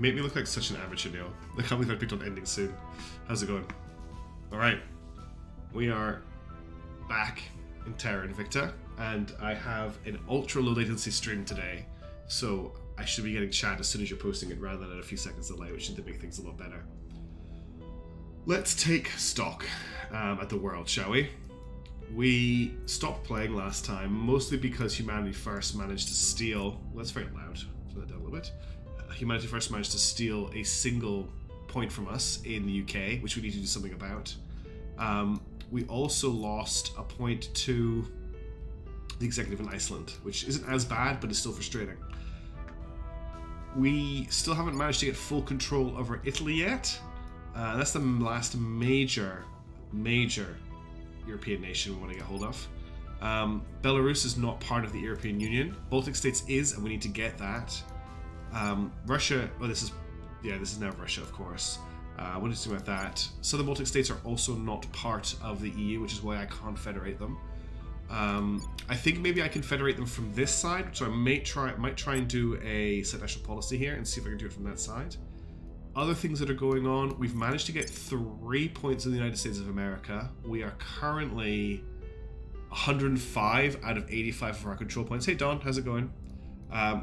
make me look like such an amateur, Neil. I can't believe I picked on ending soon. How's it going? Alright. We are back in Terra Invicta, and I have an ultra low latency stream today, so I should be getting chat as soon as you're posting it rather than at a few seconds delay, which should make things a lot better. Let's take stock at the world, shall we? We stopped playing last time, mostly because Humanity First managed to steal... Well, that's very loud. Turn that down a little bit. Humanity First managed to steal a single point from us in the UK, which we need to do something about. We also lost a point to the executive in Iceland, which isn't as bad, but is still frustrating. We still haven't managed to get full control over Italy yet. That's the last major European nation we want to get hold of. Belarus is not part of the European Union. Baltic States is, and we need to get that. Russia, well, this is now Russia, of course. What is about that? Southern Baltic States are also not part of the EU, which is why I can't federate them. I think maybe I can federate them from this side, so I might try and do a set national policy here and see if I can do it from that side. Other things that are going on, we've managed to get 3 points in the United States of America. We are currently 105 out of 85 of our control points. Hey Don, how's it going?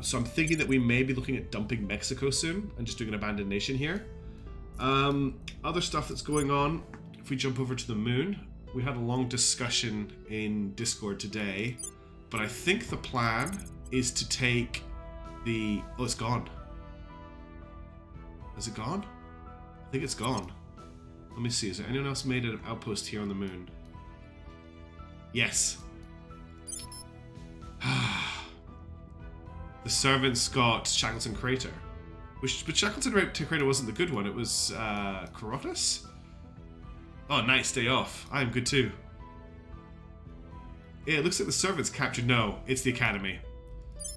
So I'm thinking that we may be looking at dumping Mexico soon and just doing an abandoned nation here. Other stuff that's going on, if we jump over to the moon, we had a long discussion in Discord today, but I think the plan is to take the... Oh, it's gone. Is it gone? I think it's gone. Let me see, is there anyone else made an outpost here on the moon? Yes. The servants got Shackleton Crater. But Shackleton Crater wasn't the good one, it was Corotus? Oh, nice, day off. I'm good too. Yeah, it looks like the servants captured... No, it's the Academy.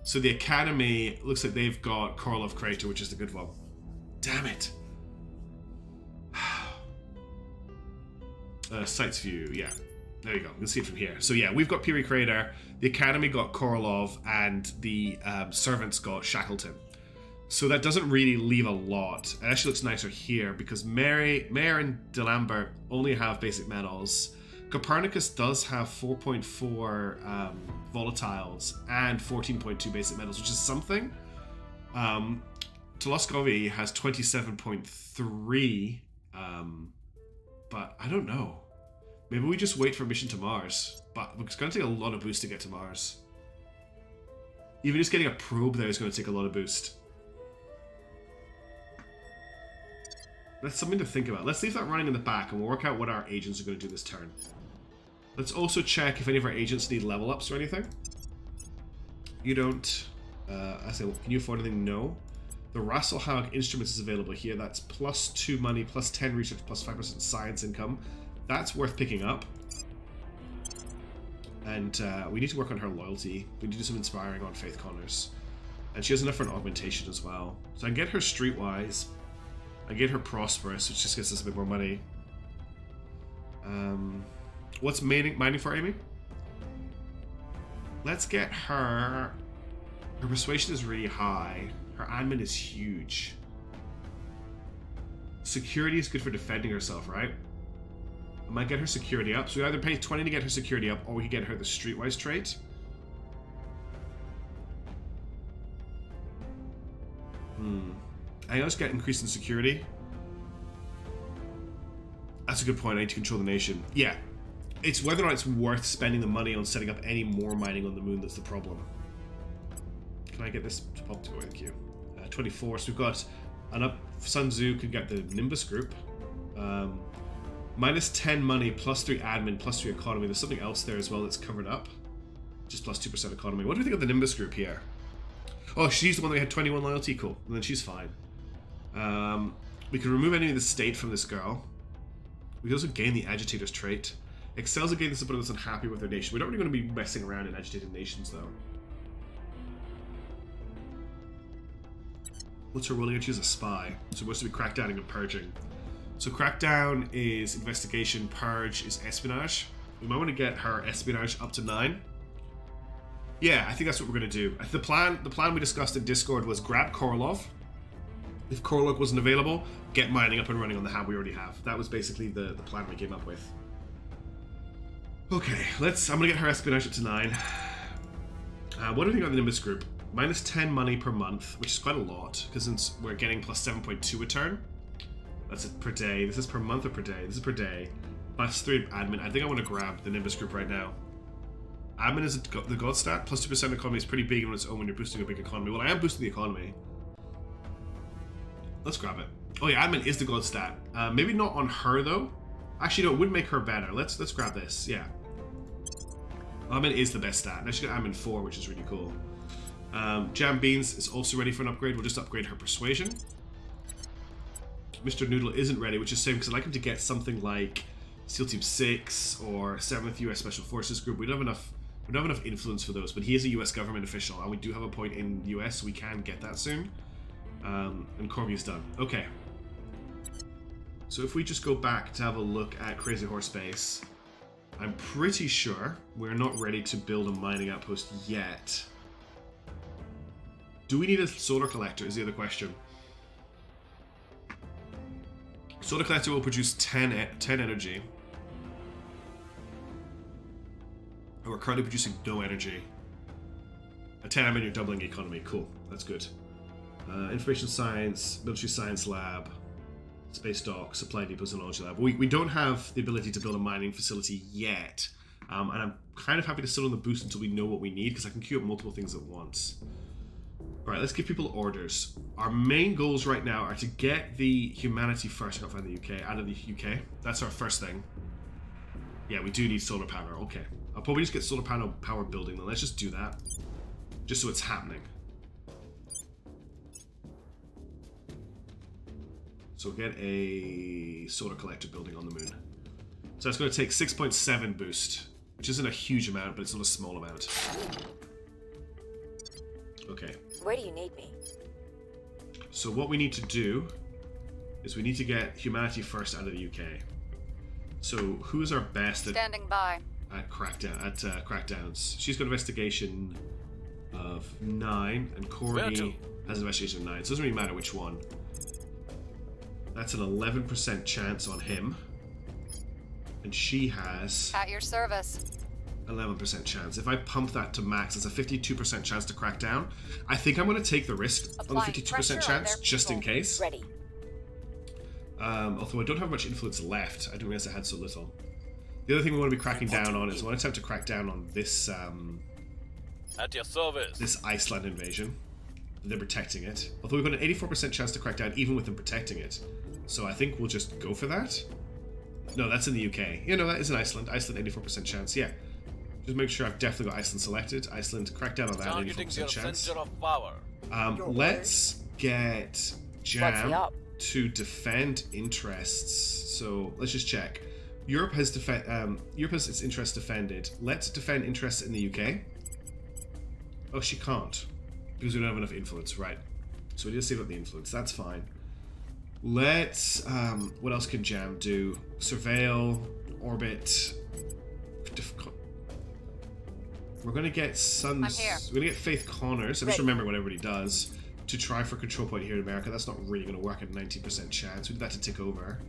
So the Academy looks like they've got Korolev Crater, which is the good one. Damn it. Sights view, yeah. There you go, you can see it from here. So yeah, we've got Piri Crater, the Academy got Korolev, and the servants got Shackleton. So that doesn't really leave a lot. It actually looks nicer here because Mayer and D'Alembert only have basic metals. Copernicus does have 4.4 volatiles and 14.2 basic metals, which is something. Toloskovi has 27.3, but I don't know. Maybe we just wait for a mission to Mars, but it's going to take a lot of boost to get to Mars. Even just getting a probe there is going to take a lot of boost. That's something to think about. Let's leave that running in the back and we'll work out what our agents are going to do this turn. Let's also check if any of our agents need level ups or anything. You don't. I say, can you afford anything? No. The Rasselhaug Instruments is available here. That's +2 money, +10 research, +5% science income. That's worth picking up. And we need to work on her loyalty. We need to do some inspiring on Faith Connors. And she has enough for an augmentation as well. So I can get her streetwise. I get her prosperous, which just gets us a bit more money. What's mining for Amy? Let's get her... Her persuasion is really high. Her admin is huge. Security is good for defending herself, right? I might get her security up. So we either pay 20 to get her security up, or we can get her the streetwise trait. I also get increase in security. That's a good point. I need to control the nation. Yeah. It's whether or not it's worth spending the money on setting up any more mining on the moon that's the problem. Can I get this to pop to go? Thank you. 24. So we've got an up. Sun Tzu could get the Nimbus group. -10 money, +3 admin, +3 economy. There's something else there as well that's covered up. Just +2% economy. What do we think of the Nimbus group here? Oh, she's the one that had 21 loyalty. Cool. And then she's fine. We can remove any of the state from this girl. We can also gain the agitator's trait. Excels at getting someone that's unhappy with their nation. We're not really going to be messing around in agitated nations, though. What's her ruling? She's a spy. So supposed to be crackdowning and purging. So crackdown is investigation, purge is espionage. We might want to get her espionage up to 9. Yeah, I think that's what we're going to do. The plan we discussed in Discord was grab Korolev, If Corlock wasn't available, get mining up and running on the hab we already have. That was basically the plan we came up with. Okay, I'm gonna get her espionage up to 9. What do we think about the Nimbus group? Minus 10 money per month, which is quite a lot, because since we're getting plus 7.2 a turn. That's it per day. This is per month or per day? This is per day. Plus 3 admin. I think I want to grab the Nimbus group right now. Admin is the god stat. Plus 2% economy is pretty big on its own when you're boosting a big economy. Well, I am boosting the economy. Let's grab it. Oh yeah, admin is the god stat. Maybe not on her though. Actually, no, it would make her better. Let's grab this. Yeah. Admin is the best stat. Now she's got admin 4, which is really cool. Jam Beans is also ready for an upgrade. We'll just upgrade her persuasion. Mr. Noodle isn't ready, which is a shame because I'd like him to get something like SEAL Team 6 or 7th US Special Forces Group. We don't have enough influence for those, but he is a US government official, and we do have a point in US, so we can get that soon. And Corby is done. Okay. So if we just go back to have a look at Crazy Horse Base, I'm pretty sure we're not ready to build a mining outpost yet. Do we need a solar collector is the other question. Solar collector will produce 10 energy. And we're currently producing no energy. A 10 admin, you're doubling economy. Cool, that's good. Information science, military science lab, space dock, supply depots, and knowledge lab. We don't have the ability to build a mining facility yet. And I'm kind of happy to sit on the boost until we know what we need, because I can queue up multiple things at once. Alright, let's give people orders. Our main goals right now are to get the humanity first. I can't find the UK. Out of the UK. That's our first thing. Yeah, we do need solar power. Okay. I'll probably just get solar panel power building then. Let's just do that. Just so it's happening. So we'll get a solar collector building on the moon. So that's going to take 6.7 boost, which isn't a huge amount, but it's not a small amount. Okay. Where do you need me? So what we need to do is we need to get humanity first out of the UK. So who is our best at standing by at crackdowns? She's got investigation of 9, and Corey has investigation of 9. So it doesn't really matter which one. That's an 11% chance on him, and she has at your service. 11% chance. If I pump that to max, it's a 52% chance to crack down. I think I'm going to take the risk on the 52% chance, just in case. Ready. Although I don't have much influence left. I didn't realize I had so little. The other thing we want to be cracking down on is we want to attempt to crack down on this at your service. This Iceland invasion. They're protecting it. Although we've got an 84% chance to crack down even with them protecting it. So I think we'll just go for that. No, that's in the UK. Yeah, no, that is in Iceland. Iceland, 84% chance. Yeah. Just make sure I've definitely got Iceland selected. Iceland, crack down on that, 84% chance. Let's get Jam to defend interests. So let's just check. Europe has its interests defended. Let's defend interests in the UK. Oh, she can't. Because we don't have enough influence, right. So we just save up the influence, that's fine. Let's, what else can Jam do? Surveil, orbit. We're gonna get Suns. We're gonna get Faith Connors. I'm just remembering what everybody does to try for control point here in America. That's not really gonna work at 19% chance. We need that to tick over.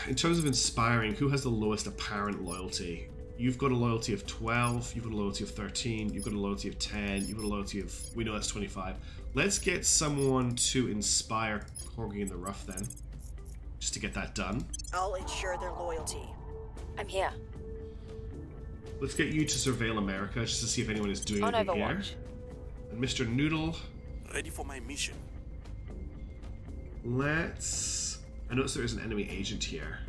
In terms of inspiring, who has the lowest apparent loyalty? You've got a loyalty of 12, you've got a loyalty of 13, you've got a loyalty of 10, you've got a loyalty of, we know that's 25. Let's get someone to inspire Corgi in the Rough then, just to get that done. I'll ensure their loyalty. I'm here. Let's get you to surveil America, just to see if anyone is doing anything here. And Mr. Noodle. Ready for my mission. Let's, I notice there is an enemy agent here.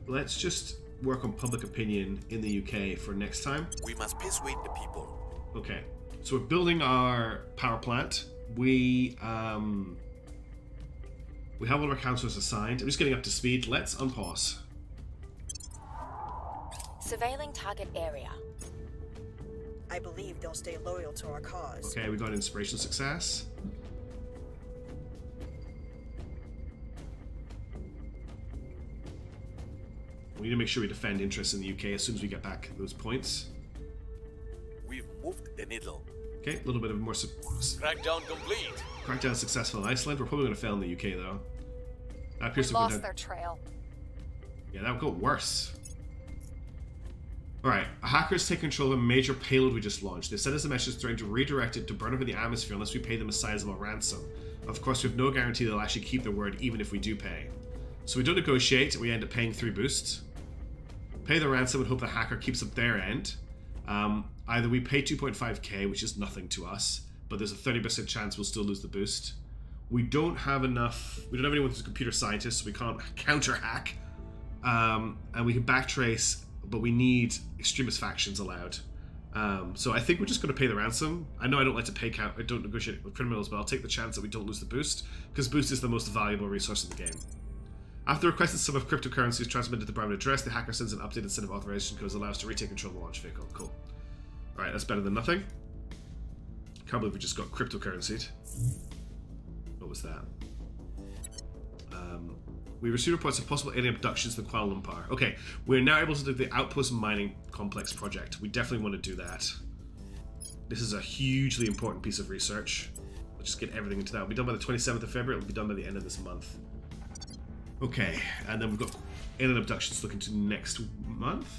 Let's just work on public opinion in the UK for next time. We must persuade the people. Okay, so we're building our power plant. We have all of our councillors assigned. I'm just getting up to speed. Let's unpause. Surveilling target area. I believe they'll stay loyal to our cause. Okay, we got inspiration success. We need to make sure we defend interests in the UK as soon as we get back those points. We've moved the needle. Okay, a little bit of more Crackdown complete. crackdown successful in Iceland. We're probably going to fail in the UK though. That We appears to have lost been their trail. yeah, that would go worse. Alright, a hacker has taken control of a major payload we just launched. They sent us a message threatening to redirect it to burn up in the atmosphere unless we pay them a sizable ransom. Of course, we have no guarantee they'll actually keep their word even if we do pay. So we don't negotiate, we end up paying 3 boosts. Pay the ransom and hope the hacker keeps up their end. Either we pay 2.5k, which is nothing to us, but there's a 30% chance we'll still lose the boost. We don't have anyone who's a computer scientist, so we can't counter-hack. And we can backtrace, but we need extremist factions allowed. So I think we're just going to pay the ransom. I know I don't like to I don't negotiate with criminals, but I'll take the chance that we don't lose the boost, because boost is the most valuable resource in the game. After the requested sum of cryptocurrency is transmitted to the private address, the hacker sends an updated set of authorization codes that allow us to retake control of the launch vehicle. Cool. Alright, that's better than nothing. Can't believe we just got cryptocurrency'd. What was that? We received reports of possible alien abductions in Kuala Lumpur. Okay, we're now able to do the Outpost Mining Complex project. We definitely want to do that. This is a hugely important piece of research. We'll just get everything into that. It'll be done by the 27th of February. It'll be done by the end of this month. Okay, and then we've got alien abductions looking to next month.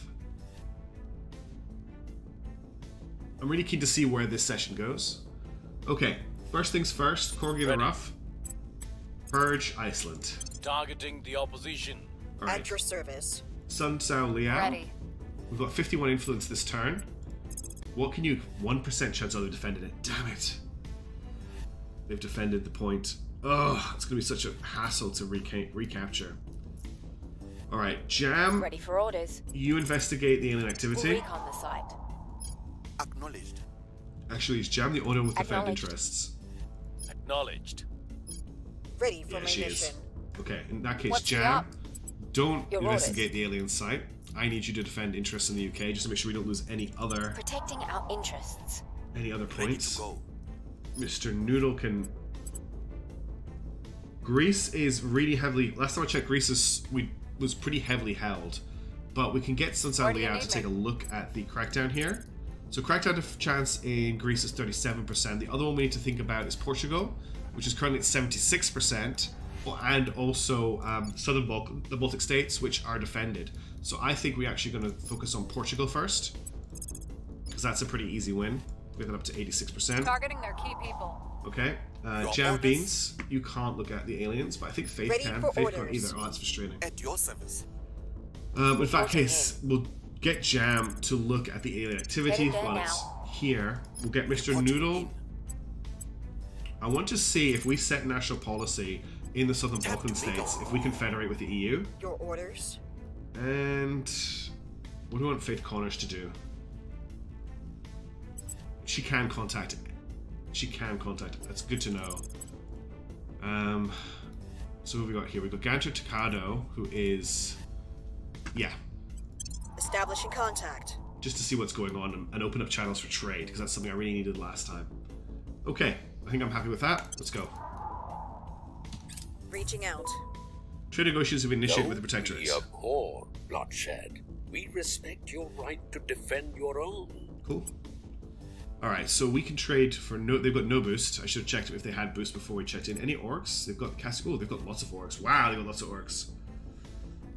I'm really keen to see where this session goes. Okay, first things first, Corgi the Rough. Purge Iceland. Targeting the opposition. Alright. At your service. Sun Sao Liao. Ready. We've got 51 influence this turn. What can you... 1% chance they've defended it. Damn it. They've defended the point. Ugh, it's going to be such a hassle to recapture. Alright, Jam. Ready for orders. You investigate the alien We'll activity. recon the site. Acknowledged. Actually, is Jam the owner with defend Acknowledged. interests? Acknowledged. Ready for Yeah, my she mission. is. Okay, in that case, What's the Jam, up? don't Your investigate the alien site. I need you to defend interests in the UK just to make sure we don't lose any other Protecting our interests. Ready points. to go. Mr. Noodle can... Greece is really heavily... Last time I checked, Greece was pretty heavily held. But we can get Sun Sao Where do you Liao need to me? take a look at the crackdown here. So crackdown chance in Greece is 37%. The other one we need to think about is Portugal, which is currently at 76%. And also the Baltic states, which are defended. So I think we're actually going to focus on Portugal first, because that's a pretty easy win. Get that up to 86%. Targeting their key people. Okay. Your Jam orders. Beans, you can't look at the aliens, but I think Faith Ready can. for Faith can't orders. either. Oh, that's frustrating. At your service. In that case, we'll get Jam to look at the alien activity Headed there while it's now. here. We'll get Mr. What do you Noodle. mean? I want to see if we set national policy in the Southern Balkan states, if we can federate with the EU. Your orders. And what do we want Faith Connors to do? She can contact it. She can contact it. That's good to know. So what have we got here? We've got Gancho Takado, who is... Yeah, Establishing contact. just to see what's going on and open up channels for trade, because that's something I really needed last time. Okay, I think I'm happy with that. Let's go. Reaching out. Trade negotiations have been initiated Though with the Protectorate. we abhor bloodshed, we respect your right to defend your own. Cool. Alright, so we can trade for no... They've got no boost. I should have checked if they had boost before we checked in. Any orcs? They've got Cassiopeia. Oh, they've got lots of orcs. Wow, they've got lots of orcs.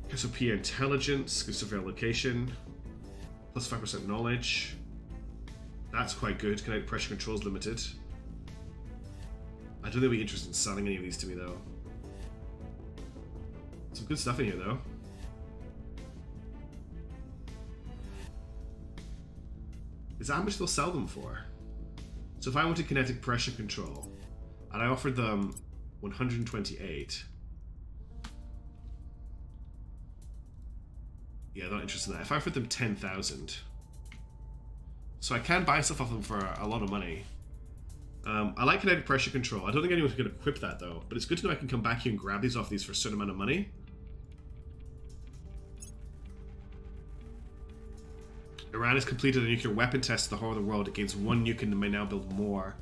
Cassiopeia Intelligence. Good surveil location. Plus 5% knowledge. That's quite good. Kinetic pressure controls limited. I don't think they'll be interested in selling any of these to me, though. Some good stuff in here, though. Is that how much they'll sell them for? So if I wanted kinetic pressure control, and I offered them 128... Yeah, not interested in that. If I offered them 10,000... So I can buy stuff off them for a lot of money. I like kinetic pressure control. I don't think anyone's going to equip that, though. But it's good to know I can come back here and grab these off these for a certain amount of money. Iran has completed a nuclear weapon test to the whole of the world. It gains 1 nuke and may now build more.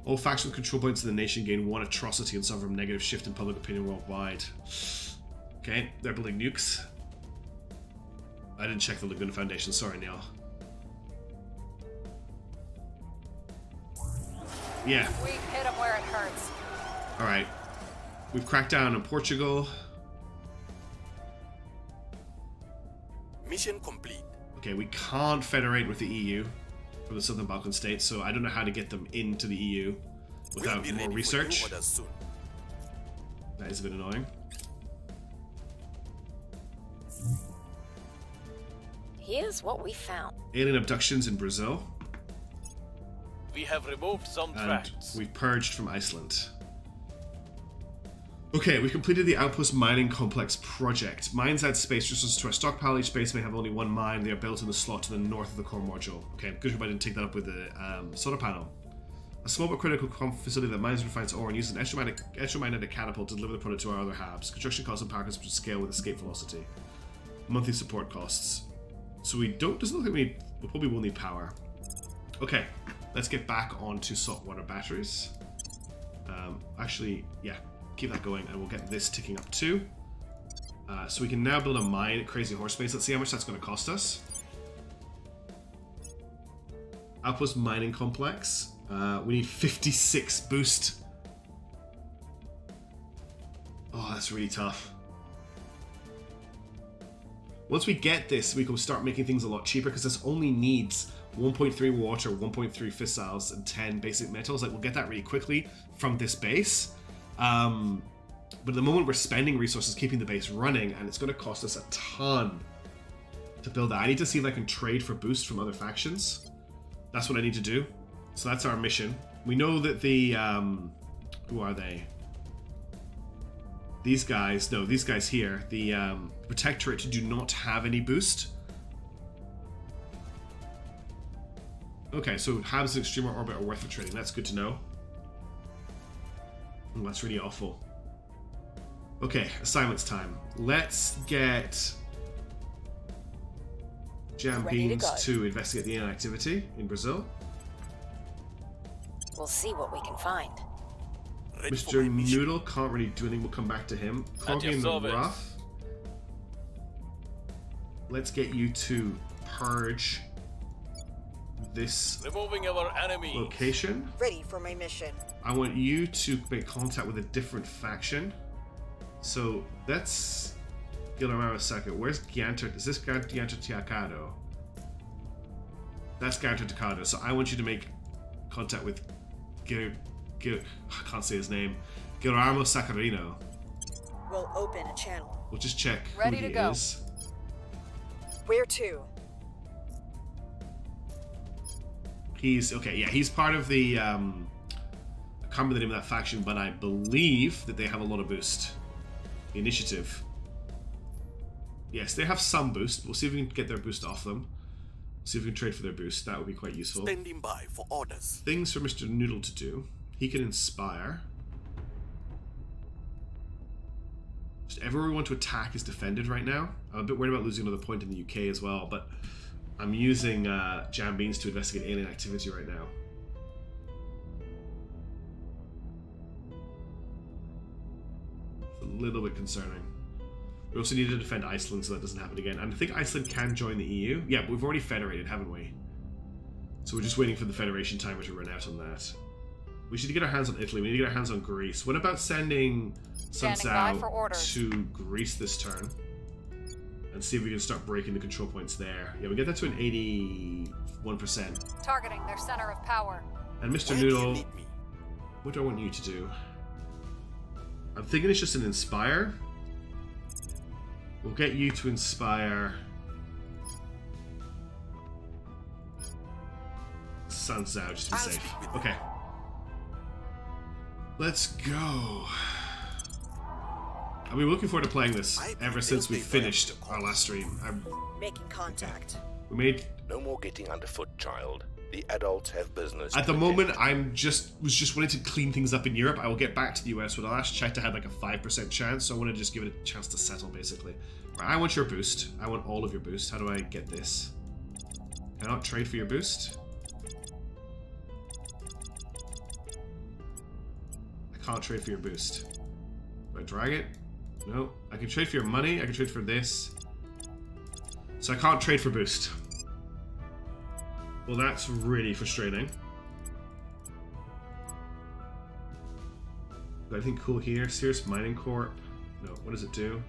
All factions with control points in the nation gain 1 atrocity and suffer from negative shift in public opinion worldwide. Okay, they're building nukes. I didn't check the Laguna Foundation. Sorry, Neil. Yeah. We hit them where it hurts. All right. We've cracked down on Portugal. Mission complete. Okay, we can't federate with the EU from the Southern Balkan states, so I don't know how to get them into the EU without We'll be more ready research. for new orders soon. That is a bit annoying. Here's what we found. Alien abductions in Brazil, We have removed some and tracks. we've purged from Iceland. Okay, we completed the Outpost Mining Complex project. Mines add space resources to our stockpile. Each space may have only one mine. They are built in the slot to the north of the core module. Okay, good job I didn't take that up with the solar panel. A small but critical facility that mines and refines ore and uses an electromagnetic catapult to deliver the product to our other habs. Construction costs and power consumption scale with escape velocity. Monthly support costs. So we don't, doesn't look like we probably will need power. Okay, let's get back onto saltwater batteries. Actually, yeah, keep that going and we'll get this ticking up too. So we can now build a mine at Crazy Horse Base. Let's see how much that's going to cost us. Outpost Mining Complex. We need 56 boost. Oh, that's really tough. Once we get this, we can start making things a lot cheaper because this only needs 1.3 water, 1.3 fissiles, and 10 basic metals. Like, we'll get that really quickly from this base. But at the moment, we're spending resources keeping the base running, and it's going to cost us a ton to build that. I need to see if I can trade for boost from other factions. That's what I need to do. So that's our mission. We know that the... who are they? These guys... No, these guys here. The Protectorate do not have any boost. Okay, so Habs and Extreme Orbit are worth for trading. That's good to know. Oh, that's really awful. Okay, assignments time. Let's get Jam Ready to Beans go. to investigate the alien activity in Brazil. We'll see what we can find. Ready for Mr. my mission. Noodle can't really do anything. We'll come back to him. At Coggy your in the service. rough. Let's get you to purge this Removing our enemies. location. Ready for my mission. I want you to make contact with a different faction. So that's Guillermo Saka. Where's Gianter? Is this Gianter Tiacado? That's Gianter Tiacado. So I want you to make contact with I can't say his name. Guillermo Sacarino. We'll open a channel. We'll just check Ready who to he go. is. Where to? He's okay. Yeah, he's part of the. I can't remember the name of that faction, but I believe that they have a lot of boost. The initiative. Yes, they have some boost. We'll see if we can get their boost off them. See if we can trade for their boost. That would be quite useful. Standing by for orders. Things for Mr. Noodle to do. He can inspire. Just everywhere we want to attack is defended right now. I'm a bit worried about losing another point in the UK as well, but I'm using Jam Beans to investigate alien activity right now. It's a little bit concerning. We also need to defend Iceland so that doesn't happen again. And I think Iceland can join the EU. Yeah, but we've already federated, haven't we? So we're just waiting for the Federation timer to run out on that. We should get our hands on Italy. We need to get our hands on Greece. What about sending Sun Standing by Tzu for orders. to Greece this turn? And see if we can start breaking the control points there. Yeah, we get that to an 81%. Targeting their center of power. And Mr. Where do you Noodle, need me? what do I want you to do? I'm thinking it's just an inspire. We'll get you to inspire Sun Tzu just to be I'll safe. speak with you. Okay. Let's go. I've been looking forward to playing this I ever think since we they'll stay finished violent, of our last stream. Making contact. We made No more getting underfoot, child. The adults have business. at to the attend moment to. was just wanting to clean things up in Europe. I will get back to the US, but the last checked I had like a 5% chance, so I want to just give it a chance to settle basically. Right, I want your boost. I want all of your boost. How do I get this? Can I not trade for your boost? I can't trade for your boost. Do I drag it? No. I can trade for your money. I can trade for this. So I can't trade for boost. Well, that's really frustrating. Got anything cool here? Serious Mining Corp. No, what does it do?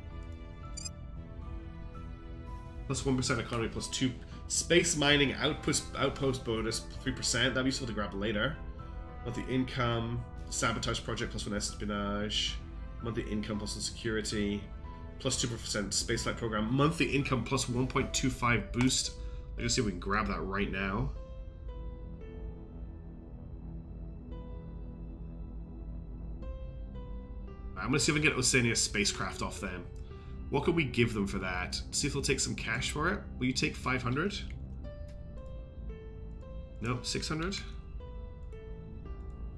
Plus 1% economy, plus 2 space mining outpost bonus, 3%. That'd be useful to grab later. Monthly income, sabotage project, plus 1 espionage. Monthly income, plus 1 security, plus 2% spaceflight program. Monthly income, plus 1.25 boost. Let's just see if we can grab that right now. I'm gonna see if I can get Oceania's spacecraft off them. What could we give them for that? See if they'll take some cash for it. Will you take 500? No, 600?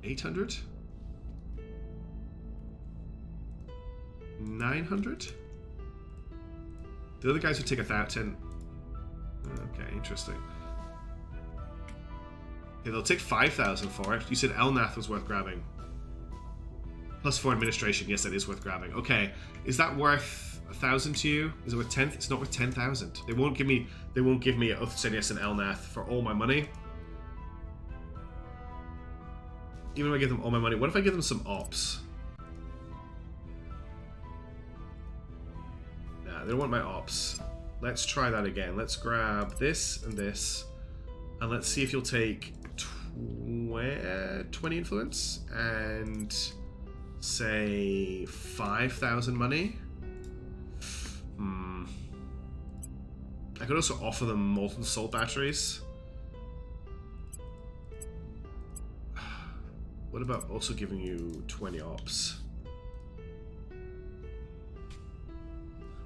800? 900? The other guys would take 1,000. Okay, interesting. Okay, they'll take 5,000 for it. You said Elnath was worth grabbing. Plus 4 administration. Yes, that is worth grabbing. Okay, is that worth 1,000 to you? Is it worth 10? It's not worth 10,000. They won't give me. They won't give me Othsenius and Elnath for all my money. Even if I give them all my money, what if I give them some ops? Nah, they don't want my ops. Let's try that again. Let's grab this and this, and let's see if you'll take 20 influence and say 5,000 money. I could also offer them molten salt batteries. What about also giving you 20 ops?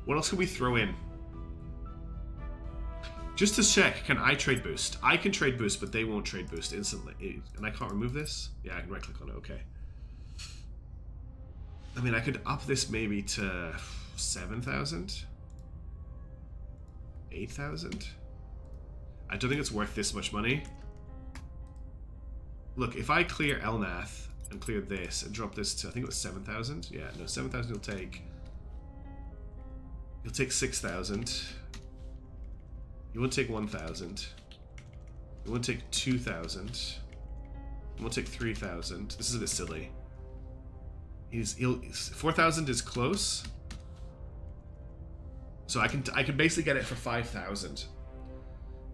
What else can we throw in? Just to check, can I trade boost? I can trade boost, but they won't trade boost instantly. And I can't remove this? Yeah, I can right click on it, okay. I mean, I could up this maybe to 7,000? 8,000? I don't think it's worth this much money. Look, if I clear Elnath and clear this and drop this to, I think it was 7,000? Yeah, no, 7,000 you'll take. You'll take 6,000. You won't take 1,000. You won't take 2,000. You won't take 3,000. This is a bit silly. 4,000 is close. So I can basically get it for 5,000.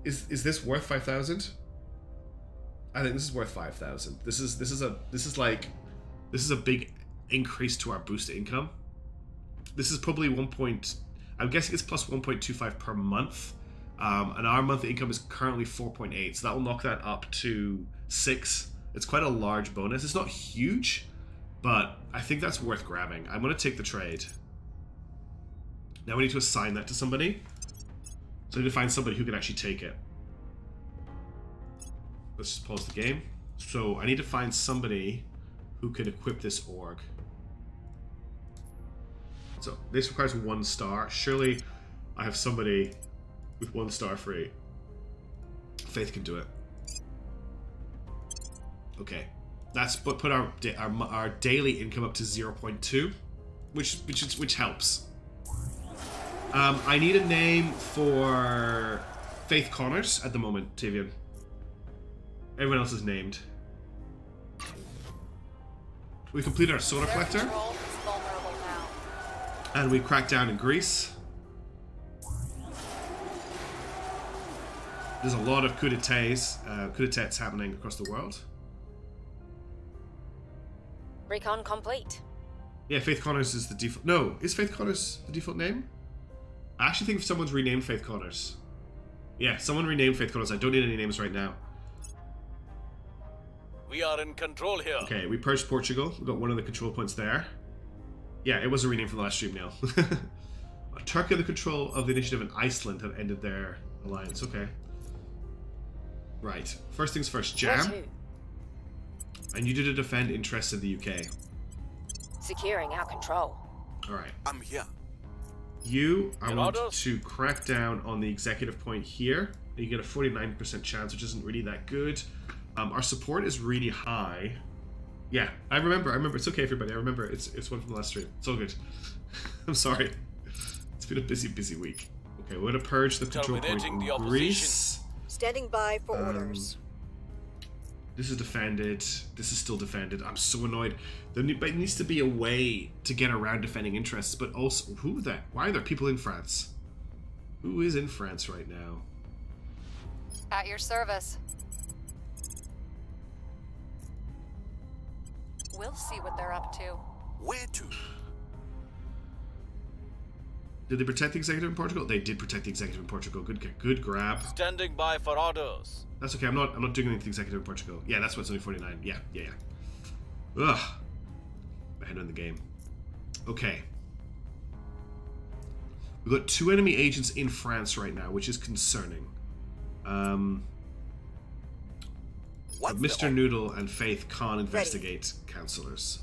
Is this worth 5,000? I think this is worth 5,000. This is a big increase to our boost income. This is probably I'm guessing it's plus 1.25 per month. And our monthly income is currently 4.8, so that will knock that up to 6. It's quite a large bonus. It's not huge, but I think that's worth grabbing. I'm going to take the trade. Now we need to assign that to somebody. So I need to find somebody who can actually take it. Let's just pause the game. So I need to find somebody who can equip this org. So this requires 1 star. Surely I have somebody with 1 star free. Faith can do it. Okay, that's put our daily income up to 0.2, which helps. I need a name for Faith Connors at the moment, Tavian. Everyone else is named. We completed our solar collector, Control is vulnerable now. and we cracked down in Greece. There's a lot of coup d'etats happening across the world. Recon complete. Yeah, Faith Connors is the default. No, is Faith Connors the default name? I actually think if someone's renamed Faith Connors. Yeah, someone renamed Faith Connors. I don't need any names right now. We are in control here. Okay, we purged Portugal. We got one of the control points there. Yeah, it was a rename from the last stream now. Turkey and the control of the initiative in Iceland have ended their alliance. Okay. Right. First things first, Jam. Where to? I need you to defend interests in the UK. Securing our control. Alright. I'm here. I In want order? to crack down on the executive point here. You get a 49% chance, which isn't really that good. Our support is really high. Yeah, I remember. It's okay, everybody. I remember. It's one from the last stream. It's all good. I'm sorry. It's been a busy week. Okay, we're gonna purge the control point Terminating in the opposition. Greece. Standing by for orders. This is defended. This is still defended. I'm so annoyed. There needs to be a way to get around defending interests, but also, why are there people in France? Who is in France right now? At your service. We'll see what they're up to. Where to? Did they protect the executive in Portugal? They did protect the executive in Portugal. Good grab. Standing by for orders. That's okay. I'm not doing anything to the executive in Portugal. Yeah, that's what's only 49. Yeah. Ugh. Ahead in the game. Okay. We've got 2 enemy agents in France right now, which is concerning. But Mr. Noodle and Faith can't investigate councillors.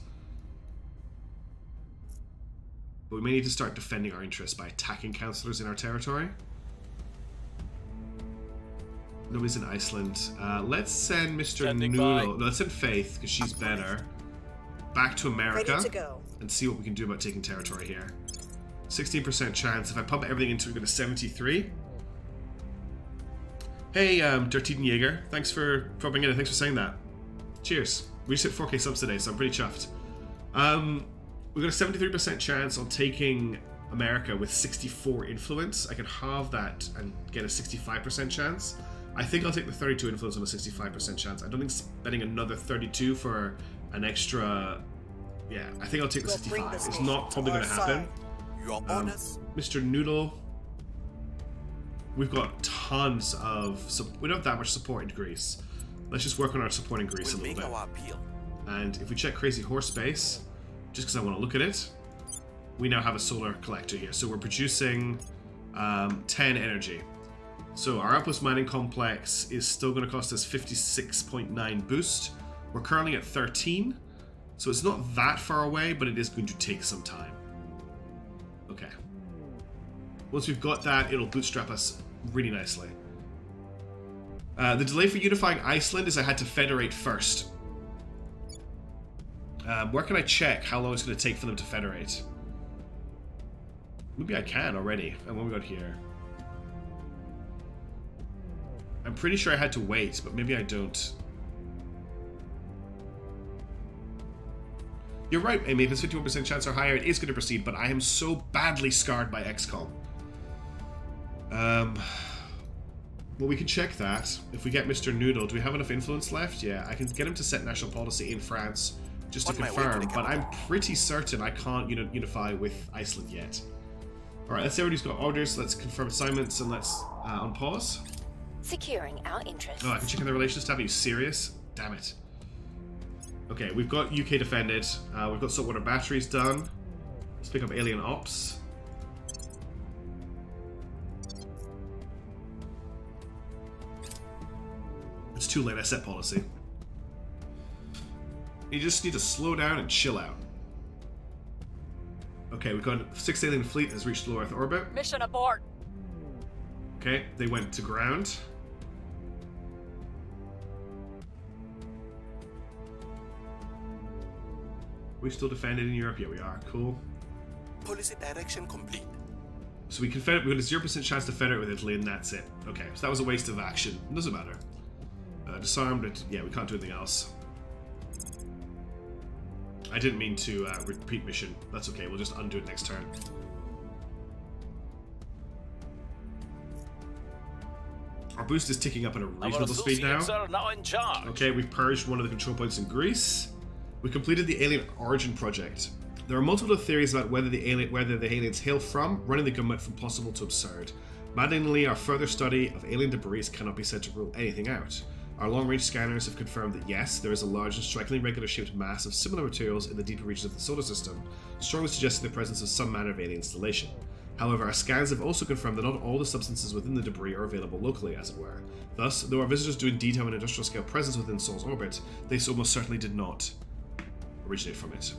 But we may need to start defending our interests by attacking councillors in our territory. Nobody's in Iceland. Let's send Mr. Noodle. No, let's send Faith, because she's better. Back to America. Ready to go. And see what we can do about taking territory here. 16% chance. If I pump everything into it, we go to 73. Hey, Dirty Jaeger. Thanks for dropping in and thanks for saying that. Cheers. We just hit 4K subs today, so I'm pretty chuffed. We've got a 73% chance on taking America with 64 influence. I can halve that and get a 65% chance. I think I'll take the 32 influence on a 65% chance. I don't think spending another 32 for an extra... Yeah, I think I'll take the 65. It's not probably going to happen. Mr. Noodle. We've got tons of... we don't have that much support in Greece. Let's just work on our support in Greece a little bit. And if we check Crazy Horse Base, just because I want to look at it, we now have a solar collector here. So we're producing 10 energy. So our Outpost Mining Complex is still going to cost us 56.9 boost. We're currently at 13. So it's not that far away, but it is going to take some time. Okay. Once we've got that, it'll bootstrap us really nicely. The delay for unifying Iceland is I had to federate first. Where can I check how long it's going to take for them to federate? Maybe I can already. And what we got here? I'm pretty sure I had to wait, but maybe I don't. You're right, Amy. If it's 51% chance or higher, it is going to proceed, but I am so badly scarred by XCOM. Well, we can check that. If we get Mr. Noodle, do we have enough influence left? Yeah, I can get him to set national policy in France just to confirm, but I'm pretty certain I can't unify with Iceland yet. Alright, let's see everybody's got orders. Let's confirm assignments and let's unpause. Securing our interests. Oh, I can check in the relations tab. Are you serious? Damn it. Okay, we've got UK defended. We've got saltwater batteries done. Let's pick up alien ops. It's too late, I set policy. You just need to slow down and chill out. Okay, we've got 6th alien fleet has reached low Earth orbit. Mission abort. Okay, they went to ground. We still defended in Europe? Yeah, we are. Cool. Policy direction complete. So we got a 0% chance to federate with Italy, and that's it. Okay, so that was a waste of action. It doesn't matter. Disarmed. Yeah, we can't do anything else. I didn't mean to repeat mission. That's okay. We'll just undo it next turn. Our boost is ticking up at a reasonable speed now. Are now in charge. Okay, we've purged one of the control points in Greece. We completed the Alien Origin project. There are multiple theories about whether the aliens hail from, running the gamut from possible to absurd. Maddeningly, our further study of alien debris cannot be said to rule anything out. Our long-range scanners have confirmed that yes, there is a large and strikingly regular-shaped mass of similar materials in the deeper reaches of the solar system, strongly suggesting the presence of some manner of alien installation. However, our scans have also confirmed that not all the substances within the debris are available locally, as it were. Thus, though our visitors do indeed have an industrial-scale presence within Sol's orbit, they so most certainly did not originate from it.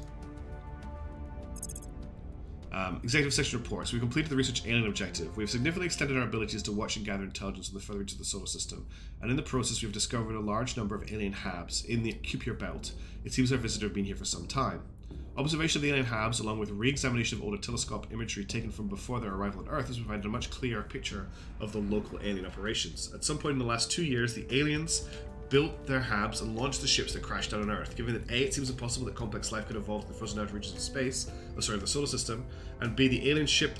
Executive Section reports. We've completed the research alien objective. We have significantly extended our abilities to watch and gather intelligence on the further reaches of the solar system, and in the process we have discovered a large number of alien HABs in the Kuiper belt. It seems our visitor have been here for some time. Observation of the alien HABs, along with re-examination of older telescope imagery taken from before their arrival on Earth, has provided a much clearer picture of the local alien operations. At some point in the last 2 years, the aliens built their HABs and launched the ships that crashed down on Earth. Given that A, it seems impossible that complex life could evolve in the frozen outer regions of space, the solar system, and B, the alien ship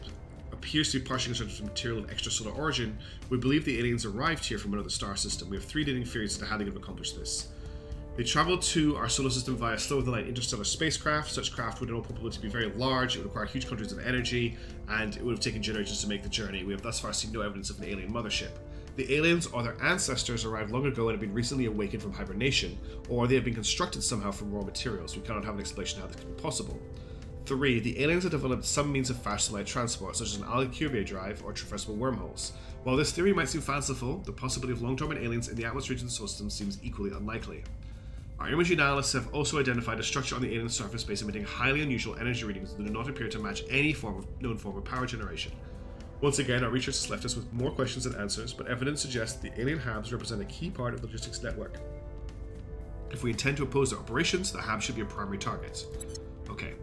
appears to be partially constructed from material of extrasolar origin, we believe the aliens arrived here from another star system. We have 3 leading theories as to how they could have accomplished this. They traveled to our solar system via slower-than-light interstellar spacecraft. Such craft would in all probability be very large, it would require huge quantities of energy, and it would have taken generations to make the journey. We have thus far seen no evidence of an alien mothership. The aliens or their ancestors arrived long ago and have been recently awakened from hibernation, or they have been constructed somehow from raw materials. We cannot have an explanation how this could be possible. 3. The aliens have developed some means of faster light transport, such as an Alcubierre drive or traversable wormholes. While this theory might seem fanciful, the possibility of long-dormant aliens in the atmosphere region of the solar system seems equally unlikely. Our imaging analysts have also identified a structure on the alien surface space emitting highly unusual energy readings that do not appear to match any known form of power generation. Once again, our research has left us with more questions than answers, but evidence suggests that the alien HABs represent a key part of the logistics network. If we intend to oppose their operations, the HAB should be a primary target. Okay,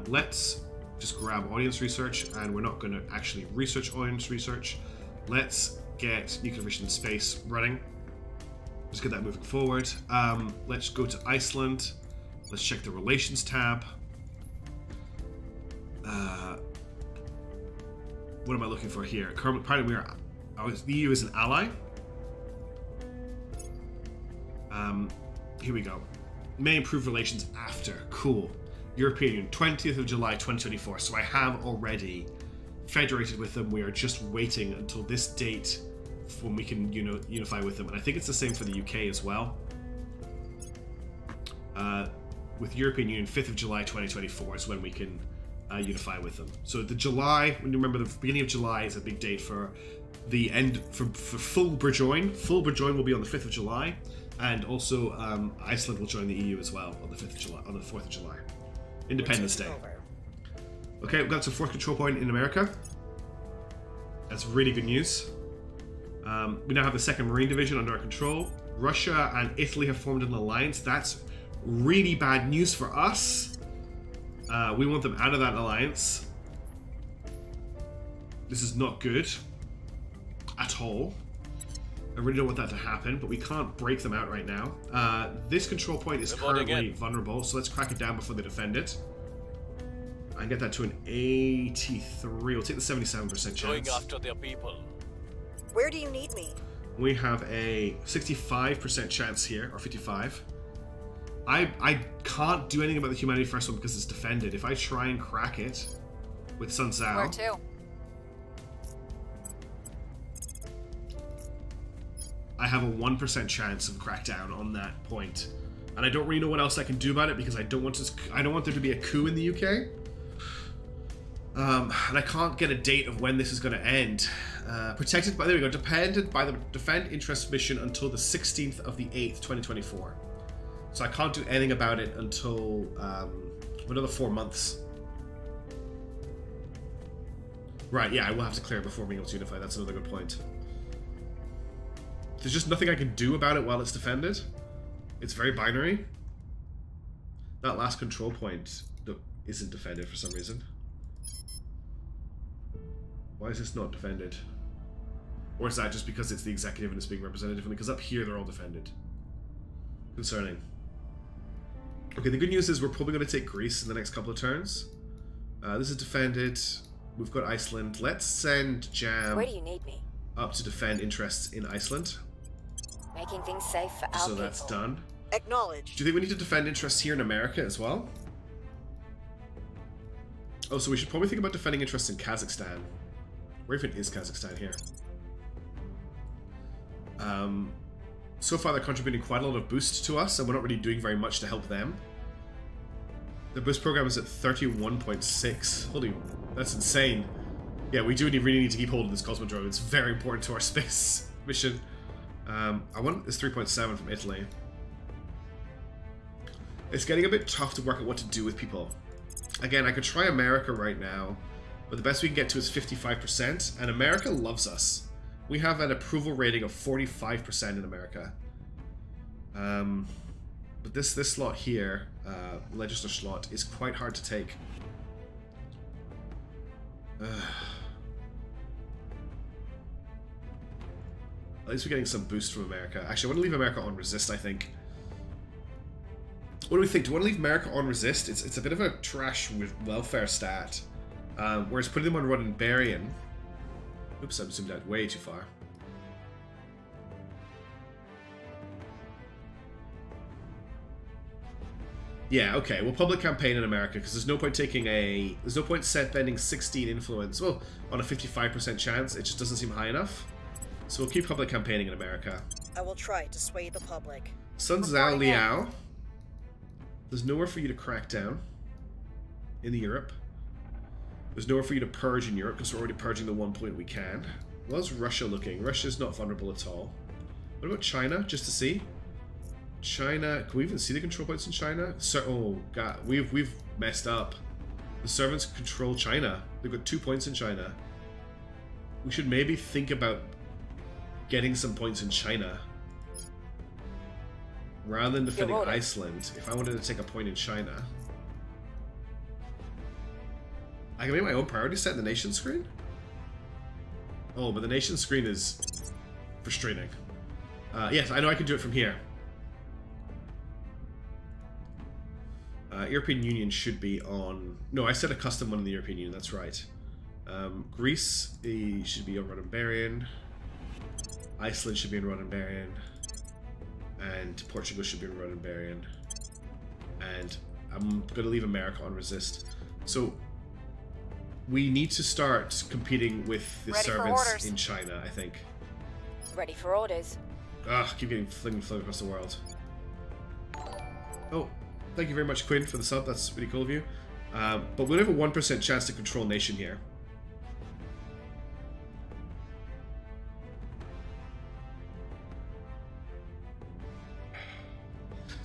let's just grab audience research, and we're not going to actually research audience research. Let's get nuclear fission in space running. Let's get that moving forward. Let's go to Iceland. Let's check the relations tab. What am I looking for here? Currently, the EU is an ally. Here we go. May improve relations after. Cool. European Union, 20th of July 2024. So I have already federated with them. We are just waiting until this date when we can unify with them. And I think it's the same for the UK as well. With European Union, 5th of July 2024 is when we can unify with them. So the July, when you remember the beginning of July is a big date for the end, for full Burjoin. Full Burjoin will be on the 5th of July. And also Iceland will join the EU as well on the 5th of July, on the 4th of July. Independence Day. Okay, we've got some fourth control point in America. That's really good news. We now have the 2nd Marine Division under our control. Russia and Italy have formed an alliance. That's really bad news for us. We want them out of that alliance. This is not good at all. I really don't want that to happen, but we can't break them out right now. This control point is currently vulnerable, so let's crack it down before they defend it. I can get that to an 83. We'll take the 77% chance. Going after their people. Where do you need me? We have a 65% chance here, or 55. I can't do anything about the Humanity First one because it's defended. If I try and crack it with Sun Tzu, Where to? I have a 1% chance of crackdown on that point, and I don't really know what else I can do about it because I don't want there to be a coup in the UK, and I can't get a date of when this is going to end. Protected by, there we go, dependent by the Defend Interest mission until the 16th of the 8th, 2024. So I can't do anything about it until another 4 months. Right, yeah, I will have to clear it before being able to unify. That's another good point. There's just nothing I can do about it while it's defended. It's very binary. That last control point isn't defended for some reason. Why is this not defended? Or is that just because it's the executive and it's being represented differently? Because up here they're all defended. Concerning. Okay, the good news is we're probably going to take Greece in the next couple of turns. This is defended. We've got Iceland. Let's send Jam Where do you need me? up to defend interests in Iceland. Making things safe for our So people. that's done. Acknowledged. Do you think we need to defend interests here in America as well? Oh, so we should probably think about defending interests in Kazakhstan. Where even is Kazakhstan here? So far they're contributing quite a lot of boost to us, and we're not really doing very much to help them. The boost program is at 31.6. Holy, that's insane. Yeah, we do really need to keep hold of this Cosmodrome. It's very important to our space mission. I want this 3.7 from Italy. It's getting a bit tough to work out what to do with people. Again, I could try America right now, but the best we can get to is 55%, and America loves us. We have an approval rating of 45% in America. But this slot here, Legislature slot, is quite hard to take. At least we're getting some boost from America. Actually, I want to leave America on resist, I think. What do we think? Do we want to leave America on resist? It's a bit of a trash with welfare stat. Whereas putting them on run and Barian... Oops, I'm zoomed out way too far. Yeah, okay. We'll public campaign in America because there's no point taking a... There's no point spending 16 influence. Well, on a 55% chance. It just doesn't seem high enough. So we'll keep public campaigning in America. I will try to sway the public. Sun Zhao Liao. There's nowhere for you to crack down in Europe. There's nowhere for you to purge in Europe because we're already purging the 1 point we can. How's Russia looking? Russia's not vulnerable at all. What about China? Just to see. China, can we even see the control points in China? Oh god, we've messed up. The servants control China. They've got 2 points in China. We should maybe think about getting some points in China. Rather than defending Iceland, if I wanted to take a point in China. I can make my own priority set in the nation screen? Oh, but the nation screen is frustrating. Yes, I know I can do it from here. European Union should be on... No, I set a custom one in the European Union, that's right. Greece should be on Run and Barian. Iceland should be in Run and Barian. And Portugal should be in Run and Barian. And I'm going to leave America on resist. So we need to start competing with the servants in China, I think. Ready for orders. Keep getting flung across the world. Oh, thank you very much, Quinn, for the sub. That's really cool of you. But we have a 1% chance to control nation here.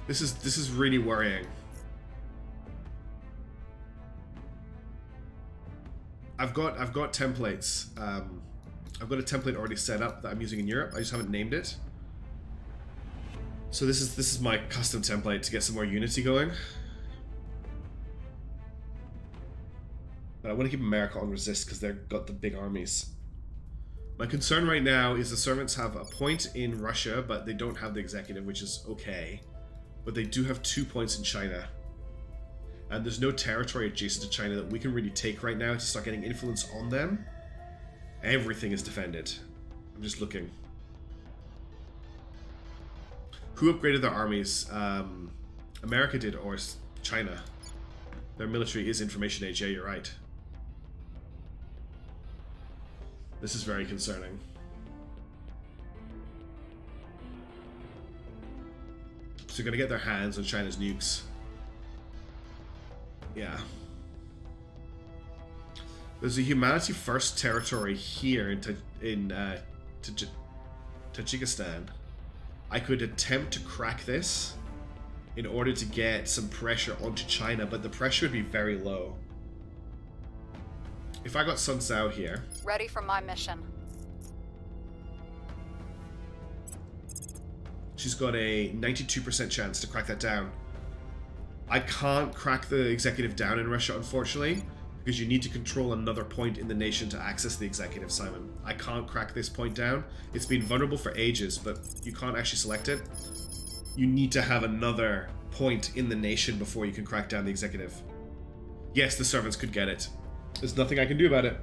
This is really worrying. I've got templates. I've got a template already set up that I'm using in Europe. I just haven't named it. So this is my custom template to get some more unity going. But I want to keep America on resist because they've got the big armies. My concern right now is the servants have a point in Russia, but they don't have the executive, which is okay. But they do have 2 points in China. And there's no territory adjacent to China that we can really take right now to start getting influence on them. Everything is defended. I'm just looking. Who upgraded their armies? America did, or China? Their military is information age, yeah, you're right. This is very concerning. So they're gonna get their hands on China's nukes. Yeah. There's a humanity first territory here in Tajikistan. I could attempt to crack this in order to get some pressure onto China, but the pressure would be very low. If I got Sun Zhao here... Ready for my mission. She's got a 92% chance to crack that down. I can't crack the executive down in Russia, unfortunately, because you need to control another point in the nation to access the executive, Simon. I can't crack this point down. It's been vulnerable for ages, but you can't actually select it. You need to have another point in the nation before you can crack down the executive. Yes, the servants could get it. There's nothing I can do about it.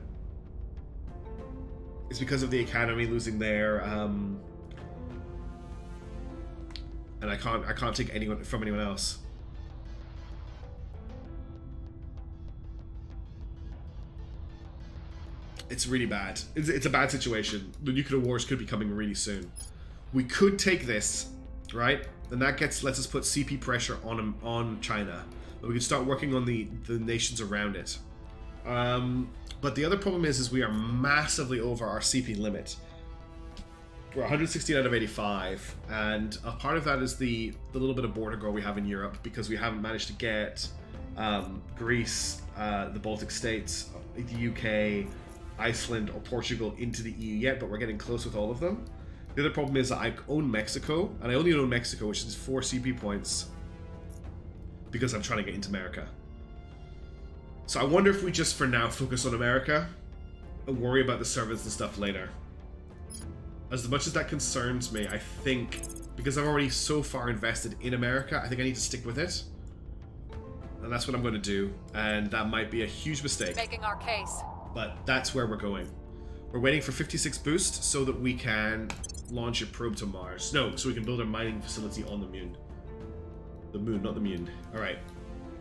It's because of the academy losing their... and I can't take anyone from anyone else. It's really bad. It's a bad situation. The nuclear wars could be coming really soon. We could take this, right? And that lets us put CP pressure on China. But we can start working on the nations around it. But the other problem is we are massively over our CP limit. We're 116 out of 85, and a part of that is the little bit of border gore we have in Europe because we haven't managed to get Greece, the Baltic states, the UK, Iceland, or Portugal into the EU yet, but we're getting close with all of them. The other problem is that I own Mexico, and I only own Mexico, which is 4 CP points, because I'm trying to get into America. So I wonder if we just, for now, focus on America and worry about the servants and stuff later. As much as that concerns me, I think, because I've already so far invested in America, I think I need to stick with it. And that's what I'm going to do. And that might be a huge mistake. Making our case. But that's where we're going. We're waiting for 56 boost so that we can launch a probe to Mars. No, so we can build a mining facility on the moon. The moon, not the moon. Alright.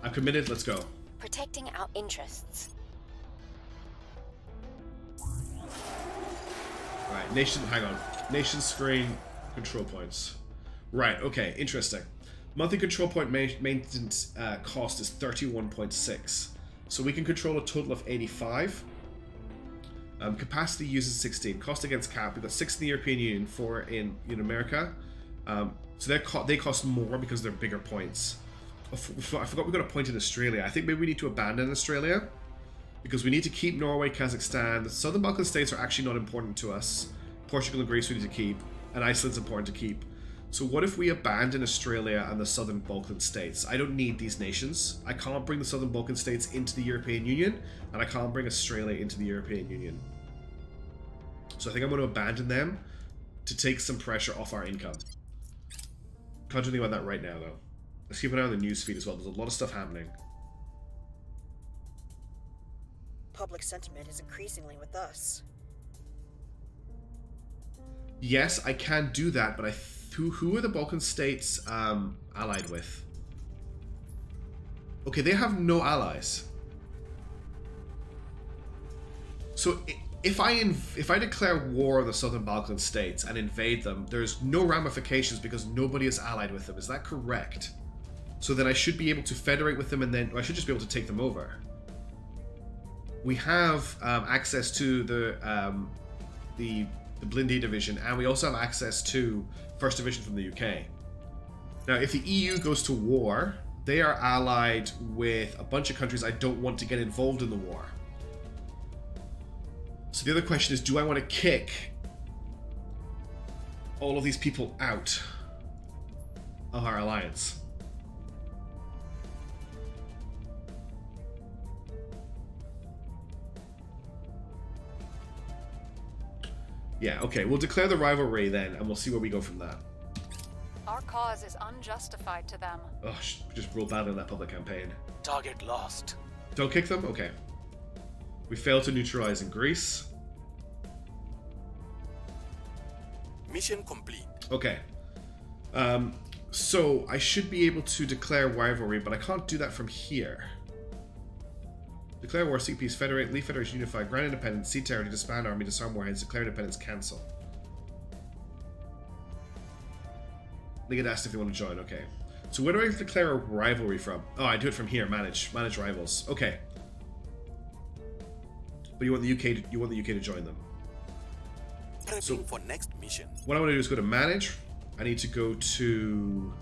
I'm committed, let's go. Protecting our interests. Alright, nation, hang on. Nation screen, control points. Right, okay, interesting. Monthly control point maintenance cost is 31.6. So we can control a total of 85. Capacity uses 16. Cost against cap, we've got 6 in the European Union, 4 in America. So they cost more because they're bigger points. I forgot we got a point in Australia. I think maybe we need to abandon Australia because we need to keep Norway, Kazakhstan. The Southern Balkan states are actually not important to us. Portugal and Greece we need to keep, and Iceland's important to keep. So what if we abandon Australia and the Southern Balkan states? I don't need these nations. I can't bring the Southern Balkan states into the European Union, and I can't bring Australia into the European Union. So I think I'm going to abandon them to take some pressure off our income. Can't do anything about that right now, though. Let's keep an eye on the news feed as well. There's a lot of stuff happening. Public sentiment is increasingly with us. Yes, I can do that, but who are the Balkan states allied with? Okay, they have no allies. So if I declare war on the Southern Balkan states and invade them, there's no ramifications because nobody is allied with them. Is that correct? So then I should be able to federate with them, and then I should just be able to take them over. We have access to the Blindy division, and we also have access to First Division from the UK. Now, if the EU goes to war, they are allied with a bunch of countries I don't want to get involved in the war. So the other question is, do I want to kick all of these people out of our alliance? Yeah, okay, we'll declare the rivalry then, and we'll see where we go from that. Our cause is unjustified to them. Oh, just roll badly in that public campaign. Target lost. Don't kick them? Okay. We failed to neutralize in Greece. Mission complete. Okay. So I should be able to declare rivalry, but I can't do that from here. Declare war, seek peace, federate, leave federation, unify, grant independence, cede territory, disband army, disarm warheads, declare independence, cancel. They get asked if they want to join, okay. So where do I declare a rivalry from? Oh, I do it from here, manage rivals. Okay. But you want the UK to join them. Prepping for next mission. What I want to do is go to manage. I need to go to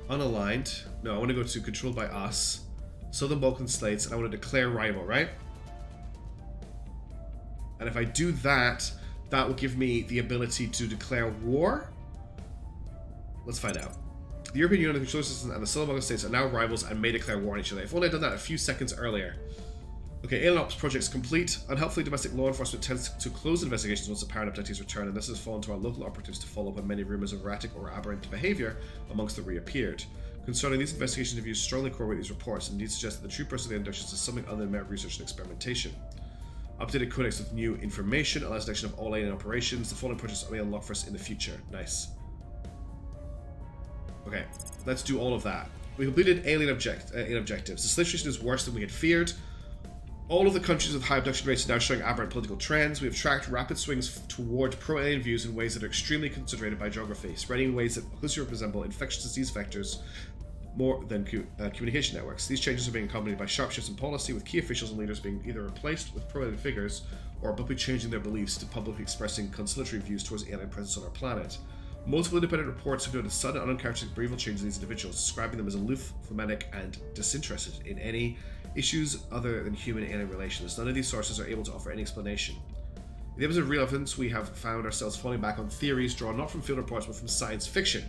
unaligned. No, I want to go to controlled by us. Southern Balkan states, and I want to declare rival, right? And if I do that, that will give me the ability to declare war. Let's find out. The European Union, the control system, and the Southern Balkan states are now rivals and may declare war on each other. If only I'd done that a few seconds earlier. Okay, alien ops project's complete. Unhelpfully, domestic law enforcement tends to close investigations once apparent abductees return, and this has fallen to our local operatives to follow up on many rumors of erratic or aberrant behavior amongst the reappeared. Concerning these investigations, reviews strongly corroborate these reports and indeed suggest that the true purpose of the abductions is something other than mere research and experimentation. Updated codex with new information allows detection of all alien operations. The following projects may unlock for us in the future. Nice. Okay, let's do all of that. We completed alien objectives. The situation is worse than we had feared. All of the countries with high abduction rates are now showing aberrant political trends. We have tracked rapid swings toward pro-alien views in ways that are extremely concentrated by geography, spreading in ways that closely resemble infectious disease vectors more than communication networks. These changes are being accompanied by sharp shifts in policy, with key officials and leaders being either replaced with pro-alien figures or abruptly changing their beliefs to publicly expressing conciliatory views towards the alien presence on our planet. Multiple independent reports have noted sudden, uncharacteristic behavioral changes in these individuals, describing them as aloof, phlegmatic, and disinterested in any issues other than human-alien relations. None of these sources are able to offer any explanation. In the episode of real evidence, we have found ourselves falling back on theories drawn not from field reports but from science fiction.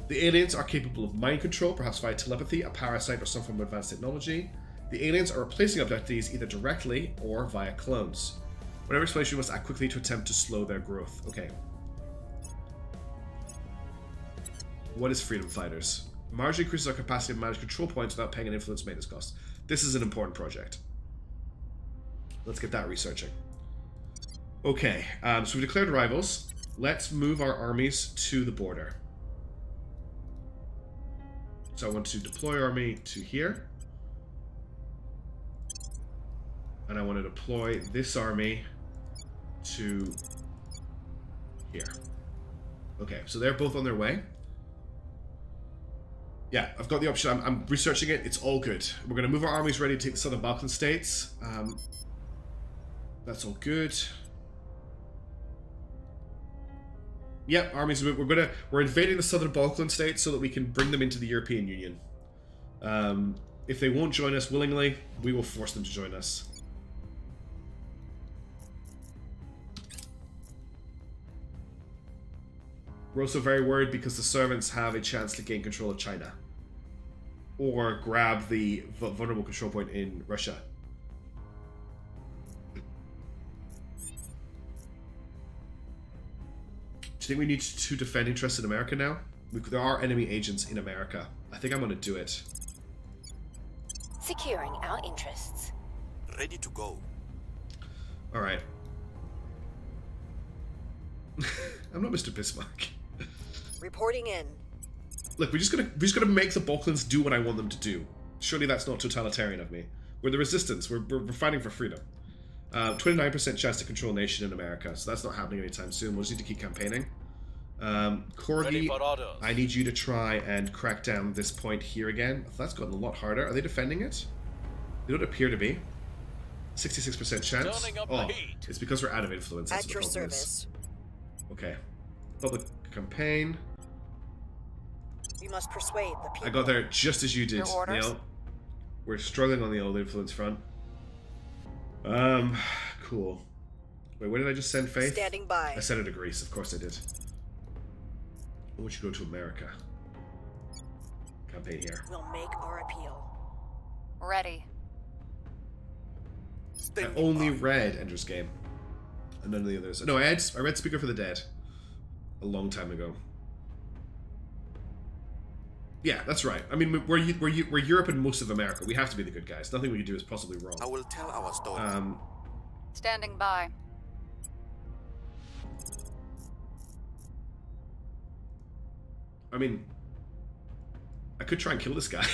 The aliens are capable of mind control, perhaps via telepathy, a parasite, or some form of advanced technology. The aliens are replacing abductees either directly or via clones. Whatever explanation, we must act quickly to attempt to slow their growth. Okay. What is freedom fighters? Marginally increases our capacity to manage control points without paying an influence maintenance cost. This is an important project. Let's get that researching. Okay, so we declared rivals. Let's move our armies to the border. So I want to deploy army to here. And I want to deploy this army to here. Okay, so they're both on their way. Yeah, I've got the option. I'm researching it. It's all good. We're going to move our armies ready to take the Southern Balkan states. That's all good. Yep, armies. We're invading the Southern Balkan states so that we can bring them into the European Union. If they won't join us willingly, we will force them to join us. We're also very worried because the servants have a chance to gain control of China. Or grab the vulnerable control point in Russia. Do you think we need to defend interests in America now? There are enemy agents in America. I think I'm going to do it. Securing our interests. Ready to go. Alright. I'm not Mr. Bismarck. Reporting in. Look, we're just gonna make the Balkans do what I want them to do. Surely that's not totalitarian of me. We're the resistance. We're fighting for freedom. 29% chance to control a nation in America, so that's not happening anytime soon. We'll just need to keep campaigning. Corgi, I need you to try and crack down this point here again. That's gotten a lot harder. Are they defending it? They don't appear to be. 66% chance. Oh, it's because we're out of influence. That's At your service. Okay. Public campaign. We must persuade the people. I got there just as you did, Your orders? Neil. We're struggling on the old influence front. Cool. Wait, where did I just send Faith? Standing by. I sent her to Greece, of course I did. I want you to go to America. Campaign here. We'll make our appeal. Ready. I only read Ender's Game. And none of the others. No, I read Speaker for the Dead. A long time ago. Yeah, that's right. I mean, we're Europe and most of America. We have to be the good guys. Nothing we can do is possibly wrong. I will tell our story. Standing by. I mean, I could try and kill this guy.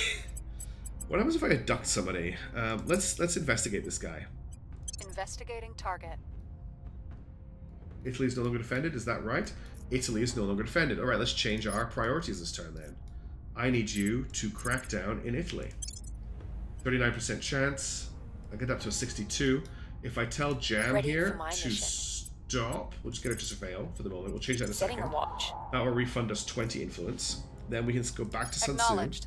What happens if I abduct somebody? Let's investigate this guy. Investigating target. Italy is no longer defended. Is that right? Italy is no longer defended. All right, let's change our priorities this turn then. I need you to crack down in Italy. 39% chance. I'll get up to a 62. If I tell Jam Ready here for my to mission. stop, we'll just get her to surveil for the moment. We'll change that in a Setting second. a watch. That will refund us 20 influence. Then we can go back to Sun Tzu, Acknowledged.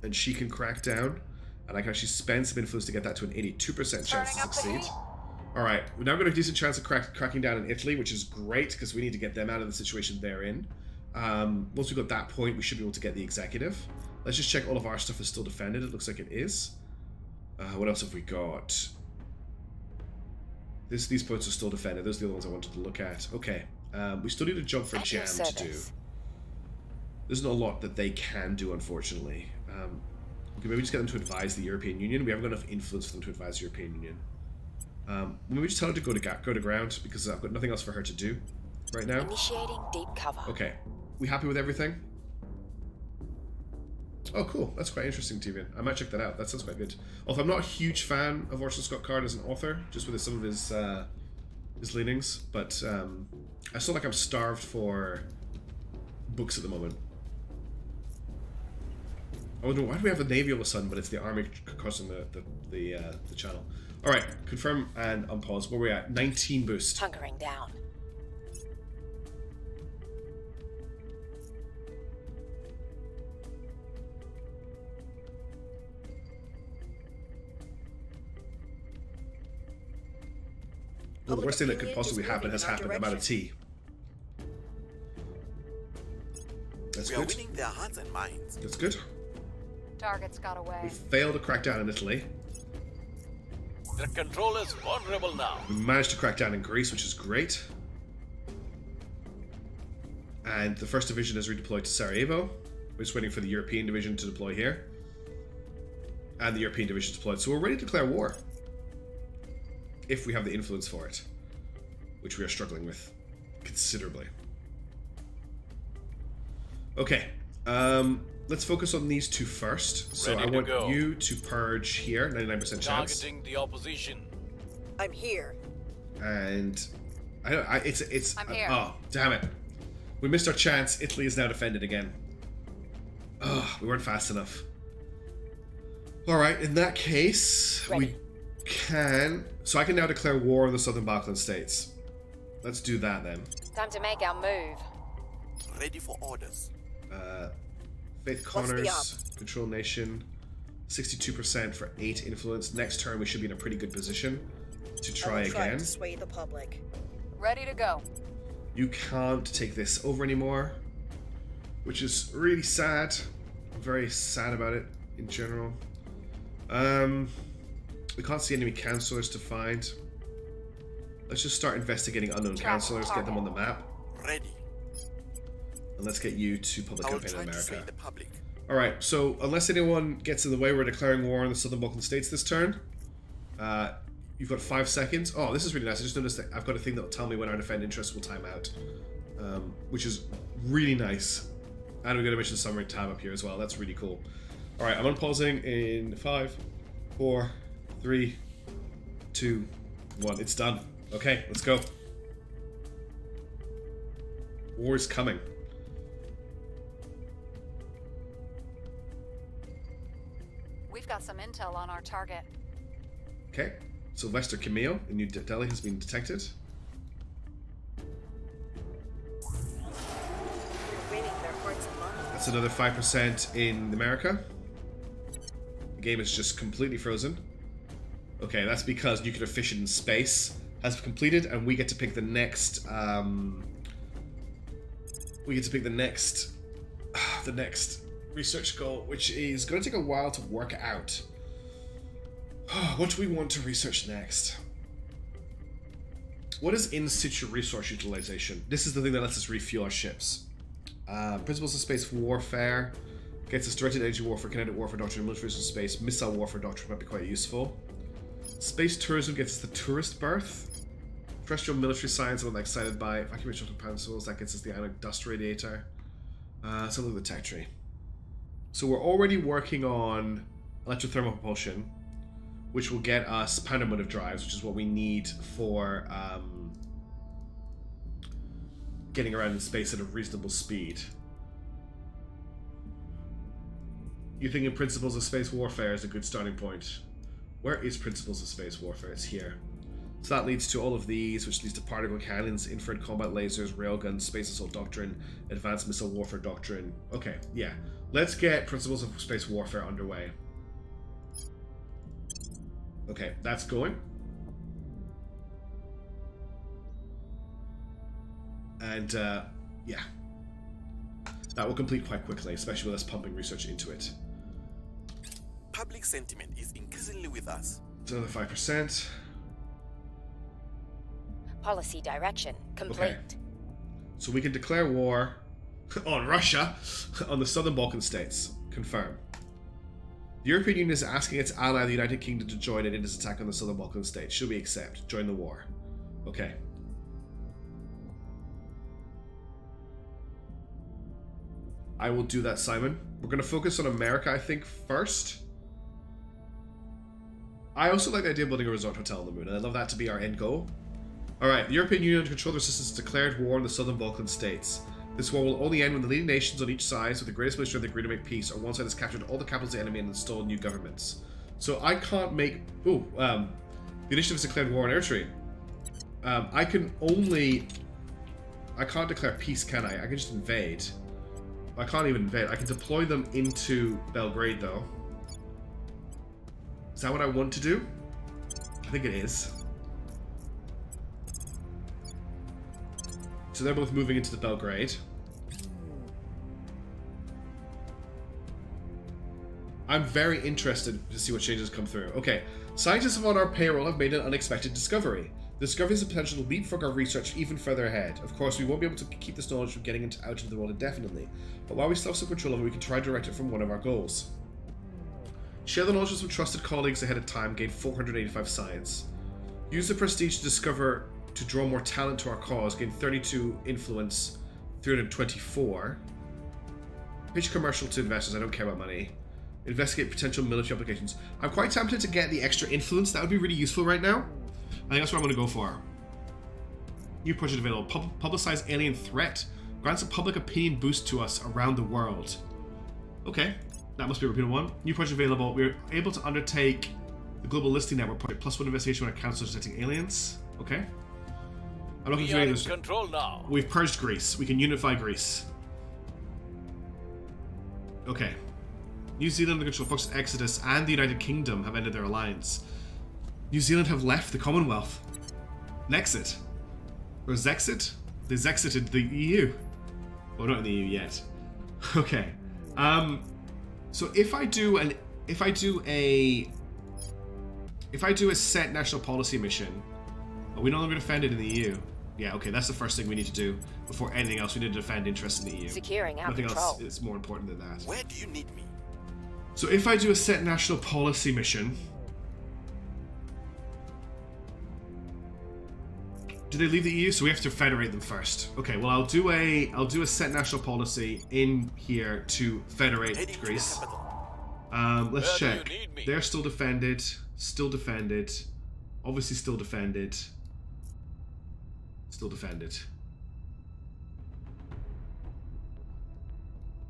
and she can crack down. And I can actually spend some influence to get that to an 82% chance to Turning up the succeed. heat. All right, we've now got a decent chance of cracking down in Italy, which is great because we need to get them out of the situation they're in. Once we've got that point, we should be able to get the executive. Let's just check all of our stuff is still defended. It looks like it is. What else have we got? These points are still defended. Those are the other ones I wanted to look at. Okay, we still need a job for At your Jam to do. service. There's not a lot that they can do, unfortunately. We can maybe just get them to advise the European Union. We haven't got enough influence for them to advise the European Union. Maybe just tell her to go to ground because I've got nothing else for her to do right now. Initiating deep cover. Okay, we happy with everything? Oh, cool. That's quite interesting, Tivian. I might check that out. That sounds quite good. Although I'm not a huge fan of Orson Scott Card as an author, just with some of his leanings, but I feel like I'm starved for books at the moment. Oh no, why do we have a navy all of a sudden, but it's the army causing the channel? Alright, confirm and unpause. Where are we at? 19 boost. Hunkering down. Well, the worst thing that could Opinion possibly is happen moving has in our happened. I'm out of tea. That's We are good. winning their hearts and minds. That's good. Target's got We away. failed to crack down in Italy. The control is vulnerable now. We managed to crack down in Greece, which is great. And the 1st Division is redeployed to Sarajevo. We're just waiting for the European Division to deploy here. And the European Division deployed. So we're ready to declare war. If we have the influence for it. Which we are struggling with considerably. Okay. Let's focus on these two first. So I want you to purge here, 99% chance. Targeting the opposition. I'm here. And it's I'm here. Oh, damn it. We missed our chance. Italy is now defended again. Oh, we weren't fast enough. Alright, in that case, we can... So I can now declare war on the Southern Balkan states. Let's do that then. Time to make our move. Ready for orders. Faith What's the Connors, Control Nation, 62% for 8 influence. Next turn we should be in a pretty good position to try I will try again. to sway the public. Ready to go. You can't take this over anymore, which is really sad. I'm very sad about it in general. We can't see enemy councillors to find. Let's just start investigating unknown councillors, get them on the map, Ready. and let's get you to public I will campaign in try to sway America. the public. Alright, so unless anyone gets in the way, we're declaring war on the Southern Balkan states this turn. You've got 5 seconds. Oh, this is really nice. I just noticed that I've got a thing that will tell me when our defend interests will time out, which is really nice. And we've got a mission summary tab up here as well. That's really cool. Alright, I'm unpausing in 5, 4, 3, 2, 1. It's done. Okay, let's go. War is coming. We've got some intel on our target. Okay, Sylvester Camille in New Delhi has been detected. We're winning their hearts and minds. That's another 5% in America. The game is just completely frozen. Okay, that's because nuclear fission in space has completed, and we get to pick the next. We get to pick the next research goal, which is going to take a while to work out. What do we want to research next? What is in situ resource utilization? This is the thing that lets us refuel our ships. Principles of space warfare gets us directed energy warfare, kinetic warfare doctrine, military space, missile warfare doctrine might be quite useful. Space tourism gets us the tourist berth. Terrestrial military science, I'm excited by. Evacuation of pencils, that gets us the ionic dust radiator. Something with the tech tree. So we're already working on electrothermal propulsion, which will get us pandermotive drives, which is what we need for getting around in space at a reasonable speed. You think in Principles of Space Warfare is a good starting point. Where is Principles of Space Warfare? It's here. So that leads to all of these, which leads to particle cannons, infrared combat lasers, railguns, space assault doctrine, advanced missile warfare doctrine. Okay, yeah. Let's get Principles of Space Warfare underway. Okay, that's going. And, yeah. That will complete quite quickly, especially with us pumping research into it. Public sentiment is increasingly with us. It's another 5%. Policy direction complete. Okay. So we can declare war on Russia on the Southern Balkan states. Confirm. The European Union is asking its ally, the United Kingdom, to join it in its attack on the Southern Balkan states. Should we accept? Join the war. Okay. I will do that, Simon. We're going to focus on America, I think, first. I also like the idea of building a resort hotel on the moon, and I'd love that to be our end goal. Alright, the European Union to control their systems declared war on the Southern Balkan states. This war will only end when the leading nations on each side, with the greatest military strength, agree to make peace, or one side has captured all the capitals of the enemy and installed new governments. So I can't make... Ooh, the initiative has declared war on Eritrea. I can't declare peace, can I? I can just invade. I can't even invade. I can deploy them into Belgrade, though. Is that what I want to do? I think it is. So they're both moving into the I'm very interested to see what changes come through. Okay, scientists on our payroll have made an unexpected discovery. The discovery has the potential to leapfrog our research even further ahead. Of course, we won't be able to keep this knowledge from getting out into the world indefinitely, but while we still have some control of it, we can try to direct it from one of our goals. Share the knowledge with some trusted colleagues ahead of time, gain 485 science. Use the prestige to discover to draw more talent to our cause, gain 32 influence, 324. Pitch commercial to investors, I don't care about money. Investigate potential military applications. I'm quite tempted to get the extra influence, that would be really useful right now. I think that's what I'm going to go for. New project available. Publicize alien threat. Grants a public opinion boost to us around the world. Okay, that must be a repeated one. New project available. We're able to undertake the global listing network project. +1 investigation when it counts as detecting aliens. Okay. I'm not We are in control now. We've purged Greece. We can unify Greece. Okay. New Zealand, the control Fox Exodus, and the United Kingdom have ended their alliance. New Zealand have left the Commonwealth. Nexit. Or Zexit? They Zexited the EU. Well, not in the EU yet. Okay. So if I do a set national policy mission, are we no longer defended in the EU? Yeah, okay, that's the first thing we need to do. Before anything else, we need to defend interest in the EU. Securing our Nothing control. else is more important than that. Where do you need me? So if I do a set national policy mission, do they leave the EU? So we have to federate them first. Okay, well I'll do a set national policy in here to federate Heading to the Greece. capital. Let's Where do check. you need me? They're still defended. Still defended. Obviously still defended. Still defended.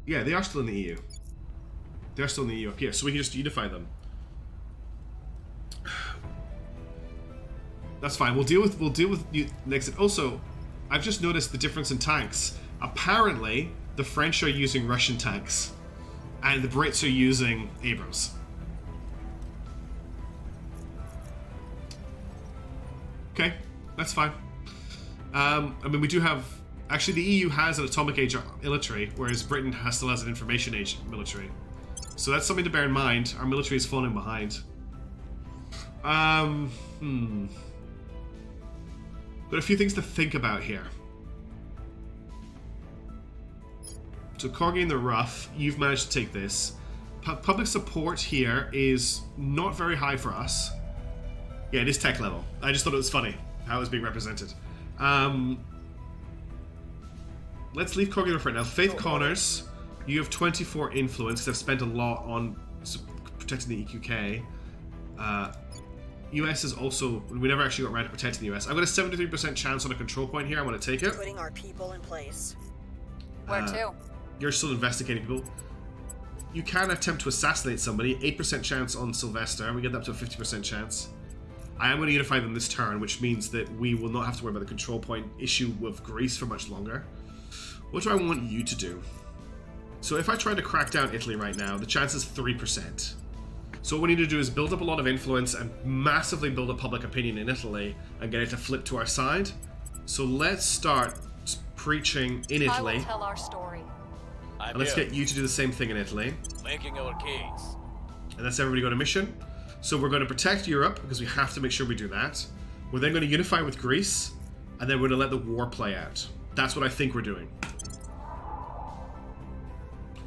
Yeah, they are still in the EU. They're still in the EU up here, so we can just unify them. That's fine. We'll deal with you next. Also, I've just noticed the difference in tanks. Apparently, the French are using Russian tanks, and the Brits are using Abrams. Okay, that's fine. I mean, we do have. Actually, the EU has an atomic age military, whereas Britain still has an information age military. So that's something to bear in mind. Our military is falling behind. Got a few things to think about here. So Corgi in the rough, you've managed to take this. Public support here is not very high for us. Yeah, it is tech level. I just thought it was funny how it was being represented. Let's leave Corgi for now. Faith Connors, you have 24 influence because I've spent a lot on protecting the EQK. US is also, we never actually got around to protecting the US. I've got a 73% chance on a control point here. I want to take it. Putting our people in place. Where to? You're still investigating people. You can attempt to assassinate somebody. 8% chance on Sylvester. We get up to a 50% chance. I am going to unify them this turn, which means that we will not have to worry about the control point issue with Greece for much longer. What do I want you to do? So if I try to crack down Italy right now, the chance is 3%. So what we need to do is build up a lot of influence and massively build a public opinion in Italy and get it to flip to our side. So let's start preaching in I Italy. will tell our story. I'm And let's here, get you to do the same thing in Italy. making our case. And that's everybody go to mission. So we're going to protect Europe because we have to make sure we do that. We're then going to unify with Greece, and then we're going to let the war play out. That's what I think we're doing.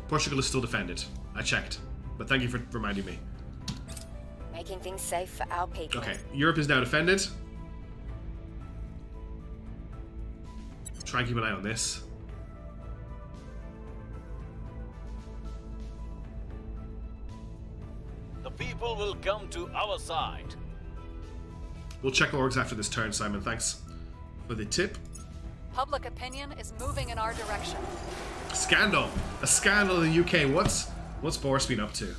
Portugal is still defended. I checked. But thank you for reminding me. Making things safe for our people. Okay, Europe is now defended. Try and keep an eye on this. The people will come to our side. We'll check orgs after this turn, Simon. Thanks for the tip. Public opinion is moving in our direction. Scandal! A scandal in the UK. What's Boris been up to?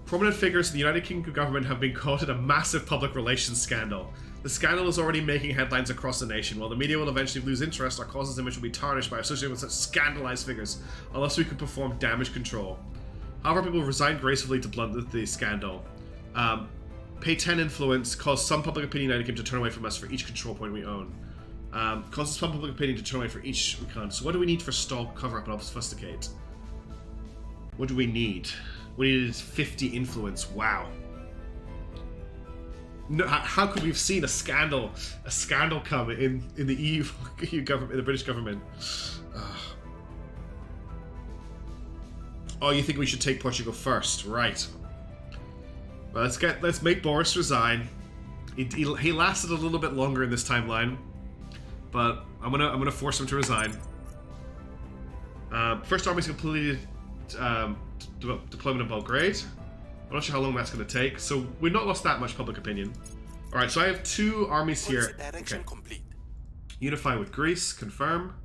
Prominent figures in the United Kingdom government have been caught in a massive public relations scandal. The scandal is already making headlines across the nation. While the media will eventually lose interest, our cause's image will be tarnished by associating with such scandalized figures, unless we can perform damage control. However, people resigned gracefully to blunt the scandal. Pay 10 influence, cause some public opinion in the United Kingdom to turn away from us for each control point we own. Causes some public opinion to turn away for each we can. So what do we need for stall, cover up, and obfuscate? What do we need? We needed 50 influence. Wow. No, how could we have seen a scandal come in the EU government, in the British government? Oh, you think we should take Portugal first, right? Well, let's make Boris resign. He lasted a little bit longer in this timeline, but I'm gonna force him to resign. First army's completed deployment of Belgrade. I'm not sure how long that's going to take, so we've not lost that much public opinion. All right, so I have 2 armies here. Direction complete. Unify with Greece, confirm.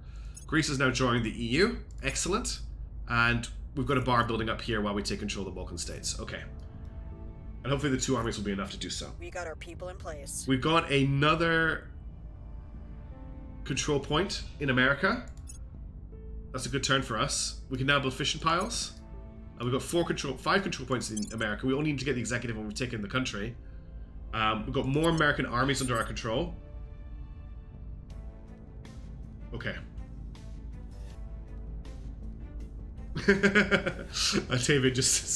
Greece is now joining the EU, excellent. And we've got a bar building up here while we take control of the Balkan states. Okay. And hopefully the 2 armies will be enough to do so. We got our people in place. We've got another control point in America. That's a good turn for us. We can now build fishing piles. And we've got 5 control points in America. We only need to get the executive when we've taken the country. We've got more American armies under our control. Okay. David just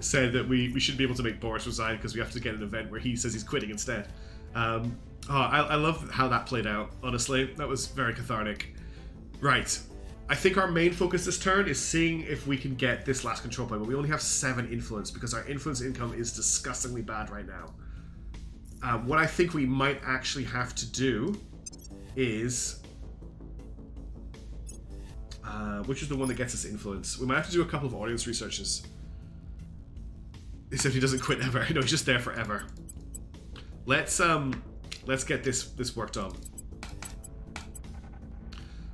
said that we should be able to make Boris resign because we have to get an event where he says he's quitting instead. I love how that played out, honestly. That was very cathartic. Right. I think our main focus this turn is seeing if we can get this last control point, but we only have 7 influence because our influence income is disgustingly bad right now. What I think we might actually have to do is... which is the one that gets us influence? We might have to do a couple of audience researches. Except he doesn't quit ever. No, he's just there forever. Let's get this worked on.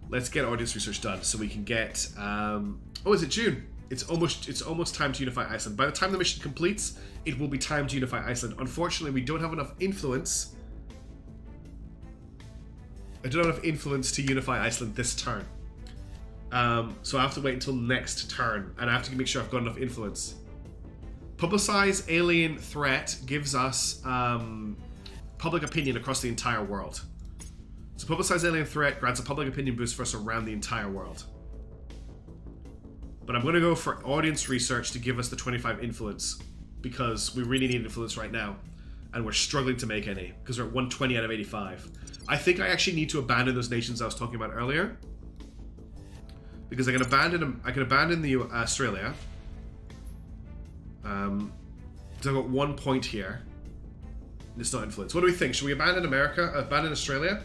Let's get audience research done so we can get... oh, is it June? It's almost time to unify Iceland. By the time the mission completes, it will be time to unify Iceland. Unfortunately, we don't have enough influence. I don't have enough influence to unify Iceland this turn. So I have to wait until next turn, and I have to make sure I've got enough influence. Publicize alien threat gives us public opinion across the entire world. So publicize alien threat grants a public opinion boost for us around the entire world. But I'm going to go for audience research to give us the 25 influence because we really need influence right now, and we're struggling to make any because we're at 120 out of 85. I think I actually need to abandon those nations I was talking about earlier because I can abandon the Australia. So I've got 1 point here. It's not influence. What do we think? Should we abandon America? Abandon Australia?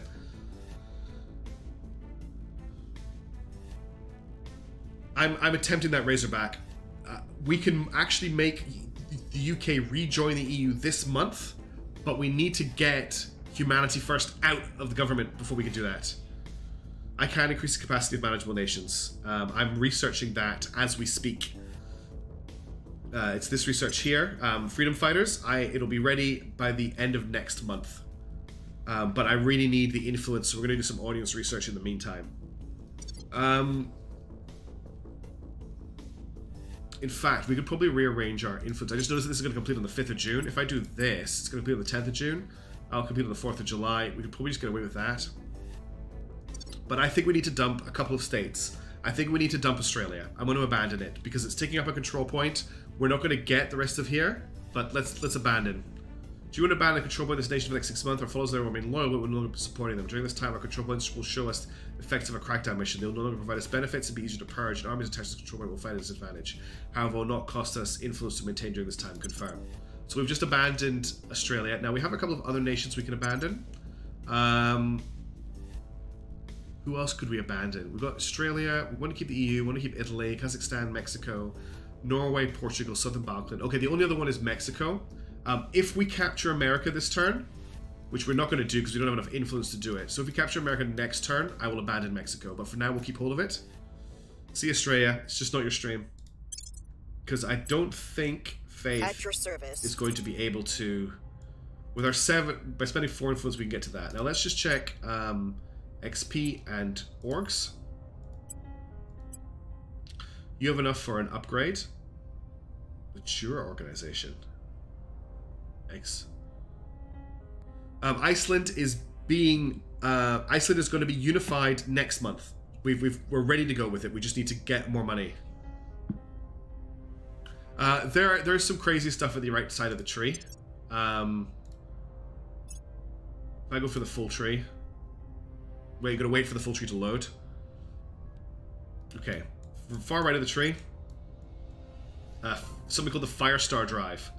I'm attempting that Razorback. We can actually make the UK rejoin the EU this month, but we need to get humanity first out of the government before we can do that. I can increase the capacity of manageable nations. I'm researching that as we speak. It's this research here. Freedom Fighters, it'll be ready by the end of next month. But I really need the influence, so we're going to do some audience research in the meantime. In fact, we could probably rearrange our influence. I just noticed that this is going to complete on the 5th of June. If I do this, it's going to complete on the 10th of June. I'll complete on the 4th of July. We could probably just get away with that. But I think we need to dump a couple of states. I think we need to dump Australia. I'm going to abandon it because it's taking up a control point. We're not going to get the rest of here, but let's abandon. Do you want to abandon control point this nation for the next 6 months? Our followers there will remain loyal, but we're no longer supporting them. During this time, our control points will show us the effects of a crackdown mission. They will no longer provide us benefits and be easier to purge, and armies attached to the control point will find a disadvantage. However, it will not cost us influence to maintain during this time. Confirm. So we've just abandoned Australia. Now we have a couple of other nations we can abandon. Who else could we abandon? We've got Australia. We want to keep the EU. We want to keep Italy, Kazakhstan, Mexico, Norway, Portugal, Southern Balkan. Okay, the only other one is Mexico. If we capture America this turn, which we're not going to do because we don't have enough influence to do it. So if we capture America next turn, I will abandon Mexico. But for now, we'll keep hold of it. See Australia. It's just not your stream. Because I don't think Faith At your service. is going to be able to... With our 7... By spending 4 influence, we can get to that. Now let's just check XP and orgs. You have enough for an upgrade. Mature organization. Iceland is being Iceland is going to be unified next month. We're ready to go with it. We just need to get more money. There's some crazy stuff at the right side of the tree. If I go for the full tree. Wait, you gotta wait for the full tree to load. Okay. Far right of the tree. Something called the Firestar Drive.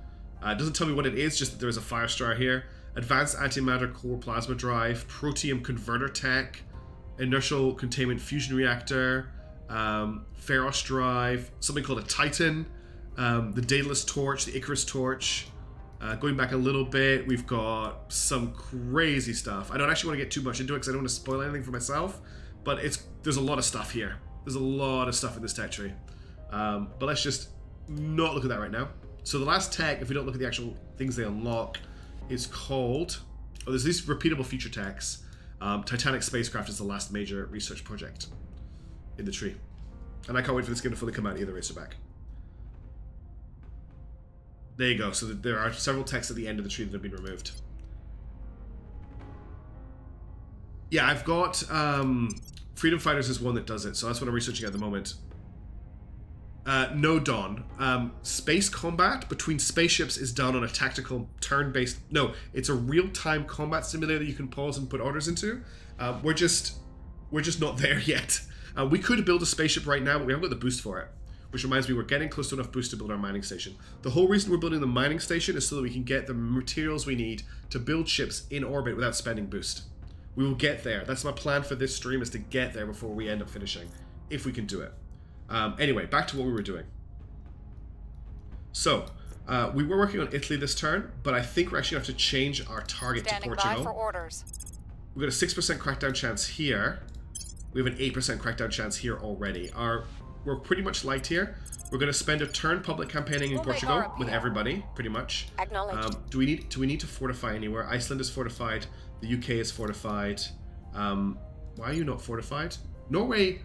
It doesn't tell me what it is, just that there's a Firestar here. Advanced Antimatter Core Plasma Drive, Proteum Converter Tech, Inertial Containment Fusion Reactor, Ferros Drive, something called a Titan, the Daedalus Torch, the Icarus Torch. Going back a little bit, we've got some crazy stuff. I don't actually want to get too much into it because I don't want to spoil anything for myself, but there's a lot of stuff here. There's a lot of stuff in this tech tree. But let's just not look at that right now. So the last tech, if we don't look at the actual things they unlock, is called... Oh, there's these repeatable future techs. Titanic Spacecraft is the last major research project in the tree. And I can't wait for this game to fully come out either, Racerback. There you go. So there are several techs at the end of the tree that have been removed. Yeah, I've got... Freedom Fighters is one that does it, so that's what I'm researching at the moment. No, Dawn. Space combat between spaceships is done on a tactical turn-based... No, it's a real-time combat simulator you can pause and put orders into. We're just not there yet. We could build a spaceship right now, but we haven't got the boost for it. Which reminds me, we're getting close to enough boost to build our mining station. The whole reason we're building the mining station is so that we can get the materials we need to build ships in orbit without spending boost. We will get there. That's my plan for this stream, is to get there before we end up finishing. If we can do it. Anyway, back to what we were doing. So, we were working on Italy this turn, but I think we're actually going to have to change our target to Portugal. Standing by for orders. We've got a 6% crackdown chance here. We have an 8% crackdown chance here already. We're pretty much light here. We're going to spend a turn public campaigning in Portugal with everybody, pretty much. Acknowledged. Do we need to fortify anywhere? Iceland is fortified. The UK is fortified. Why are you not fortified? Norway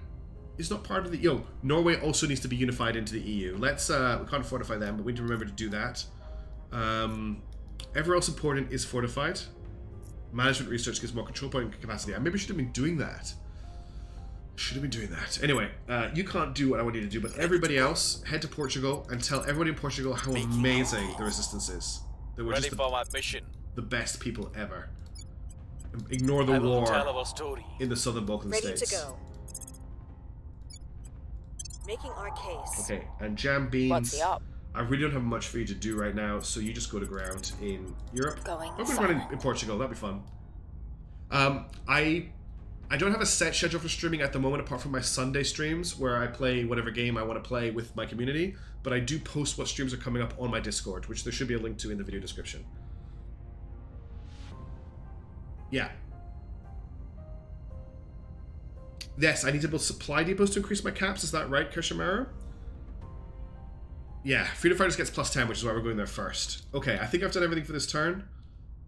is not part of the... Norway also needs to be unified into the EU. Let's... we can't fortify them, but we need to remember to do that. Everywhere else important is fortified. Management research gives more control point capacity. I maybe should have been doing that. Anyway, you can't do what I want you to do, but everybody else, head to Portugal and tell everybody in Portugal how amazing the resistance is. That we're Ready just for my mission. the best people ever. Ignore the I will war tell our story. in the southern Balkan Ready states. to go. Making our case. Okay, and Jam Beans. What's he up? I really don't have much for you to do right now, so you just go to ground in Europe. Going I'm going to run in Portugal. That'd be fun. I don't have a set schedule for streaming at the moment, apart from my Sunday streams, where I play whatever game I want to play with my community. But I do post what streams are coming up on my Discord, which there should be a link to in the video description. Yeah. Yes, I need to build supply depots to increase my caps. Is that right, Kirshamaru? Yeah, Freedom Fighters gets +10, which is why we're going there first. Okay, I think I've done everything for this turn.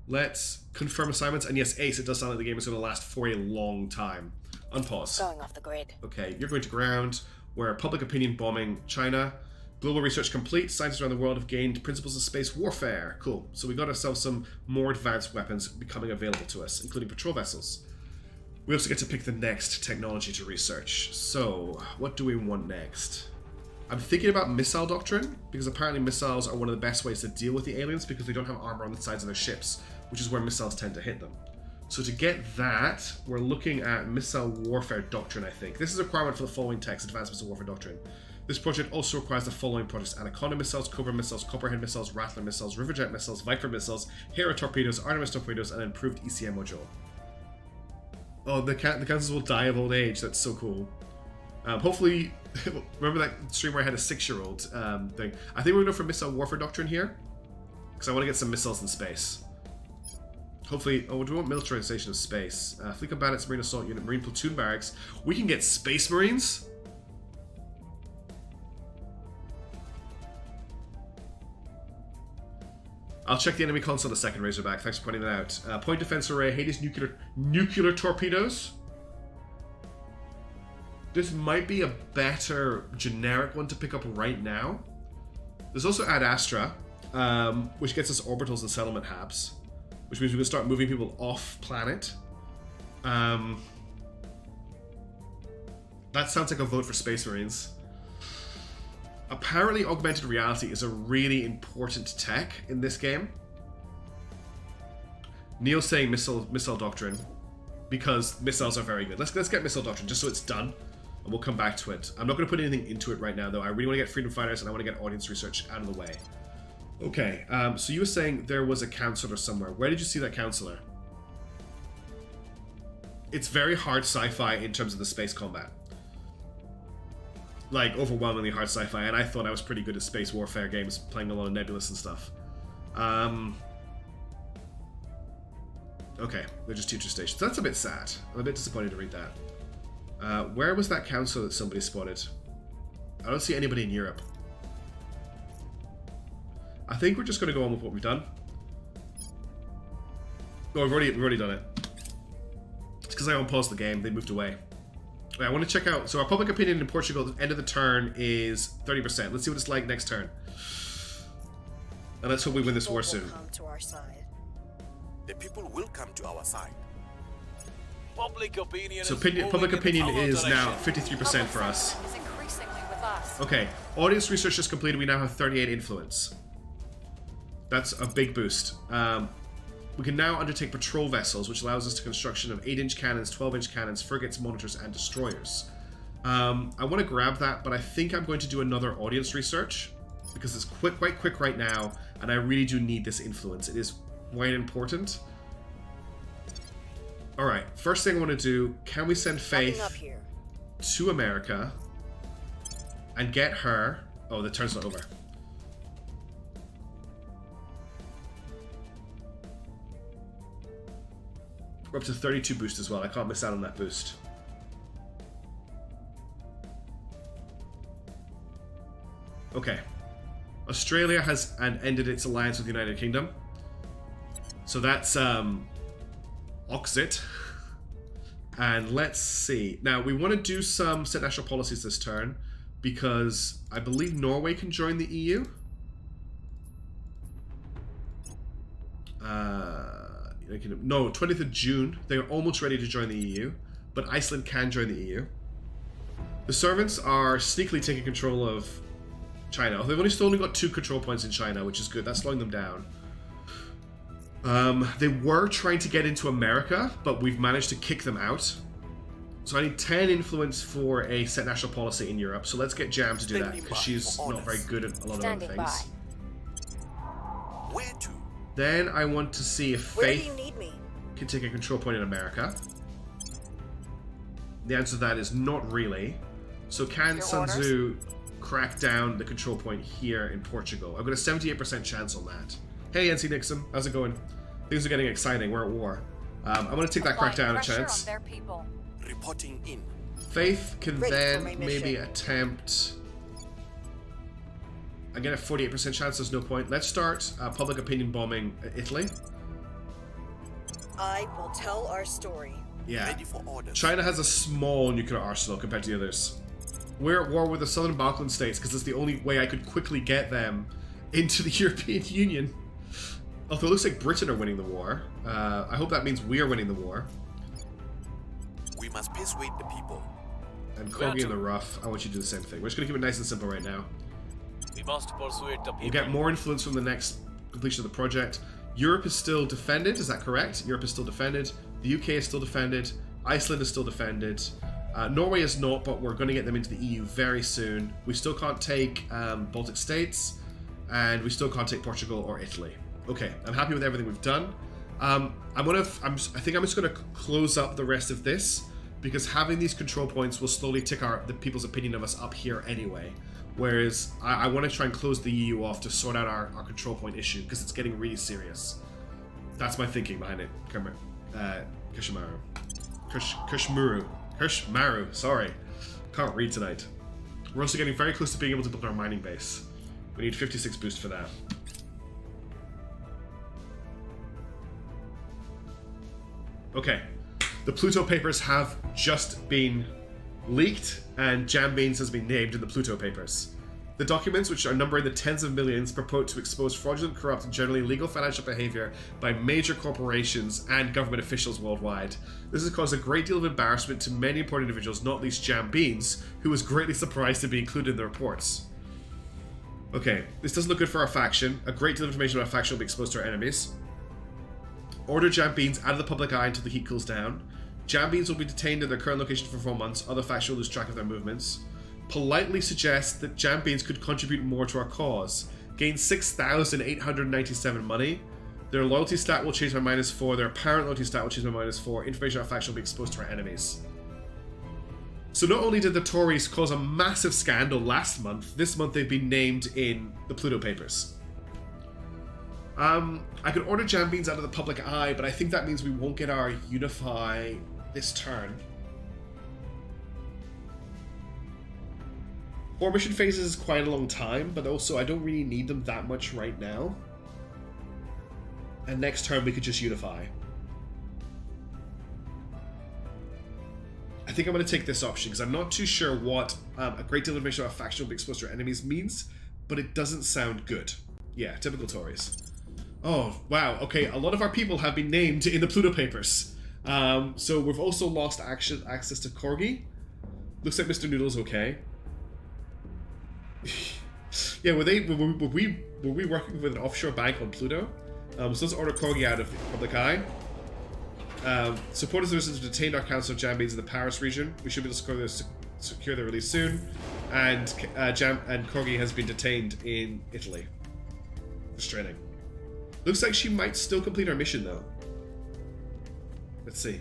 Let's confirm assignments. And yes, Ace, it does sound like the game is going to last for a long time. Unpause. Going off the grid. Okay, you're going to ground, where public opinion bombing China. Global research complete. Scientists around the world have gained principles of space warfare. Cool. So we got ourselves some more advanced weapons becoming available to us, including patrol vessels. We also get to pick the next technology to research. So, what do we want next? I'm thinking about missile doctrine, because apparently missiles are one of the best ways to deal with the aliens because they don't have armor on the sides of their ships, which is where missiles tend to hit them. So to get that, we're looking at missile warfare doctrine, I think. This is a requirement for the following text, Advanced Missile Warfare Doctrine. This project also requires the following projects: Anaconda missiles, Cobra missiles, Copperhead missiles, Rattler missiles, Riverjet missiles, Viper missiles, Hera torpedoes, Artemis torpedoes, and an improved ECM module. Oh, the Kansas will die of old age. That's so cool. Hopefully, remember that stream where I had a 6-year-old thing? I think we're going to go for missile warfare doctrine here, because I want to get some missiles in space. Hopefully, do we want militarization of space? Fleet combatants, marine assault unit, marine platoon barracks. We can get space marines. I'll check the enemy console in a second, Razorback. Thanks for pointing that out. Point defense array, Hades nuclear torpedoes. This might be a better generic one to pick up right now. There's also Ad Astra, which gets us orbitals and settlement hubs, which means we can start moving people off planet. That sounds like a vote for Space Marines. Apparently augmented reality is a really important tech in this game. Neil's saying missile doctrine because missiles are very good. Let's get missile doctrine just so it's done, and we'll come back to it. I'm not going to put anything into it right now though. I really want to get freedom fighters and I want to get audience research out of the way. Okay, so you were saying there was a counselor somewhere. Where did you see that counselor? It's very hard sci-fi in terms of the space combat. Like, overwhelmingly hard sci-fi, and I thought I was pretty good at space warfare games, playing a lot of Nebulous and stuff. Okay, they're just teacher stations. That's a bit sad. I'm a bit disappointed to read that. Where was that council that somebody spotted? I don't see anybody in Europe. I think we're just going to go on with what we've done. No, we've already done it. It's because I unpaused the game. They moved away. Right, I want to check out. So our public opinion in Portugal at the end of the turn is 30%. Let's see what it's like next turn. And let's hope we win this war soon. Come to our side. The people will come to our side. Public opinion So is moving public in opinion our is now direction. 53% for us. Public sentiment is increasingly with us. Okay, audience research is completed. We now have 38 influence. That's a big boost. We can now undertake patrol vessels, which allows us to construction of 8-inch cannons, 12-inch cannons, frigates, monitors, and destroyers. I want to grab that, but I think I'm going to do another audience research because it's quite quick right now, and I really do need this influence. It is quite important. All right, first thing I want to do, can we send Coming up Faith here. to America and get her... Oh, the turn's not over. We're up to 32 boost as well. I can't miss out on that boost. Okay. Australia has ended its alliance with the United Kingdom. So that's Oxit. And let's see. Now, we want to do some set national policies this turn because I believe Norway can join the EU. No, 20th of June. They're almost ready to join the EU, but Iceland can join the EU. The servants are sneakily taking control of China. They've only got 2 control points in China, which is good. That's slowing them down. They were trying to get into America, but we've managed to kick them out. So I need 10 influence for a set national policy in Europe. So let's get Jam to do that, because she's not very good at a lot of other Standing things. Where to? Then I want to see if Where do Faith you need me? can take a control point in America. The answer to that is not really. So can Your Sun orders? Tzu crack down the control point here in Portugal? I've got a 78% chance on that. Hey, NC Nixon, how's it going? Things are getting exciting. We're at war. I'm going to take that Applying crackdown a pressure chance. on their people. Reporting in. Faith can Ready for then my maybe mission. attempt... I get a 48% chance, there's no point. Let's start public opinion bombing Italy. I will tell our story. Yeah. Ready for orders. China has a small nuclear arsenal compared to the others. We're at war with the Southern Balkan states because it's the only way I could quickly get them into the European Union. Although it looks like Britain are winning the war. I hope that means we are winning the war. We must persuade the people. And Corgi in the rough, I want you to do the same thing. We're just going to keep it nice and simple right now. We must persuade the people. We'll get more influence from the next completion of the project. Europe is still defended, is that correct? Europe is still defended. The UK is still defended. Iceland is still defended. Norway is not, but we're going to get them into the EU very soon. We still can't take Baltic states, and we still can't take Portugal or Italy. Okay, I'm happy with everything we've done. I think I'm just going to close up the rest of this because having these control points will slowly tick the people's opinion of us up here anyway. Whereas I want to try and close the EU off to sort out our control point issue because it's getting really serious. That's my thinking behind it. Kushmaru, sorry. Can't read tonight. We're also getting very close to being able to build our mining base. We need 56 boost for that. Okay. The Pluto papers have just been leaked, and Jam Beans has been named in the Pluto papers. The documents, which are numbering the tens of millions, purport to expose fraudulent, corrupt, and generally illegal financial behavior by major corporations and government officials worldwide. This has caused a great deal of embarrassment to many important individuals, not least Jam Beans, who was greatly surprised to be included in the reports. Okay, this doesn't look good for our faction. A great deal of information about our faction will be exposed to our enemies. Order jam beans out of the public eye until the heat cools down. Jam beans will be detained in their current location for 4 months. Other factions will lose track of their movements. Politely suggest that jam beans could contribute more to our cause. Gain 6,897 money. Their loyalty stat will change by -4. Their apparent loyalty stat will change by -4. Information on our faction will be exposed to our enemies. So not only did the Tories cause a massive scandal last month, this month they've been named in the Pluto Papers. I could order jam beans out of the public eye, but I think that means we won't get our unify this turn. 4 mission phases is quite a long time, but also I don't really need them that much right now. And next turn we could just unify. I think I'm going to take this option because I'm not too sure what a great deal of information about faction will be exposed to our enemies means, but it doesn't sound good. Yeah, typical Tories. Oh, wow. Okay, a lot of our people have been named in the Pluto Papers. So we've also lost access to Corgi. Looks like Mr. Noodle's okay. Yeah, were we working with an offshore bank on Pluto? So let's order Corgi out of the public eye. Supporters of the have detained our council of jam beans in the Paris region. We should be able to secure their release soon. And Corgi has been detained in Italy. Frustrating. Looks like she might still complete our mission though. Let's see.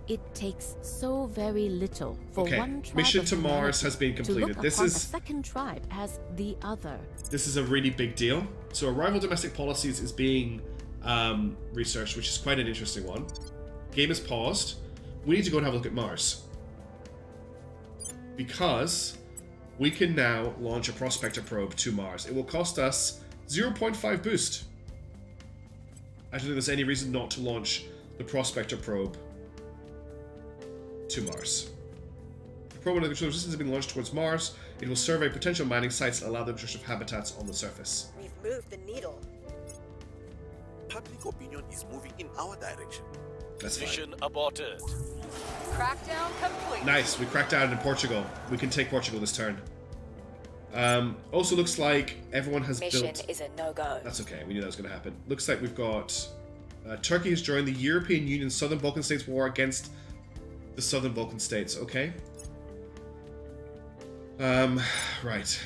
It takes so very little for one tribe mission of to Mars humanity has been completed. To look This upon is a second tribe as the other. This is a really big deal. So rival domestic policies is being researched, which is quite an interesting one. Game is paused. We need to go and have a look at Mars. Because we can now launch a prospector probe to Mars. It will cost us 0.5 boost. I don't think there's any reason not to launch the prospector probe to Mars. The probe under control resistance has been launched towards Mars. It will survey potential mining sites and allow the destruction of habitats on the surface. We've moved the needle. Public opinion is moving in our direction. That's fine. Mission aborted. Crackdown complete. Nice, we cracked down in Portugal. We can take Portugal this turn. Also looks like everyone has Mission built... is a no-go. That's okay, we knew that was going to happen. Looks like we've got... Turkey has joined the European Union Southern Balkan States War against the Southern Balkan States. Okay. Right.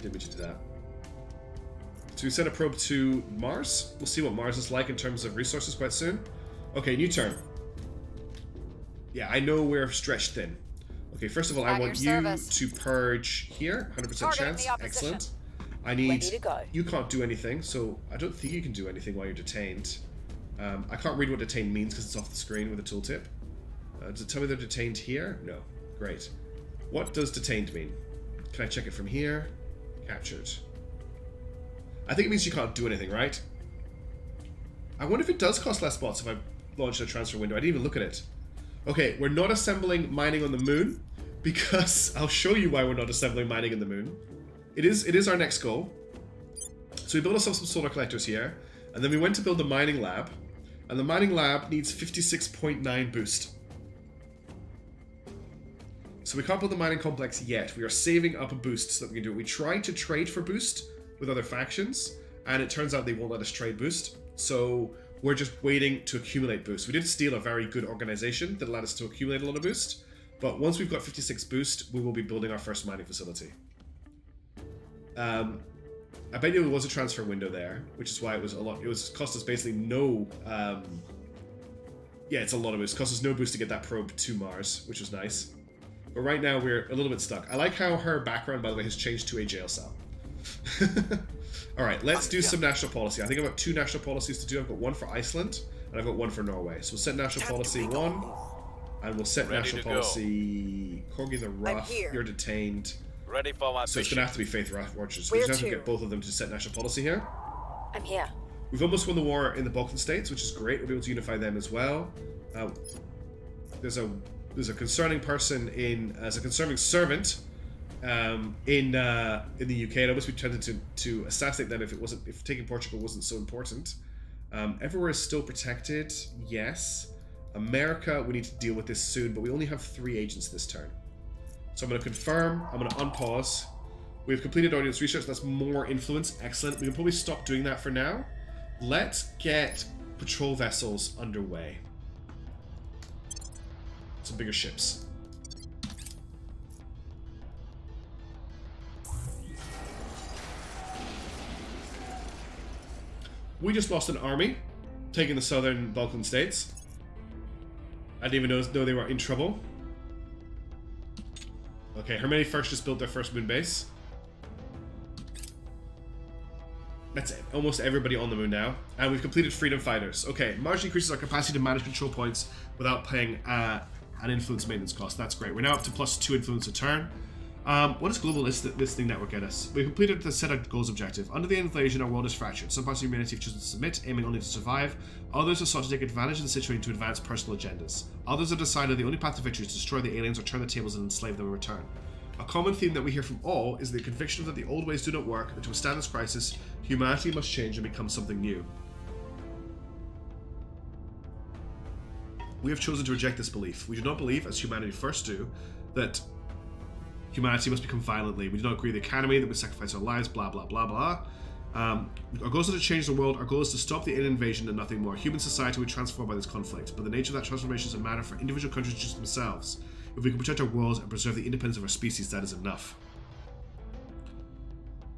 Didn't mean to do that. So we send a probe to Mars. We'll see what Mars is like in terms of resources quite soon. Okay, new turn. Yeah, I know we're stretched thin. Okay, first of all, I want you to purge here. 100% chance. Excellent. I need... Ready to go. You can't do anything, so I don't think you can do anything while you're detained. I can't read what detained means because it's off the screen with a tooltip. Does it tell me they're detained here? No. Great. What does detained mean? Can I check it from here? Captured. I think it means you can't do anything, right? I wonder if it does cost less spots if I launch a transfer window. I didn't even look at it. Okay, we're not assembling mining on the moon because I'll show you why we're not assembling mining on the moon. It is our next goal. So we built ourselves some solar collectors here, and then we went to build the mining lab, and the mining lab needs 56.9 boost. So we can't build the mining complex yet. We are saving up a boost so that we can do it. We tried to trade for boost with other factions, and it turns out they won't let us trade boost. So we're just waiting to accumulate boost. We did steal a very good organization that allowed us to accumulate a lot of boost, but once we've got 56 boost, we will be building our first mining facility. I bet you there was a transfer window there, which is why it was a lot. It was cost us basically no. Yeah, it's a lot of boost. Cost us no boost to get that probe to Mars, which was nice. But right now we're a little bit stuck. I like how her background, by the way, has changed to a jail cell. All right, let's do some national policy. I think I've got 2 national policies to do. I've got one for Iceland and I've got one for Norway. So we'll set national policy 1, and we'll set national policy Corgi the Rough. You're detained. Ready for my So it's going to have to be Faith Watchers. So we just have to get both of them to set national policy here. I'm here. We've almost won the war in the Balkan states, which is great. We'll be able to unify them as well. There's a concerning person as a concerning servant in the UK. I'd almost be tempted to assassinate them if taking Portugal wasn't so important. Everywhere is still protected. Yes. America, we need to deal with this soon, but we only have 3 agents this turn. So I'm going to confirm. I'm going to unpause. We've completed audience research. That's more influence. Excellent. We can probably stop doing that for now. Let's get patrol vessels underway. Some bigger ships. We just lost an army, taking the southern Balkan states. I didn't even know they were in trouble. Okay, Hermione first just built their first moon base. That's it. Almost everybody on the moon now. And we've completed Freedom Fighters. Okay, marginally increases our capacity to manage control points without paying an influence maintenance cost. That's great. We're now up to +2 influence a turn. What does global listening network get us? We completed the set out goals objective. Under the invasion, our world is fractured. Some parts of humanity have chosen to submit, aiming only to survive. Others have sought to take advantage of the situation to advance personal agendas. Others have decided the only path to victory is to destroy the aliens or turn the tables and enslave them in return. A common theme that we hear from all is the conviction that the old ways do not work, and to withstand this crisis, humanity must change and become something new. We have chosen to reject this belief. We do not believe, as humanity first do, that humanity must become violently. We do not agree with the academy that we sacrifice our lives, blah, blah, blah, blah. Our goal is not to change the world. Our goal is to stop the alien invasion and nothing more. Human society will be transformed by this conflict, but the nature of that transformation is a matter for individual countries to choose themselves. If we can protect our worlds and preserve the independence of our species, that is enough.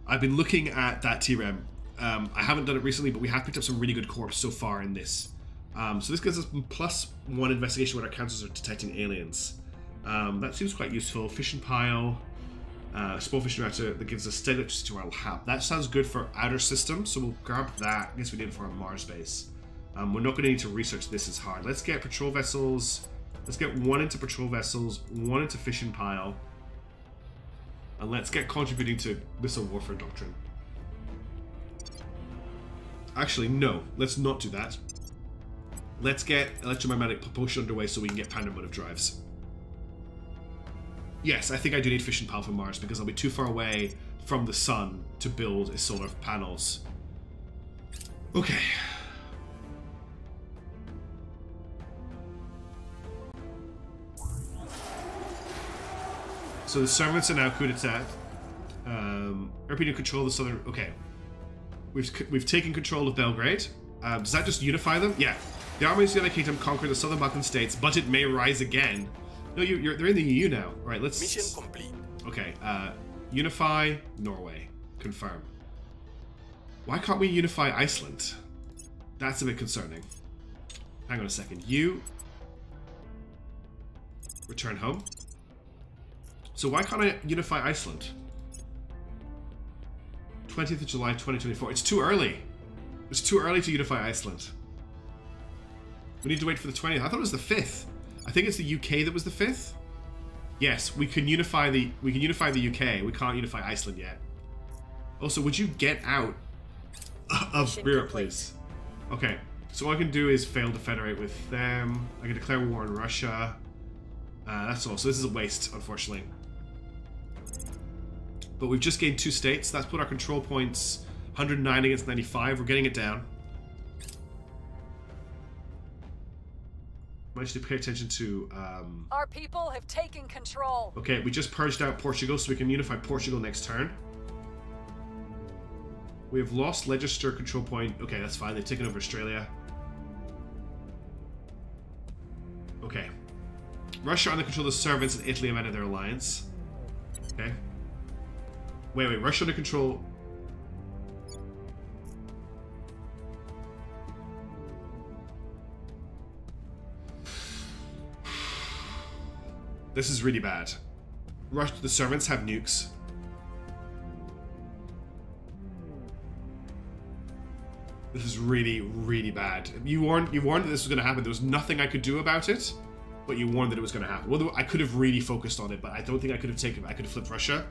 I've been looking at that TREM. I haven't done it recently, but we have picked up some really good corps so far in this. So this gives us +1 investigation when our councils are detecting aliens. That seems quite useful. Fission pile, small fission reactor that gives us steady electricity to our lab. That sounds good for outer system, so we'll grab that. I guess we did it for our Mars base. We're not going to need to research this as hard. Let's get patrol vessels. Let's get 1 into patrol vessels, 1 into fission pile, and let's get contributing to missile warfare doctrine. Actually, no. Let's not do that. Let's get electromagnetic propulsion underway so we can get pandemonium drives. Yes, I think I do need fission pile for Mars because I'll be too far away from the sun to build a solar panels. Okay. So the servants are now coup d'etat. Repeating control of the southern. Okay, we've taken control of Belgrade. Does that just unify them? Yeah. The armies of the United Kingdom conquer the southern Balkan states, but it may rise again. No, they're in the EU now. All right, let's. Mission complete. Okay. Unify Norway. Confirm. Why can't we unify Iceland? That's a bit concerning. Hang on a second. You return home. So why can't I unify Iceland? 20th of July 2024. It's too early. It's too early to unify Iceland. We need to wait for the 20th. I thought it was the 5th. I think it's the UK that was the 5th. Yes, we can unify the UK. We can't unify Iceland yet. Also, would you get out of Europe, please? Okay. So all I can do is fail to federate with them. I can declare war on Russia. That's all. So this is a waste, unfortunately. But we've just gained 2 states. That's put our control points 109 against 95. We're getting it down. I should pay attention to. Our people have taken control. Okay, we just purged out Portugal, so we can unify Portugal next turn. We have lost Leicester control point. Okay, that's fine. They've taken over Australia. Okay. Russia under control of the servants, and Italy have ended their alliance. Okay. Wait. Russia under control. This is really bad. The servants have nukes. This is really, really bad. You warned that this was going to happen. There was nothing I could do about it, but you warned that it was going to happen. Well, I could have really focused on it, but I don't think I could have taken it. I could have flipped Russia.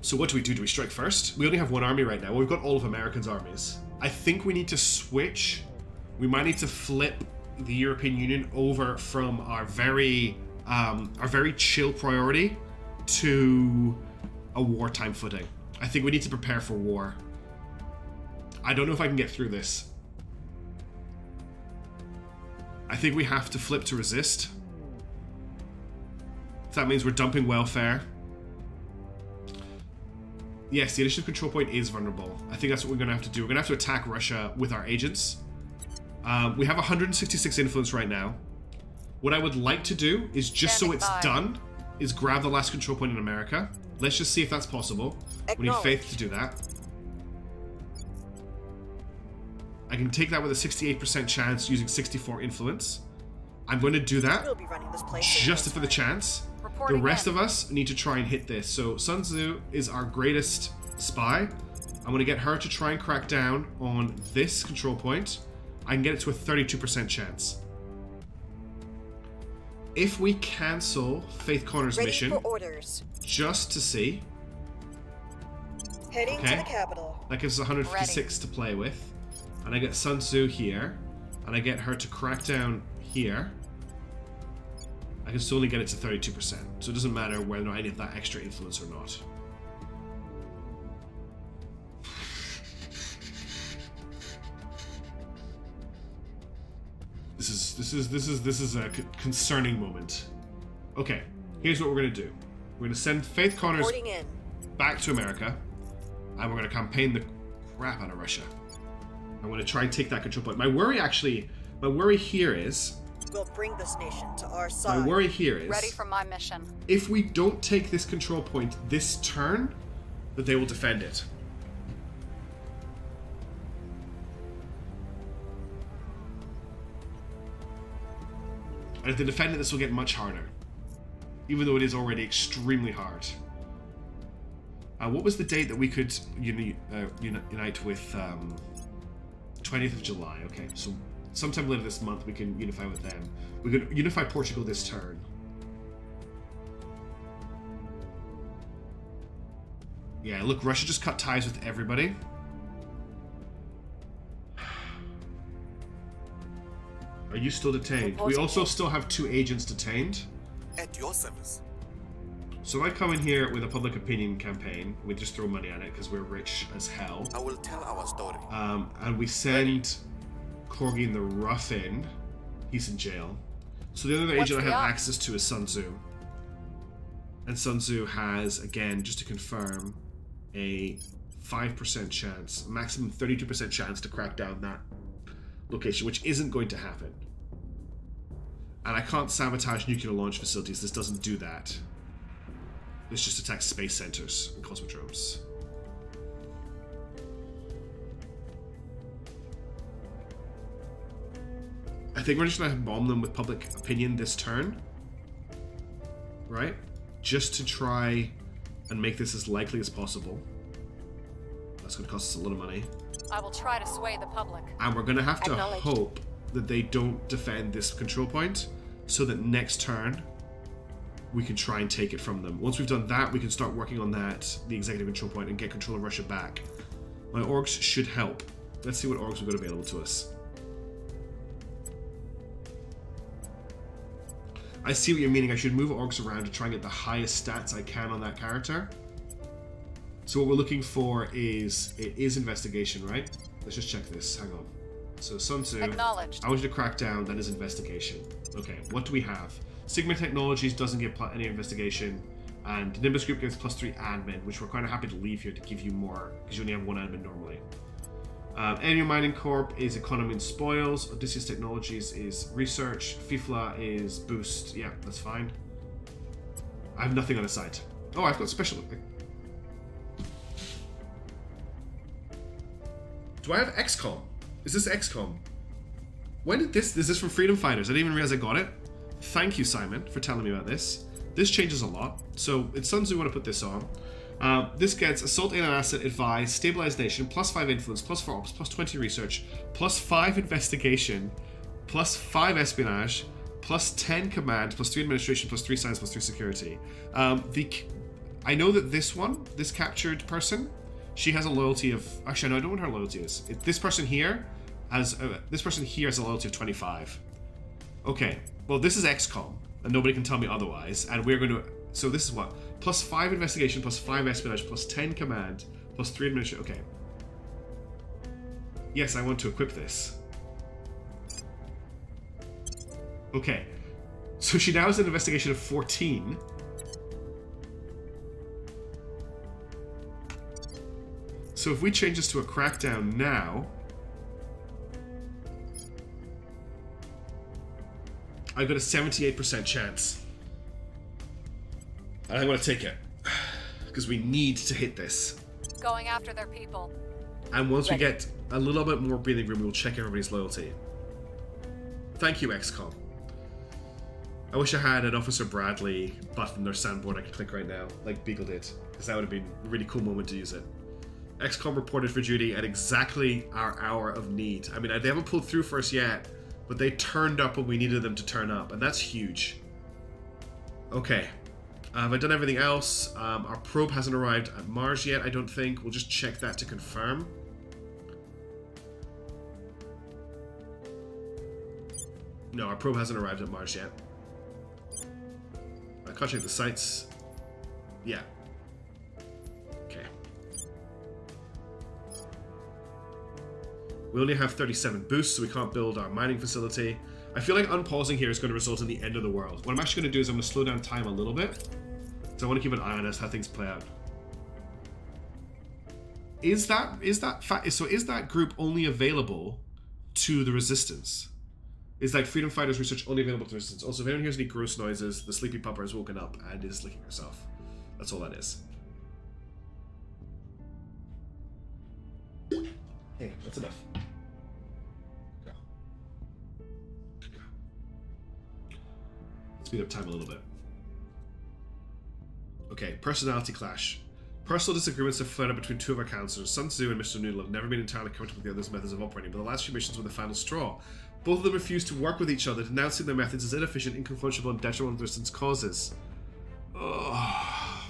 So what do? Do we strike first? We only have 1 army right now. Well, we've got all of America's armies. I think we need to switch. We might need to flip the European Union over from our very chill priority to a wartime footing. I think we need to prepare for war. I don't know if I can get through this. I think we have to flip to resist. So that means we're dumping welfare. Yes, the initiative control point is vulnerable. I think that's what we're going to have to do. We're going to have to attack Russia with our agents. We have 166 influence right now. What I would like to do is, just so it's done, is grab the last control point in America. Let's just see if that's possible. We need faith to do that. I can take that with a 68% chance using 64 influence. I'm going to do that We'll be running this place just for the chance. The rest of us need to try and hit this. So Sun Tzu is our greatest spy. I'm going to get her to try and crack down on this control point. I can get it to a 32% chance. If we cancel Faith Connor's Ready mission, for orders. just to see, Heading to the capital. that gives us 156 to play with. And I get Sun Tzu here, and I get her to crack down here. I can still only get it to 32%, so it doesn't matter whether or not any of that extra influence or not. This is a concerning moment. Okay, here's what we're gonna do. We're gonna send Faith Connors Reporting in. back to America, and we're gonna campaign the crap out of Russia. I'm gonna try and take that control point. My worry here is. We'll bring this nation to our My side. worry here is. Ready for my mission. If we don't take this control point this turn, that they will defend it. And if they defend it, this will get much harder. Even though it is already extremely hard. What was the date that we could unite with 20th of July? Okay, so sometime later this month we can unify with them. We could unify Portugal this turn. Yeah, look, Russia just cut ties with everybody. Are you still detained? We also still have 2 agents detained. At your service. So I come in here with a public opinion campaign. We just throw money at it because we're rich as hell. I will tell our story. And we send Corgi the Rough in. He's in jail. So the other agent I have access to is Sun Tzu. And Sun Tzu has, again, just to confirm, a 5% chance, maximum 32% chance to crack down that location, which isn't going to happen. And I can't sabotage nuclear launch facilities. This doesn't do that. This just attacks space centers and cosmodromes. I think we're just gonna bomb them with public opinion this turn. Right? Just to try and make this as likely as possible. That's gonna cost us a lot of money. I will try to sway the public. And we're gonna have to Acknowledged. hope that they don't defend this control point, so that next turn we can try and take it from them. Once we've done that, we can start working on that, the executive control point, and get control of Russia back. My orgs should help. Let's see what orgs we've got available to us. I see what you're meaning. I should move orgs around to try and get the highest stats I can on that character. So what we're looking for is, it is investigation, right? Let's just check this. Hang on. So Sun Tzu, Acknowledged. I want you to crack down. That is investigation. Okay, what do we have? Sigma Technologies doesn't give any investigation, and Nimbus Group gives +3 admin, which we're kind of happy to leave here to give you more, because you only have 1 admin normally. Enemy Mining Corp is economy and spoils. Odysseus Technologies is research. FIFLA is boost. Yeah, that's fine. I have nothing on the side. Oh, I've got special. Do I have XCOM? Is this XCOM? When did this? Is this from Freedom Fighters? I didn't even realize I got it. Thank you, Simon, for telling me about this. This changes a lot. So it's Sun Tzu we want to put this on. This gets Assault in an Asset, Advise, Stabilize Nation, +5 Influence, +4 Ops, +20 Research, +5 Investigation, +5 Espionage, +10 Command, +3 Administration, +3 Science, +3 Security. I know that this captured person, she has a loyalty of... Actually, no, I don't know what her loyalty is. This person here has a loyalty of 25. Okay, well, this is XCOM, and nobody can tell me otherwise, and we're going to... So this is what? +5 Investigation, +5 Espionage, +10 Command, +3 Administration. Okay. Yes, I want to equip this. Okay. So she now has an investigation of 14, So if we change this to a crackdown now, I've got a 78% chance. And I'm going to take it. Because we need to hit this. Going after their people. And once we get a little bit more breathing room, we'll check everybody's loyalty. Thank you, XCOM. I wish I had an Officer Bradley button or sandboard I could click right now, like Beagle did. Because that would have been a really cool moment to use it. XCOM reported for duty at exactly our hour of need. I mean, they haven't pulled through for us yet, but they turned up when we needed them to turn up, and that's huge. Okay. Have I done everything else? Our probe hasn't arrived at Mars yet, I don't think. We'll just check that to confirm. No, our probe hasn't arrived at Mars yet. I can't check the sites. Yeah. Okay. We only have 37 boosts, so we can't build our mining facility. I feel like unpausing here is going to result in the end of the world. What I'm actually going to do is I'm going to slow down time a little bit. So I want to keep an eye on this, how things play out. Is that group only available to the Resistance? Is like Freedom Fighters research only available to the Resistance? Also, if anyone hears any gross noises, the sleepy pupper has woken up and is licking herself. That's all that is. Hey, that's enough. Go. Go. Speed up time a little bit. Okay, personality clash. Personal disagreements have flared up between two of our counselors. Sun Tzu and Mr. Noodle have never been entirely comfortable with the other's methods of operating, but the last few missions were the final straw. Both of them refused to work with each other, denouncing their methods as inefficient, incontrollable, and detrimental to the Resistance causes. Ugh.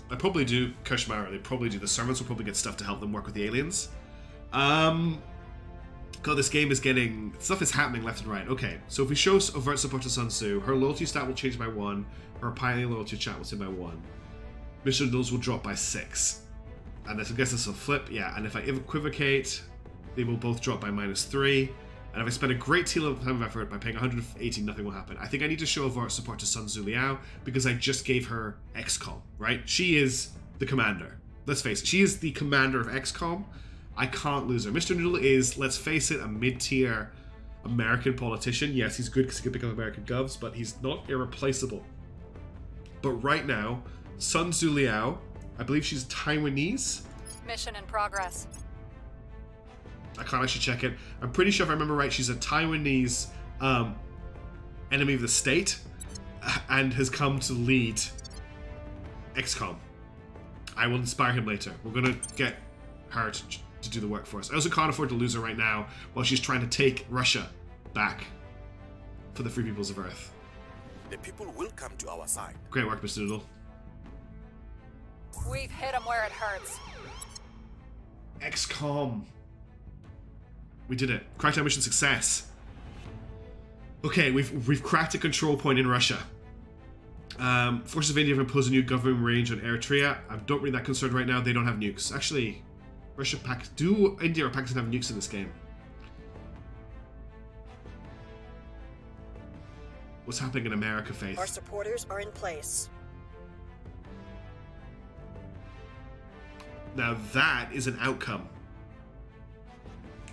They probably do Kashmara, they probably do. The servants will probably get stuff to help them work with the aliens. God, this game is getting... Stuff is happening left and right. Okay, so if we show overt support to Sun Tzu, her loyalty stat will change by 1, her pioneer loyalty chat will change by 1. Mr. Noodles will drop by 6. And I guess this will flip, yeah. And if I equivocate, they will both drop by -3. And if I spend a great deal of time and effort by paying 180, nothing will happen. I think I need to show overt support to Sun Tzu Liao because I just gave her XCOM, right? She is the commander. Let's face it, she is the commander of XCOM. I can't lose her. Mr. Noodle is, let's face it, a mid-tier American politician. Yes, he's good because he can pick up American govs, but he's not irreplaceable. But right now, Sun Tzu Liao, I believe she's Taiwanese. Mission in progress. I can't actually check it. I'm pretty sure if I remember right, she's a Taiwanese enemy of the state and has come to lead XCOM. I will inspire him later. We're going to get her to do the work for us. I also can't afford to lose her right now while she's trying to take Russia back for the free peoples of Earth. The people will come to our side. Great work, Mr. Noodle. We've hit them where it hurts. XCOM. We did it. Crackdown mission success. Okay, we've cracked a control point in Russia. Forces of India have imposed a new government range on Eritrea. I don't really that concerned right now. They don't have nukes. Actually, Russia, do India or Pakistan have nukes in this game? What's happening in America, Faith? Our supporters are in place. Now that is an outcome.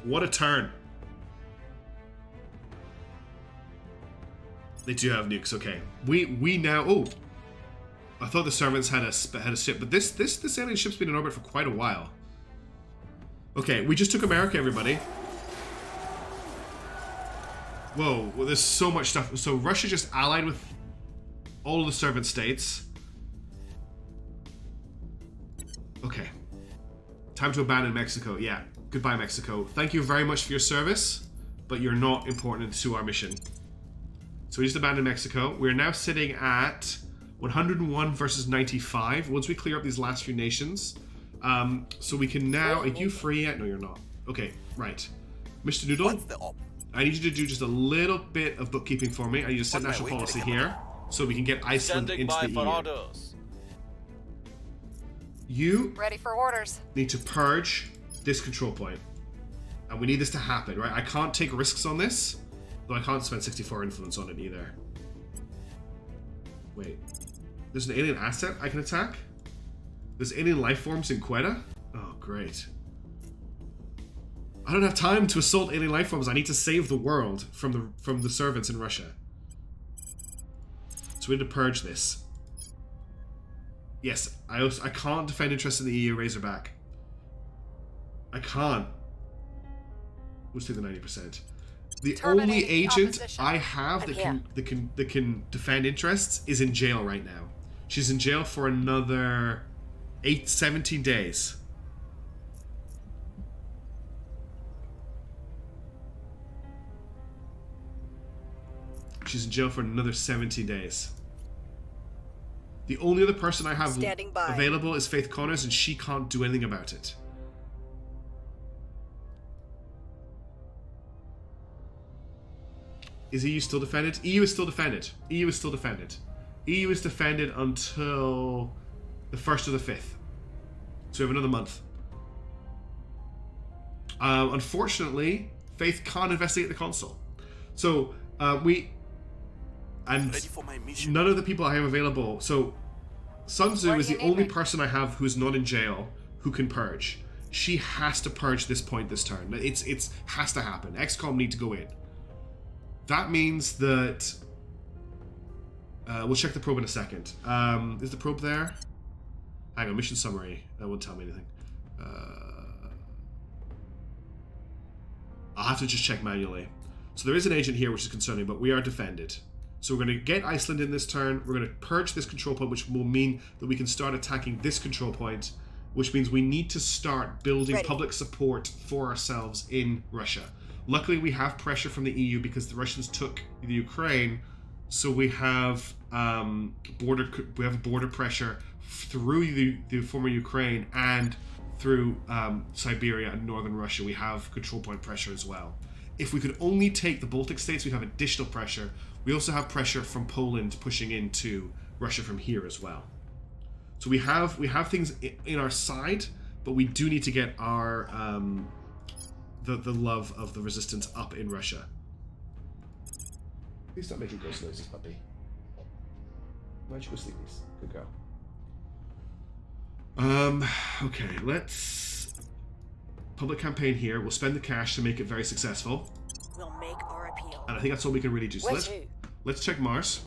What a turn. They do have nukes, okay. We now... Oh! I thought the servants had a ship, but this alien ship's been in orbit for quite a while. Okay, we just took America, everybody. Whoa, well, there's so much stuff. So Russia just allied with all of the servant states. Okay. Time to abandon Mexico. Yeah. Goodbye, Mexico. Thank you very much for your service, but you're not important to our mission. So we just abandoned Mexico. We're now sitting at 101 versus 95 once we clear up these last few nations. So we can now... Are you free yet? No, you're not. Okay, right. Mr. Noodle, What's the op? I need you to do just a little bit of bookkeeping for me. I need to set On my national way to policy the here so we can get Iceland Standing into by the for EU. orders. You Ready for orders. need to purge this control point. And we need this to happen, right? I can't take risks on this, though I can't spend 64 influence on it either. Wait. There's an alien asset I can attack? There's alien life forms in Quetta? Oh, great. I don't have time to assault alien life forms. I need to save the world from the servants in Russia. So we need to purge this. Yes, I can't defend interest in the EU Razorback. I can't. We'll just take the 90%. The Terminating only the agent opposition. I have that can defend interests is in jail right now. She's in jail for another 17 days. She's in jail for another 17 days. The only other person I have Standing by. available is Faith Connors, and she can't do anything about it. Is EU still defended? EU is still defended. EU is still defended. EU is defended until the 1st or the 5th. So we have another month. Unfortunately, Faith can't investigate the console. So and Ready for my mission. none of the people I have available. So Sun Tzu Where is do the you need only me? person I have who's not in jail who can purge. She has to purge this point this turn. It's has to happen. XCOM need to go in. That means that we'll check the probe in a second. Is the probe there? Hang on, mission summary. That won't tell me anything. I'll have to just check manually. So there is an agent here, which is concerning, but we are defended. So we're going to get Iceland in this turn. We're going to purge this control point, which will mean that we can start attacking this control point, which means we need to start building Ready. public support for ourselves in Russia. Luckily, we have pressure from the EU because the Russians took the Ukraine, so we have border pressure through the former Ukraine and through Siberia and northern Russia. We have control point pressure as well. If we could only take the Baltic states, we have additional pressure. We also have pressure from Poland pushing into Russia from here as well. So we have things in our side, but we do need to get our the love of the resistance up in Russia. Please stop making ghost noises, puppy. Why don't you go sleep, please? Good girl. Okay, let's public campaign here. We'll spend the cash to make it very successful. We'll make our appeal. And I think that's all we can really do. So Where to? let's check Mars.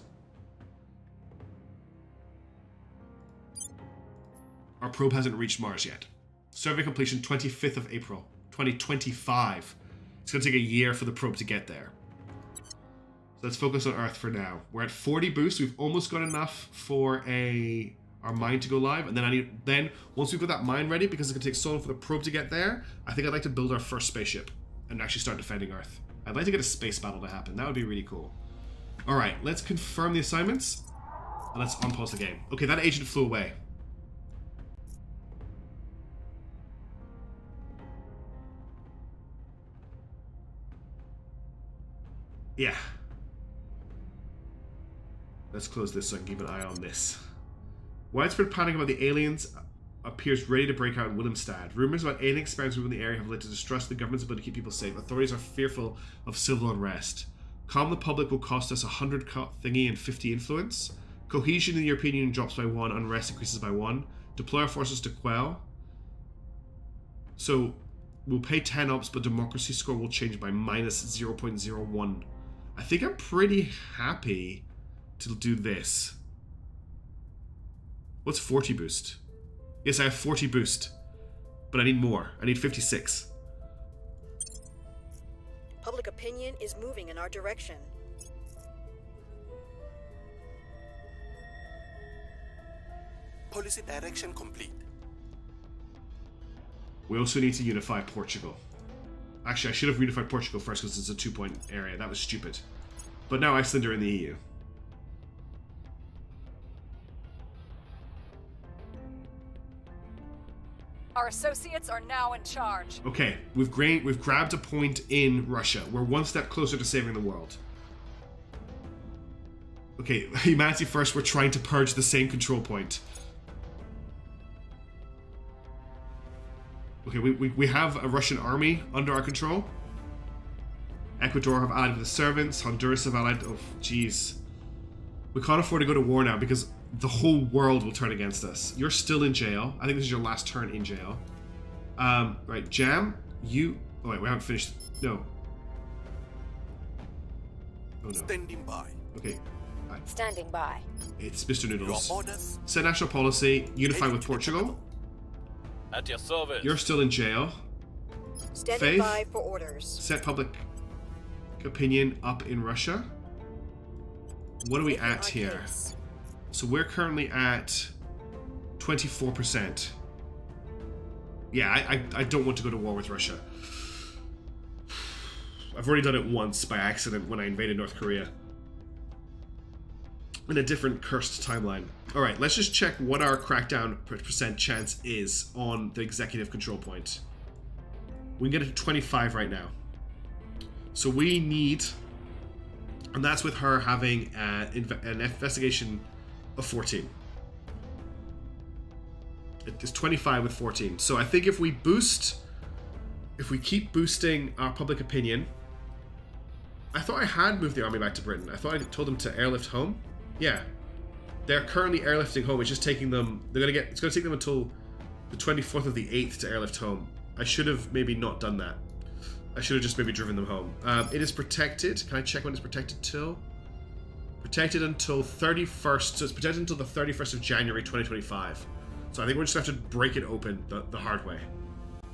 Our probe hasn't reached Mars yet. Survey completion 25th of April, 2025. It's going to take a year for the probe to get there. So let's focus on Earth for now. We're at 40 boosts. We've almost got enough for our mine to go live, and then once we've got that mine ready, because it's going to take so long for the probe to get there, I think I'd like to build our first spaceship and actually start defending Earth. I'd like to get a space battle to happen. That would be really cool. All right, let's confirm the assignments, and let's unpause the game. Okay, that agent flew away. Yeah. Let's close this so I can keep an eye on this. Widespread panic about the aliens appears ready to break out in Willemstad. Rumors about alien experiments within the area have led to distrust in the government's ability to keep people safe. Authorities are fearful of civil unrest. Calm the public will cost us 100 thingy and 50 influence. Cohesion in the European Union drops by 1. Unrest increases by 1. Deploy our forces to quell. So we'll pay 10 ops, but democracy score will change by minus 0.01. I think I'm pretty happy to do this. What's 40 boost? Yes, I have 40 boost, but I need more. I need 56. Public opinion is moving in our direction. Policy direction complete. We also need to unify Portugal. Actually, I should have unified Portugal first because it's a 2-point area. That was stupid. But now Iceland are in the EU. Our associates are now in charge. Okay, we've grabbed a point in Russia. We're one step closer to saving the world. Okay, humanity first, we're trying to purge the same control point. Okay, we have a Russian army under our control. Ecuador have allied with the servants. Honduras have allied... Oh, jeez. We can't afford to go to war now because the whole world will turn against us. You're still in jail. I think this is your last turn in jail. Right, Jam, you... Oh wait, we haven't finished. No. Oh no. Standing by. Okay. Standing by. It's Mr. Your Noodles. orders. Set national policy, unify Ready with to the Portugal. capital. At your service. You're still in jail. Standing Faith? by for orders. Set public opinion up in Russia. What are we Taking at our here? case. So we're currently at 24%. Yeah, I don't want to go to war with Russia. I've already done it once by accident when I invaded North Korea. In a different cursed timeline. Alright, let's just check what our crackdown percent chance is on the executive control point. We can get it to 25 right now. So we need... And that's with her having an investigation of 14. It's 25 with 14. So I think if we keep boosting our public opinion... I thought I had moved the army back to Britain. I thought I told them to airlift home. Yeah. They're currently airlifting home. It's just taking them... It's going to take them until the 24th of the 8th to airlift home. I should have maybe not done that. I should have just maybe driven them home. It is protected. Can I check when it's protected till? Protected until 31st. So it's protected until the 31st of January 2025. So I think we're just going to have to break it open the hard way.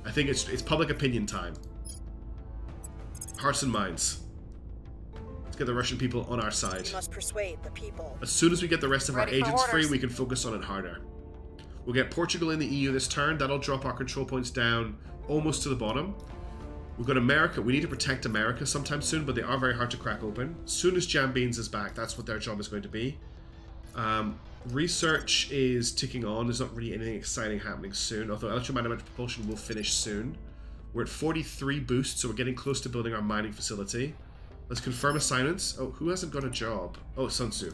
I think it's public opinion time. Hearts and minds. Let's get the Russian people on our side. We must persuade the people. As soon as we get the rest of our Ready for agents free, orders. we can focus on it harder. We'll get Portugal in the EU this turn. That'll drop our control points down almost to the bottom. We've got America. We need to protect America sometime soon, but they are very hard to crack open. As soon as Jam Beans is back, that's what their job is going to be. Research is ticking on. There's not really anything exciting happening soon, although electromagnetic propulsion will finish soon. We're at 43 boosts, so we're getting close to building our mining facility. Let's confirm assignments. Oh, who hasn't got a job? Oh, Sun Tzu.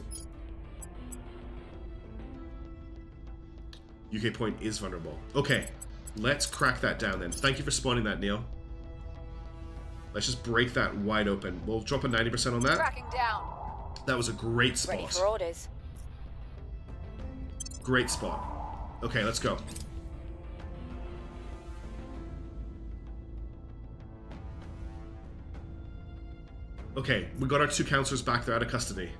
UK point is vulnerable. Okay, let's crack that down then. Thank you for spawning that, Neil. Let's just break that wide open. We'll drop a 90% on that. Tracking down. That was a great Ready spot. for orders. Great spot. Okay, let's go. Okay, we got our 2 counselors back. They're out of custody.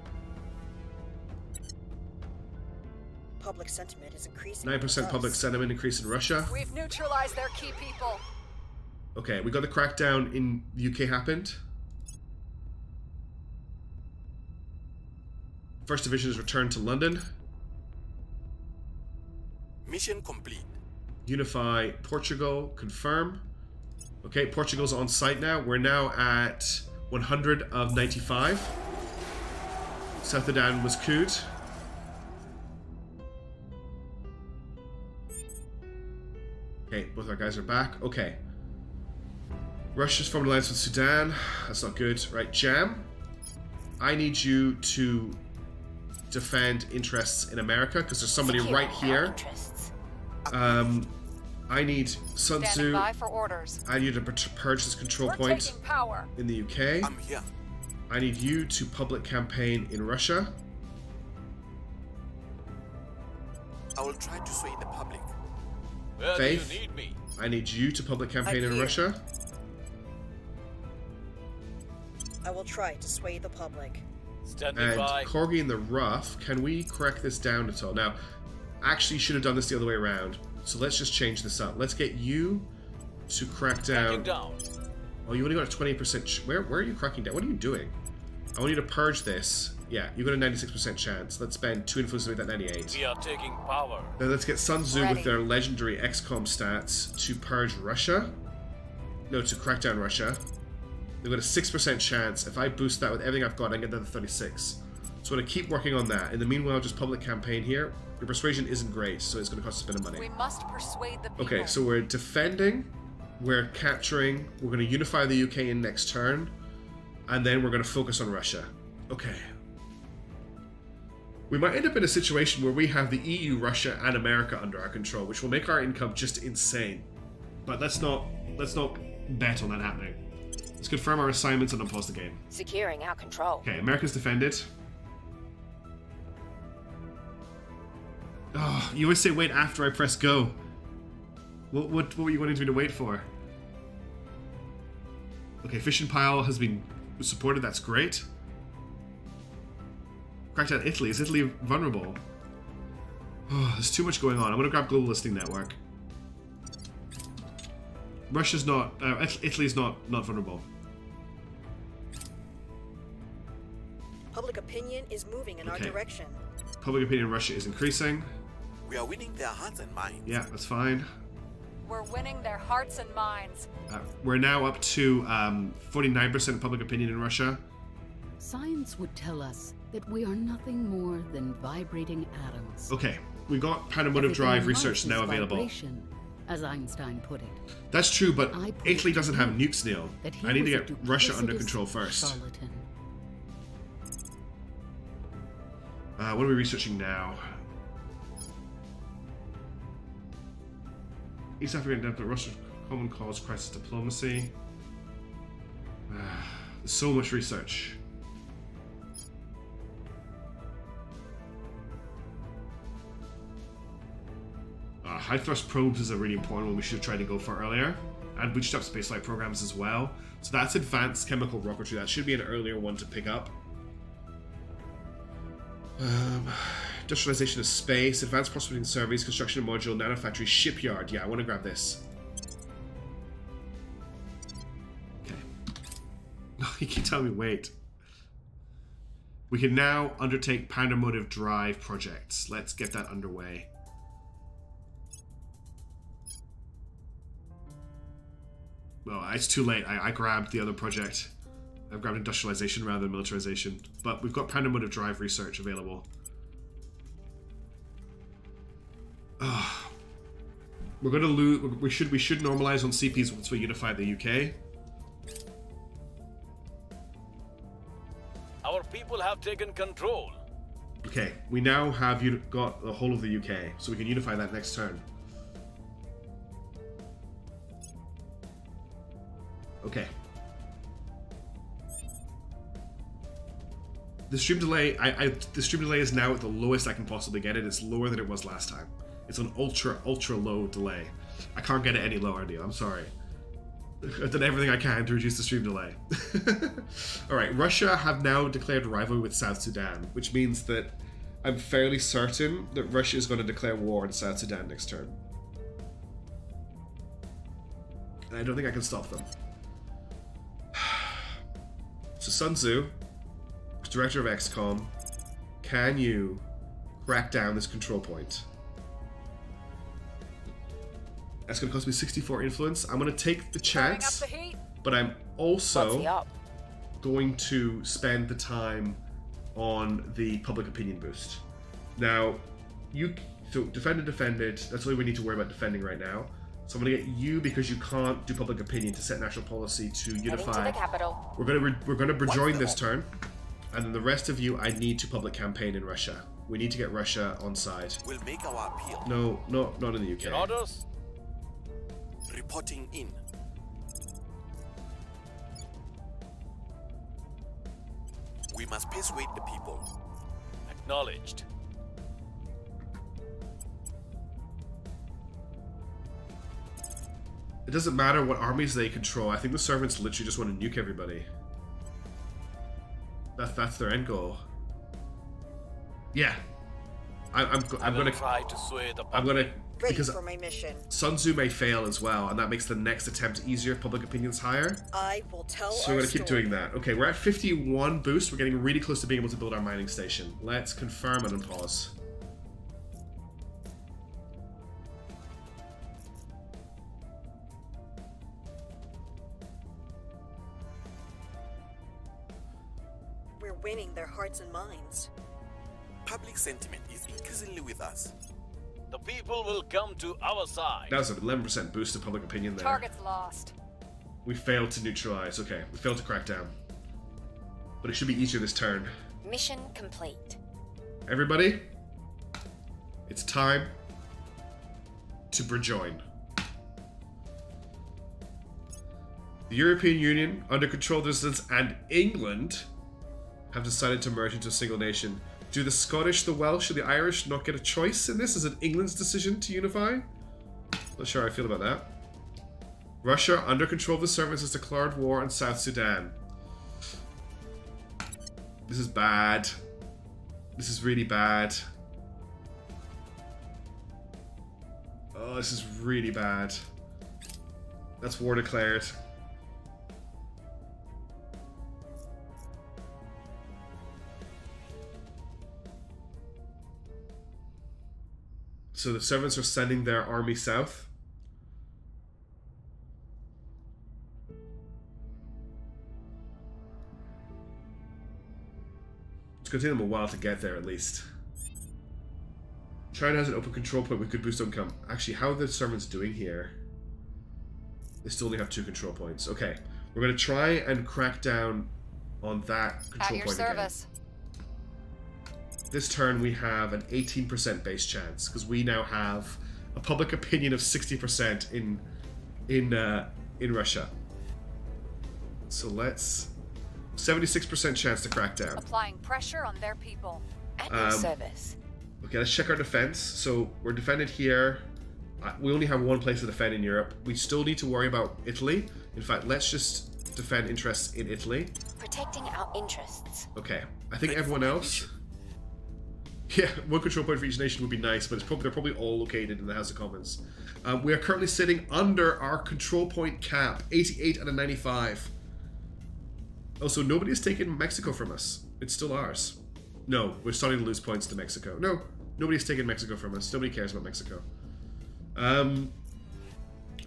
Public sentiment is increasing. 9% public sentiment increase in Russia. We've neutralized their key people. Okay, we got the crackdown in the UK happened. First Division is returned to London. Mission complete. Unify Portugal, confirm. Okay, Portugal's on site now. We're now at 100 of 95. South Sudan was couped. Okay, both our guys are back. Okay. Russia's formed alliance with Sudan. That's not good. Right, Jam. I need you to defend interests in America because there's somebody Securing right our here. interests. I need Sun Standing Tzu. by for orders. I need you to purge this control We're point taking power. in the UK. I'm here. I need you to public campaign in Russia. I will try to sway the public. Where Faith. do you need me? I need you to public campaign I'm in here. Russia. I will try to sway the public. Standing And by. Corgi in the Rough. Can we correct this down at all? Now, actually should have done this the other way around. So let's just change this up. Let's get you to crack Cracking down. down. Oh, you only got a 20%. Where are you cracking down? What are you doing? I want you to purge this. Yeah, you got a 96% chance. Let's spend 2 influence to make that 98. We are taking power. Then let's get Sun Tzu Ready. with their legendary XCOM stats to purge Russia. No, to crack down Russia. They've got a 6% chance. If I boost that with everything I've got, I can get down to 36. So I'm going to keep working on that. In the meanwhile, just public campaign here. Your persuasion isn't great, so it's going to cost a bit of money. We must persuade the people. Okay, so we're defending, we're capturing, we're going to unify the UK in next turn, and then we're going to focus on Russia. Okay. We might end up in a situation where we have the EU, Russia, and America under our control, which will make our income just insane. But let's not bet on that happening. Let's confirm our assignments and unpause the game. Securing our control. Okay, America's defended. Oh, you always say wait after I press go. What were you wanting me to wait for? Okay, Fission Pile has been supported. That's great. Crackdown Italy. Is Italy vulnerable? Oh, there's too much going on. I'm going to grab Global Listing Network. Russia's not... Italy's not vulnerable. Public opinion is moving in our Okay. direction. Public opinion in Russia is increasing. We are winning their hearts and minds. Yeah, that's fine. We're winning their hearts and minds. We're now up to 49% public opinion in Russia. Science would tell us that we are nothing more than vibrating atoms. Okay, we got Panamotive Everything Drive in research life now is available. vibration, as Einstein put it. That's true, but I put Italy it doesn't to have you nukes, Neil. that he I need to was a get Russia under duplicitous control first. charlatan. What are we researching now? East African Development, Russia Common Cause, Crisis Diplomacy. So much research. High thrust probes is a really important one we should have tried to go for earlier. And bootstrap spaceflight programs as well. So that's advanced chemical rocketry. That should be an earlier one to pick up. Industrialization of space, advanced prospecting surveys, construction of module, nanofactory, shipyard. Yeah, I want to grab this. Okay. You keep telling me wait. We can now undertake Panamotive Drive projects. Let's get that underway. Well, it's too late. I grabbed the other project. I've grabbed industrialization rather than militarization. But we've got Panamotive Drive research available. We're gonna lose. We should normalize on CPs once we unify the UK. Our people have taken control. Okay, we now have got the whole of the UK, so we can unify that next turn. Okay. The stream delay, the stream delay is now at the lowest I can possibly get it. It's lower than it was last time. It's an ultra low delay. I can't get it any lower, Neil. I'm sorry. I've done everything I can to reduce the stream delay. Alright, Russia have now declared rivalry with South Sudan, which means that I'm fairly certain that Russia is going to declare war on South Sudan next turn. And I don't think I can stop them. So Sun Tzu, Director of XCOM, can you crack down this control point? That's going to cost me 64 influence. I'm going to take the chance, Turning up the heat. but I'm also What's the up? going to spend the time on the public opinion boost. Now, so defended, that's all we need to worry about defending right now. So I'm going to get you, because you can't do public opinion, to set national policy to Heading to unify. the capital. We're gonna rejoin this turn, and then the rest of you, I need to public campaign in Russia. We need to get Russia on side. We'll make our appeal. No, not in the UK. Your orders? Reporting in. We must persuade the people. Acknowledged. It doesn't matter what armies they control. I think the servants literally just want to nuke everybody. That's their end goal. Yeah, I'm gonna try to sway the public. I'm gonna Ready because for my mission. Sun Tzu may fail as well, and that makes the next attempt easier if public opinion's higher. I will tell So our we're gonna keep story. doing that. Okay, we're at 51 boost. We're getting really close to being able to build our mining station. Let's confirm and unpause. We're winning their hearts and minds. Public sentiment is increasingly with us. The people will come to our side. That was an 11% boost to public opinion there. Target's lost. We failed to neutralize. Okay, we failed to crack down. But it should be easier this turn. Mission complete. Everybody, it's time to rejoin. The European Union, under controlled resistance, and England have decided to merge into a single nation. Do the Scottish, the Welsh, and the Irish not get a choice in this? Is it England's decision to unify? Not sure how I feel about that. Russia, under control of the servants, has declared war on South Sudan. This is bad. This is really bad. Oh, this is really bad. That's war declared. So the servants are sending their army south. It's going to take them a while to get there, at least. China has an open control point. We could boost income. Actually, how are the servants doing here? They still only have 2 control points. Okay, we're going to try and crack down on that control At your point service. again. This turn we have an 18% base chance because we now have a public opinion of 60% in Russia. So let's 76% chance to crack down. Applying pressure on their people. At your service. Okay, let's check our defense. So we're defended here. We only have 1 place to defend in Europe. We still need to worry about Italy. In fact, let's just defend interests in Italy. Protecting our interests. Okay, I think everyone else. Yeah, 1 control point for each nation would be nice, but they're probably all located in the House of Commons. We are currently sitting under our control point cap, 88 out of 95. Oh, so nobody has taken Mexico from us. It's still ours. No, we're starting to lose points to Mexico. No, nobody's taken Mexico from us. Nobody cares about Mexico.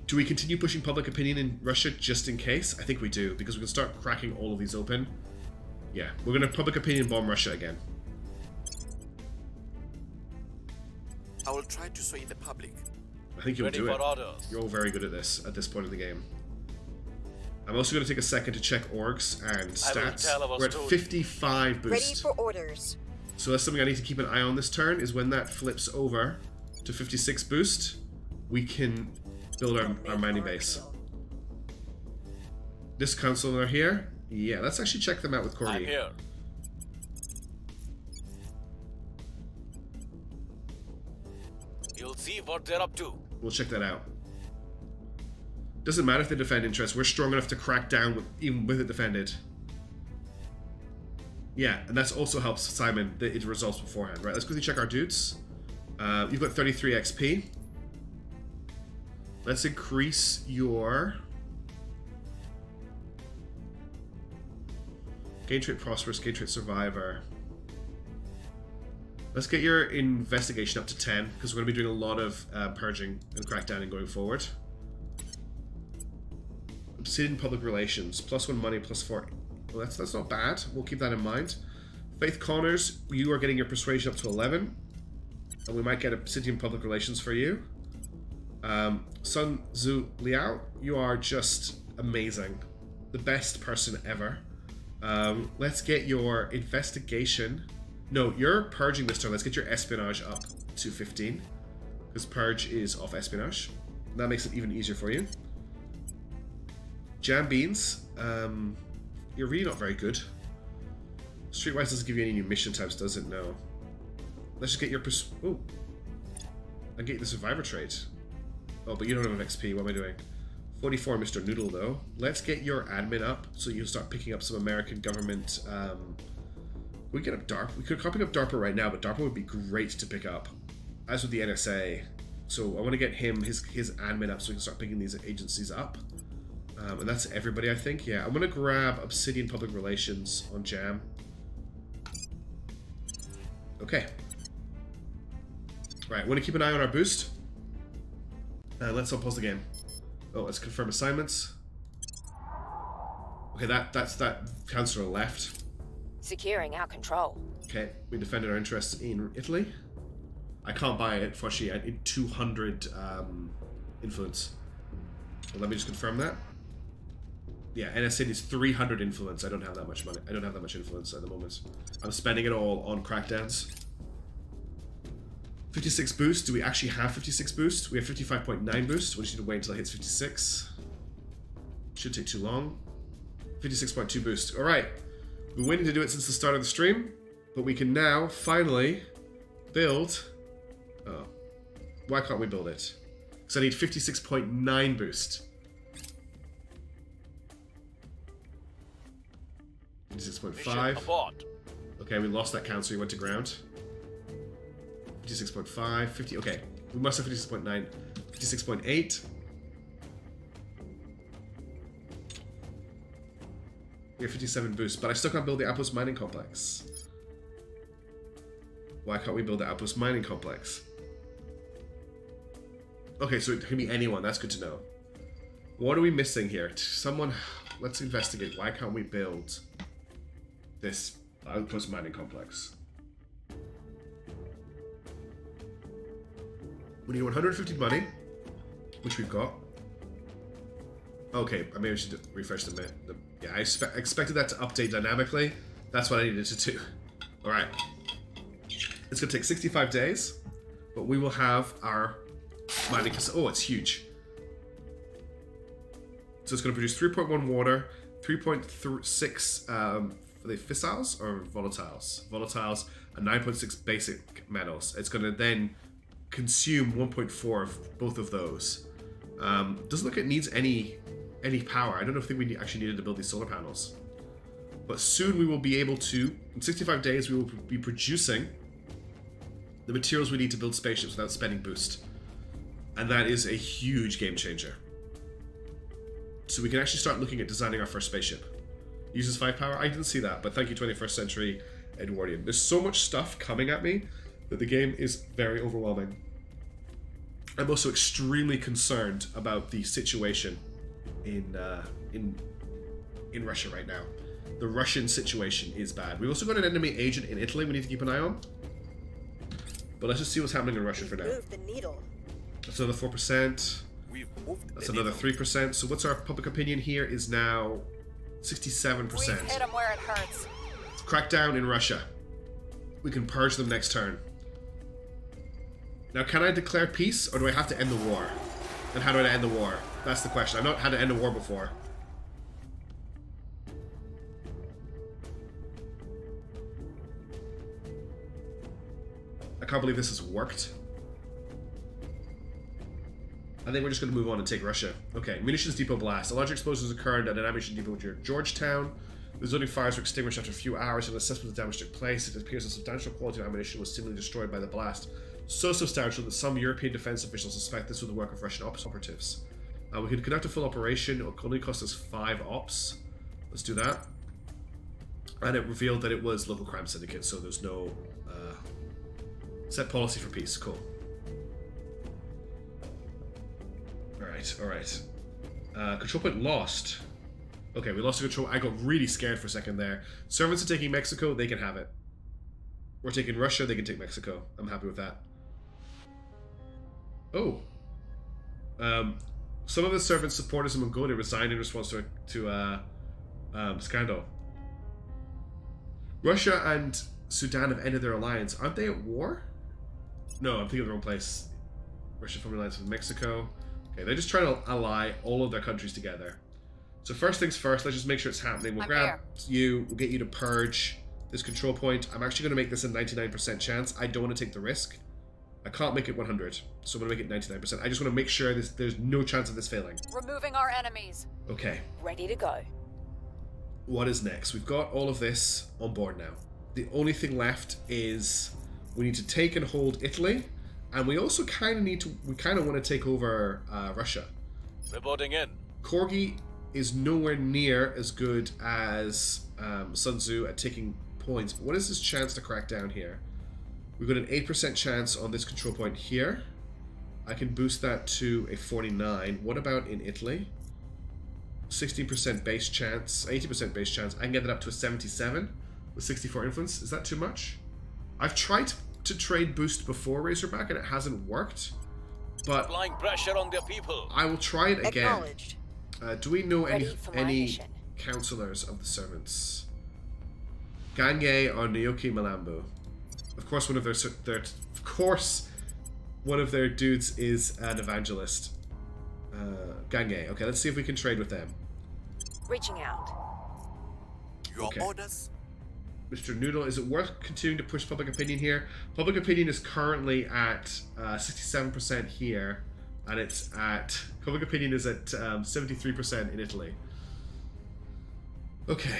Do we continue pushing public opinion in Russia just in case? I think we do, because we can start cracking all of these open. Yeah, we're going to public opinion bomb Russia again. I will try to sway the public. I think you'll Ready do for it. orders. You're all very good at this point in the game. I'm also going to take a second to check orgs and I will stats. tell our We're at story. 55 boost. Ready for orders. So that's something I need to keep an eye on this turn, is when that flips over to 56 boost, we can build our mining base. This council are here. Yeah, let's actually check them out with I'm Cordy. here. You'll see what they're up to. We'll check that out. Doesn't matter if they defend interest. We're strong enough to crack down even with it defended. Yeah, and that also helps Simon the it results beforehand. Right, let's quickly check our dudes. You've got 33 XP. Let's increase your gain trait prosperous, gain trait survivor. Let's get your investigation up to 10 because we're going to be doing a lot of purging and crackdowning going forward. Obsidian public relations, +1 money, +4. Well, that's not bad. We'll keep that in mind. Faith Connors, you are getting your persuasion up to 11, and we might get Obsidian public relations for you. Sun Zhu Liao, you are just amazing, the best person ever. Let's get your investigation. No, you're purging this turn. Let's get your espionage up to 15 because purge is off espionage. That makes it even easier for you. Jam beans, you're really not very good. Streetwise doesn't give you any new mission types, does it? No. Let's just get your oh, and get the survivor trait. Oh, but you don't have enough XP. What am I doing? 44, Mr. Noodle, though. Let's get your admin up so you start picking up some American government. We get up DARPA. We could pick up DARPA right now, but DARPA would be great to pick up, as would the NSA. So I want to get him his admin up so we can start picking these agencies up. And that's everybody, I think. Yeah, I'm gonna grab Obsidian Public Relations on Jam. Okay. Right, I want to keep an eye on our boost. Let's unpause the game. Oh, let's confirm assignments. Okay, that's that counselor left. Securing our control. Okay, we defended our interests in Italy. I can't buy it, unfortunately, at 200 influence. So let me just confirm that. Yeah, NSA needs 300 influence. I don't have that much money. I don't have that much influence at the moment. I'm spending it all on crackdowns. 56 boost. Do we actually have 56 boost? We have 55.9 boost. We just need to wait until it hits 56. Should take too long. 56.2 boost. All right. We've been waiting to do it since the start of the stream. But we can now finally build... Oh. Why can't we build it? Because I need 56.9 boost. 56.5. Abort. Okay, we lost that count, so we went to ground. 56.5, 50. Okay, we must have 56.9. 56.8. We have 57 boost, but I still can't build the Outpost Mining Complex. Why can't we build the Outpost Mining Complex? Okay, so it can be anyone. That's good to know. What are we missing here? Someone... Let's investigate. Why can't we build this Outpost Mining Complex? We need 150 money, which we've got. Okay, maybe I should refresh the yeah, I expected that to update dynamically. That's what I needed to do. Alright. It's going to take 65 days, but we will have our mining... Oh, it's huge. So it's going to produce 3.1 water, 3.6 for the fissiles or volatiles? Volatiles, and 9.6 basic metals. It's going to then consume 1.4 of both of those. Doesn't look like it needs any power. I don't think we actually needed to build these solar panels. But soon we will be able to, in 65 days, we will be producing the materials we need to build spaceships without spending boost. And that is a huge game changer. So we can actually start looking at designing our first spaceship. Uses 5 power? I didn't see that, but thank you 21st Century Edwardian. There's so much stuff coming at me that the game is very overwhelming. I'm also extremely concerned about the situation in Russia right now. The Russian situation is bad. We've also got an enemy agent in Italy we need to keep an eye on. But let's just see what's happening in Russia for now. Move the needle. That's another 4%. We've moved That's the another needle. 3%. So what's our public opinion here is now 67%. We've hit them where it hurts. Crackdown in Russia. We can purge them next turn. Now, can I declare peace, or do I have to end the war? And how do I end the war? That's the question. I've not had to end a war before. I can't believe this has worked. I think we're just going to move on and take Russia. Okay, munitions depot blast. A large explosion has occurred at an ammunition depot near Georgetown. The zoning fires were extinguished after a few hours, and an assessment of the damage took place. It appears a substantial quantity of ammunition was seemingly destroyed by the blast. So substantial that some European defense officials suspect this was the work of Russian operatives. We can conduct a full operation. It will only cost us 5 ops. Let's do that. And it revealed that it was local crime syndicate, so there's no set policy for peace. Cool. Alright. Control point lost. Okay, we lost the control. I got really scared for a second there. Servants are taking Mexico, they can have it. We're taking Russia, they can take Mexico. I'm happy with that. Oh. Some of the servants' supporters in Mongolia resigned in response to scandal. Russia and Sudan have ended their alliance. Aren't they at war? No, I'm thinking of the wrong place. Russia formed an alliance with Mexico. Okay, they're just trying to ally all of their countries together. So first things first, let's just make sure it's happening. We'll grab you, we'll get you to purge this control point. I'm actually going to make this a 99% chance. I don't want to take the risk. I can't make it 100, so I'm going to make it 99%. I just want to make sure there's no chance of this failing. Removing our enemies. Okay. Ready to go. What is next? We've got all of this on board now. The only thing left is we need to take and hold Italy, and we also kind of want to take over Russia. Reporting in. Corgi is nowhere near as good as Sun Tzu at taking points, but what is his chance to crack down here? We've got an 8% chance on this control point here. I can boost that to a 49. What about in Italy? 16% base chance, 80% base chance. I can get that up to a 77 with 64 influence. Is that too much? I've tried to trade boost before Razorback and it hasn't worked, but Applying pressure on their people. I will try it again. Acknowledged. Do we know Ready for my any mission. counselors of the servants? Gange or Naoki Malambo. Of course, one of their dudes is an evangelist. Gange. Okay, let's see if we can trade with them. Reaching out. Your Okay. orders? Mr. Noodle, is it worth continuing to push public opinion here? Public opinion is currently at 67% here, and it's at public opinion is at 73% in Italy. Okay,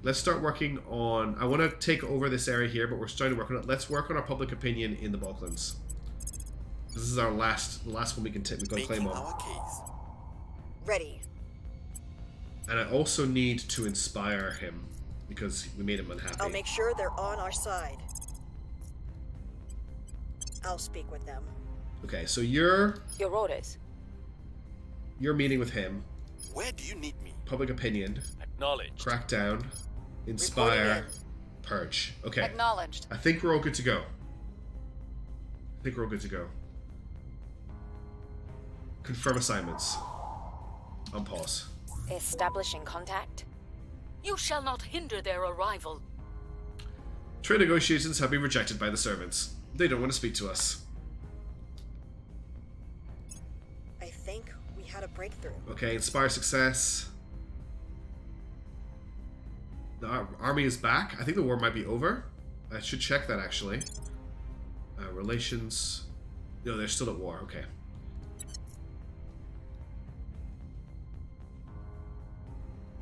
let's start working on. I want to take over this area here, but we're starting to work on it. Let's work on our public opinion in the Balkans. This is our the last one we can take. We've got to claim Making on. our case. Ready. And I also need to inspire him because we made him unhappy. I'll make sure they're on our side. I'll speak with them. Okay, so you're Your orders. meeting with him. Where do you need me? Public opinion, Acknowledged. crackdown, inspire, Reporting purge. Okay, Acknowledged. I think we're all good to go. Confirm assignments. On pause. Establishing contact. You shall not hinder their arrival. Trade negotiations have been rejected by the servants. They don't want to speak to us. I think we had a breakthrough. Okay, inspire success. The army is back. I think the war might be over. I should check that actually. Relations. No, they're still at war. Okay.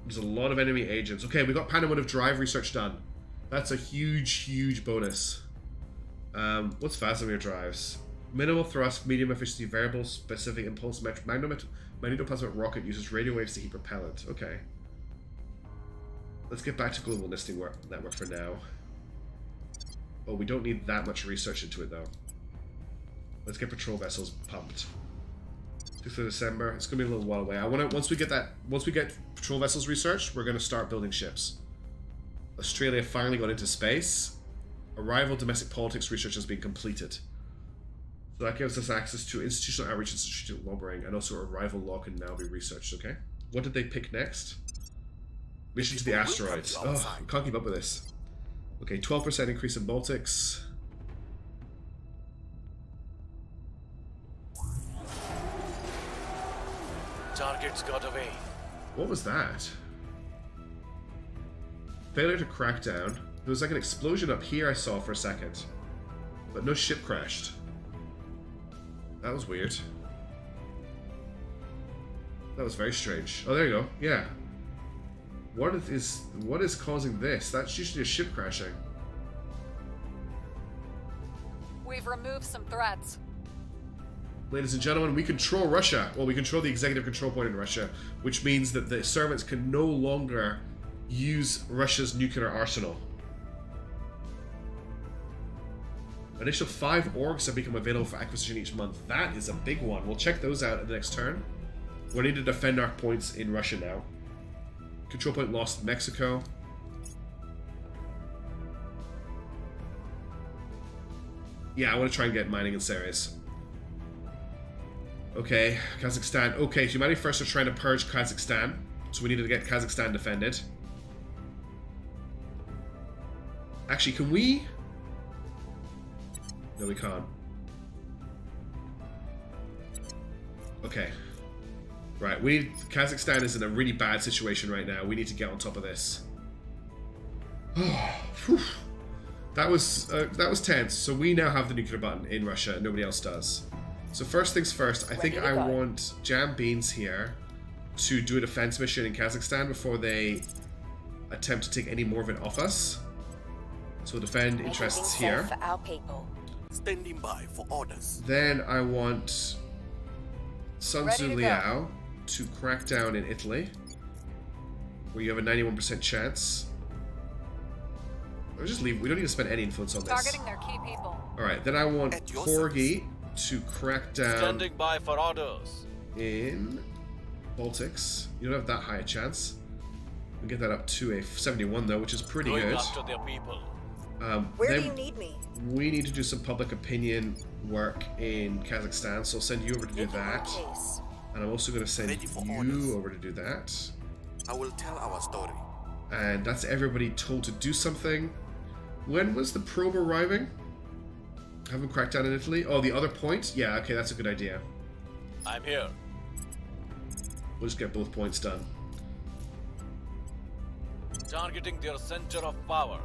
There's a lot of enemy agents. Okay, we got Panamotive Drive research done. That's a huge bonus. What's Vasimir drives? Minimal thrust, medium efficiency, variable specific impulse, magnetoplasmic rocket uses radio waves to heat propellant. Okay. Let's get back to global listing network for now. Oh, we don't need that much research into it though. Let's get patrol vessels pumped. 6th of December. It's gonna be a little while away. once we get patrol vessels researched, we're gonna start building ships. Australia finally got into space. Arrival domestic politics research has been completed. So that gives us access to institutional outreach and strategic lobbying, and also arrival law can now be researched, okay? What did they pick next? Mission to the asteroids. Oh, we can't keep up with this. Okay, 12% increase in Baltics. Targets got away. What was that? Failure to crack down. There was like an explosion up here I saw for a second. But no ship crashed. That was weird. That was very strange. Oh, there you go. Yeah. What is causing this? That's usually a ship crashing. We've removed some threats. Ladies and gentlemen, we control Russia. Well, we control the executive control point in Russia, which means that the servants can no longer use Russia's nuclear arsenal. Initial 5 orgs have become available for acquisition each month. That is a big one. We'll check those out at the next turn. We need to defend our points in Russia now. Control point lost in Mexico. Yeah, I want to try and get mining in Ceres. Okay, Kazakhstan. Okay, Humanity First are trying to purge Kazakhstan. So we need to get Kazakhstan defended. Actually, can we? No, we can't. Okay. Right, Kazakhstan is in a really bad situation right now. We need to get on top of this. That was tense. So we now have the nuclear button in Russia, and nobody else does. So first things first, I think I want Jam Beans here to do a defense mission in Kazakhstan before they attempt to take any more of it off us. So defend interests here. For our people. Standing by for orders. Then I want Sun Tzu Liao to crack down in Italy, where you have a 91% chance. Or just leave. We don't need to spend any influence on this. Targeting their key people. Alright, then I want Corgi to crack down Standing by for orders. in Baltics. You don't have that high a chance. We get that up to a 71 though, which is pretty Going good. after their people. Where do you need me? We need to do some public opinion work in Kazakhstan, so I'll send you over to do Making our that. case. And I'm also going to send Ready for you orders. over to do that. I will tell our story. And that's everybody told to do something. When was the probe arriving? Haven't cracked down in Italy? Oh, the other point? Yeah, okay, that's a good idea. I'm here. We'll just get both points done. Targeting their center of power.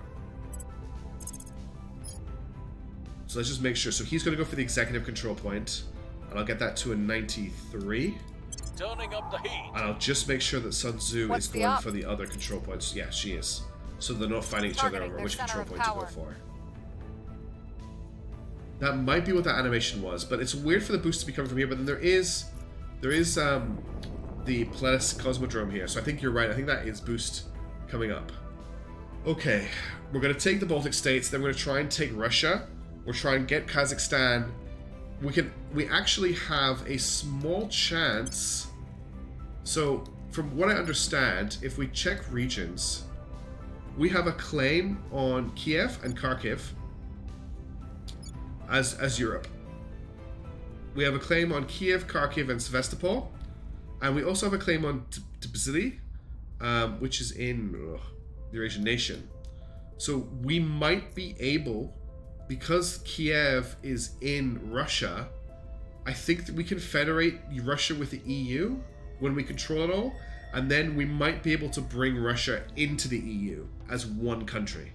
So let's just make sure. So he's going to go for the executive control point, and I'll get that to a 93. Turning up the heat. And I'll just make sure that Sun Tzu What's is the going up? for the other control points. Yeah, she is. So they're not fighting each other Targeting over their which center control of point to go power. for. That might be what that animation was, but it's weird for the boost to be coming from here. But then there is the Pledis Cosmodrome here. So I think you're right. I think that is boost coming up. Okay, we're going to take the Baltic states. Then we're going to try and take Russia. We'll try and get Kazakhstan. We actually have a small chance. So from what I understand, if we check regions, we have a claim on Kiev and Kharkiv as Europe. We have a claim on Kiev, Kharkiv, and Sevastopol, and we also have a claim on Tbilisi, which is in the Eurasian nation. So we might be able, because Kiev is in Russia, I think that we can federate Russia with the EU when we control it all, and then we might be able to bring Russia into the EU as one country.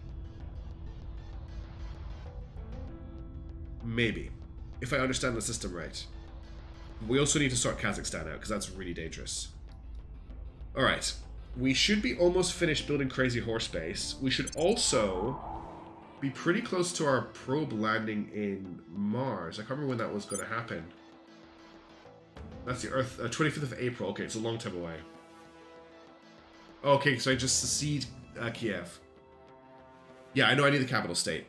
Maybe, if I understand the system right. We also need to sort Kazakhstan out, because that's really dangerous. Alright, we should be almost finished building Crazy Horse Base. We should also be pretty close to our probe landing in Mars. I can't remember when that was going to happen. That's the Earth, 25th of April. Okay, it's a long time away. Okay, so I just secede Kiev. Yeah, I know I need the capital state.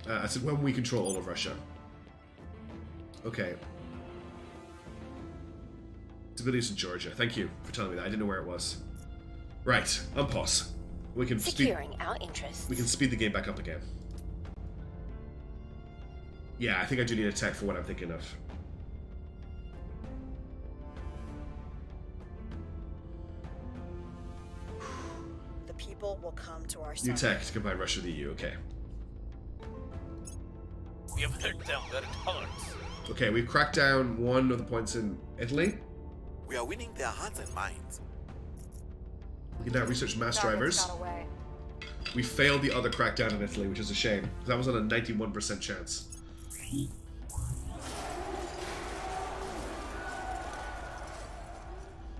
I said when we control all of Russia. Okay. Tbilisi in Georgia. Thank you for telling me that. I didn't know where it was. Right, unpause. We can Securing our interests. We can speed the game back up again. Yeah, I think I do need a tech for what I'm thinking of. The people will come to our New side. tech to combine Russia with the EU. Okay. We have hit them where it hurts. Okay, we've cracked down one of the points in Italy. We are winning their hearts and minds. We can now research mass Targets drivers. got away. We failed the other crackdown in Italy, which is a shame. That was on a 91% chance.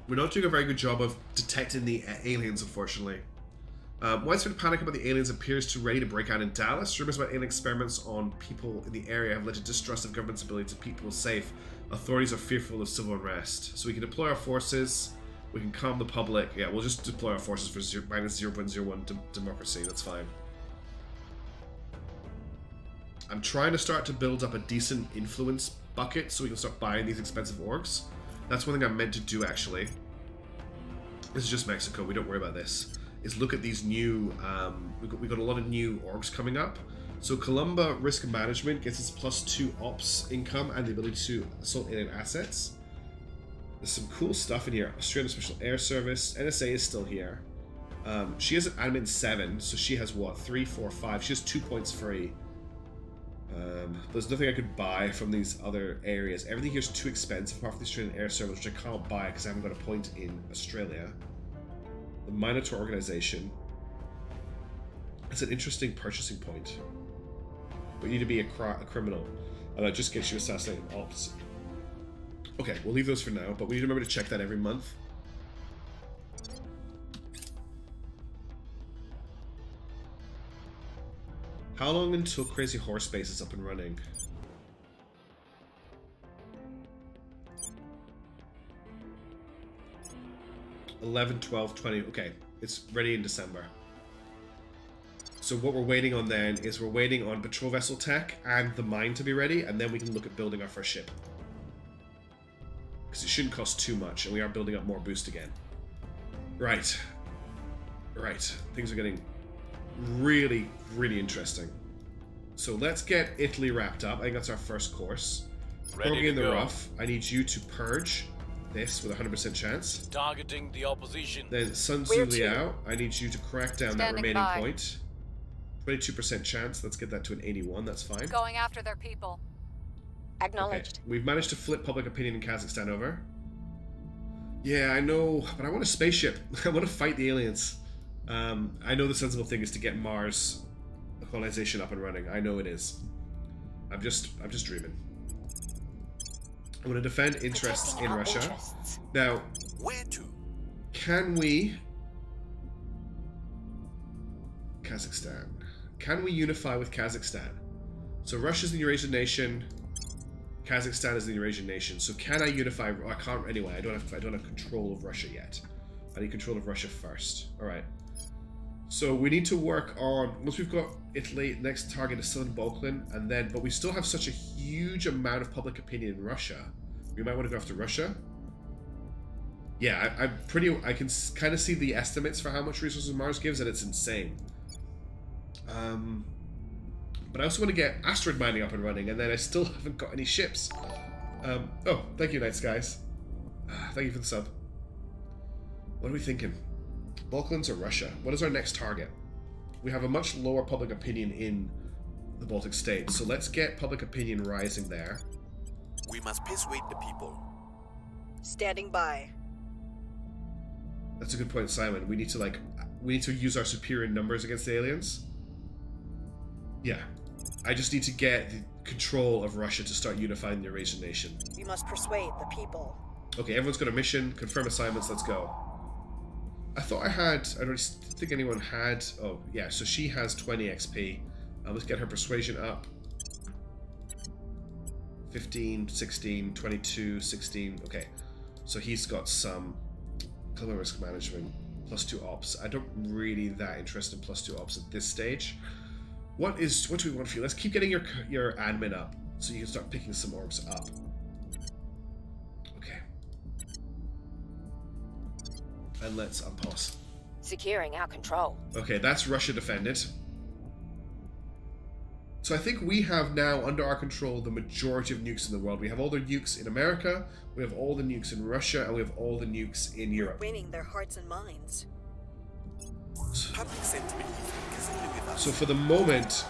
We're not doing a very good job of detecting the aliens, unfortunately. Widespread panic about the aliens appears to ready to break out in Dallas. Rumors about alien experiments on people in the area have led to distrust of government's ability to keep people safe. Authorities are fearful of civil unrest. So we can deploy our forces. We can calm the public. Yeah, we'll just deploy our forces for minus 0.01 democracy. That's fine. I'm trying to start to build up a decent influence bucket so we can start buying these expensive orgs. That's one thing I'm meant to do, actually. This is just Mexico. We don't worry about this. Is look at these new... we got a lot of new orgs coming up. So Columba Risk Management gets its +2 ops income and the ability to assault alien assets. There's some cool stuff in here. Australian Special Air Service. NSA is still here. She has an admin 7, so she has what? 3, 4, 5. She has 2 points free. There's nothing I could buy from these other areas. Everything here is too expensive apart from the Australian Air Service, which I can't buy because I haven't got a point in Australia. The Minotaur Organization. It's an interesting purchasing point. But you need to be a criminal. And that just gets you assassinated ops. Okay, we'll leave those for now, but we need to remember to check that every month. How long until Crazy Horse Base is up and running? $11, $12, $20. Okay, it's ready in December. So what we're waiting on then is we're waiting on patrol vessel tech and the mine to be ready, and then we can look at building our first ship. Because it shouldn't cost too much, and we are building up more boost again. Right. Right. Things are getting really, really interesting. So let's get Italy wrapped up. I think that's our first course. Ready in to the go. rough. I need you to purge this with a 100% chance. Targeting the opposition. Then Sun Tzu Where to? Liao, I need you to crack down that Standing remaining by. point. 22% chance. Let's get that to an 81. That's fine. Going after their people. Okay. Acknowledged. We've managed to flip public opinion in Kazakhstan over. Yeah, I know, but I want a spaceship. I want to fight the aliens. I know the sensible thing is to get Mars colonization up and running. I know it is. I'm just dreaming. I'm going to defend interests Protecting in our Russia. interests. Now, Where to? can we... Kazakhstan. Can we unify with Kazakhstan? So Russia's the Eurasian nation. Kazakhstan is the Eurasian nation. So can I unify? I can't anyway. I don't have control of Russia yet. I need control of Russia first. All right. So we need to work on, once we've got Italy, next target is still in Balkan, and then, but we still have such a huge amount of public opinion in Russia. We might want to go after Russia. Yeah, I can kind of see the estimates for how much resources Mars gives, and it's insane. But I also want to get asteroid mining up and running, and then I still haven't got any ships. Oh, thank you, Night Skies. Thank you for the sub. What are we thinking? Balkans or Russia? What is our next target? We have a much lower public opinion in the Baltic states, so let's get public opinion rising there. We must persuade the people. Standing by. That's a good point, Simon. We need to use our superior numbers against the aliens. Yeah. I just need to get the control of Russia to start unifying the Eurasian nation. We must persuade the people. Okay, everyone's got a mission. Confirm assignments. Let's go. I thought I don't think anyone had... Oh, yeah, so she has 20 XP. Let's get her persuasion up. 15, 16, 22, 16. Okay, so he's got some climate risk management, +2 ops. I don't really that interested in +2 ops at this stage. What do we want for you? Let's keep getting your admin up so you can start picking some orbs up. Okay. And let's unpause. Securing our control. Okay, that's Russia defended. So I think we have now under our control the majority of nukes in the world. We have all the nukes in America, we have all the nukes in Russia, and we have all the nukes in Europe. Winning their hearts and minds. Public sentiment is increasingly with us. So for the moment,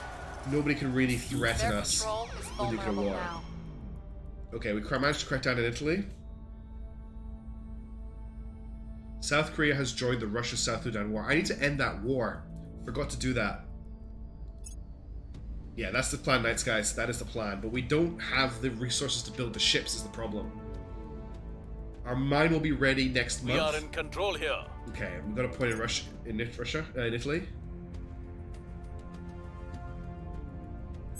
nobody can really threaten Their us control is with nuclear vulnerable war. now. Okay, we managed to crack down in Italy. South Korea has joined the Russia-South Sudan war. I need to end that war. Forgot to do that. Yeah, that's the plan, Night Skies. That is the plan. But we don't have the resources to build the ships is the problem. Our mine will be ready next month. We are in control here. Okay, we've got a point in Russia, in Italy.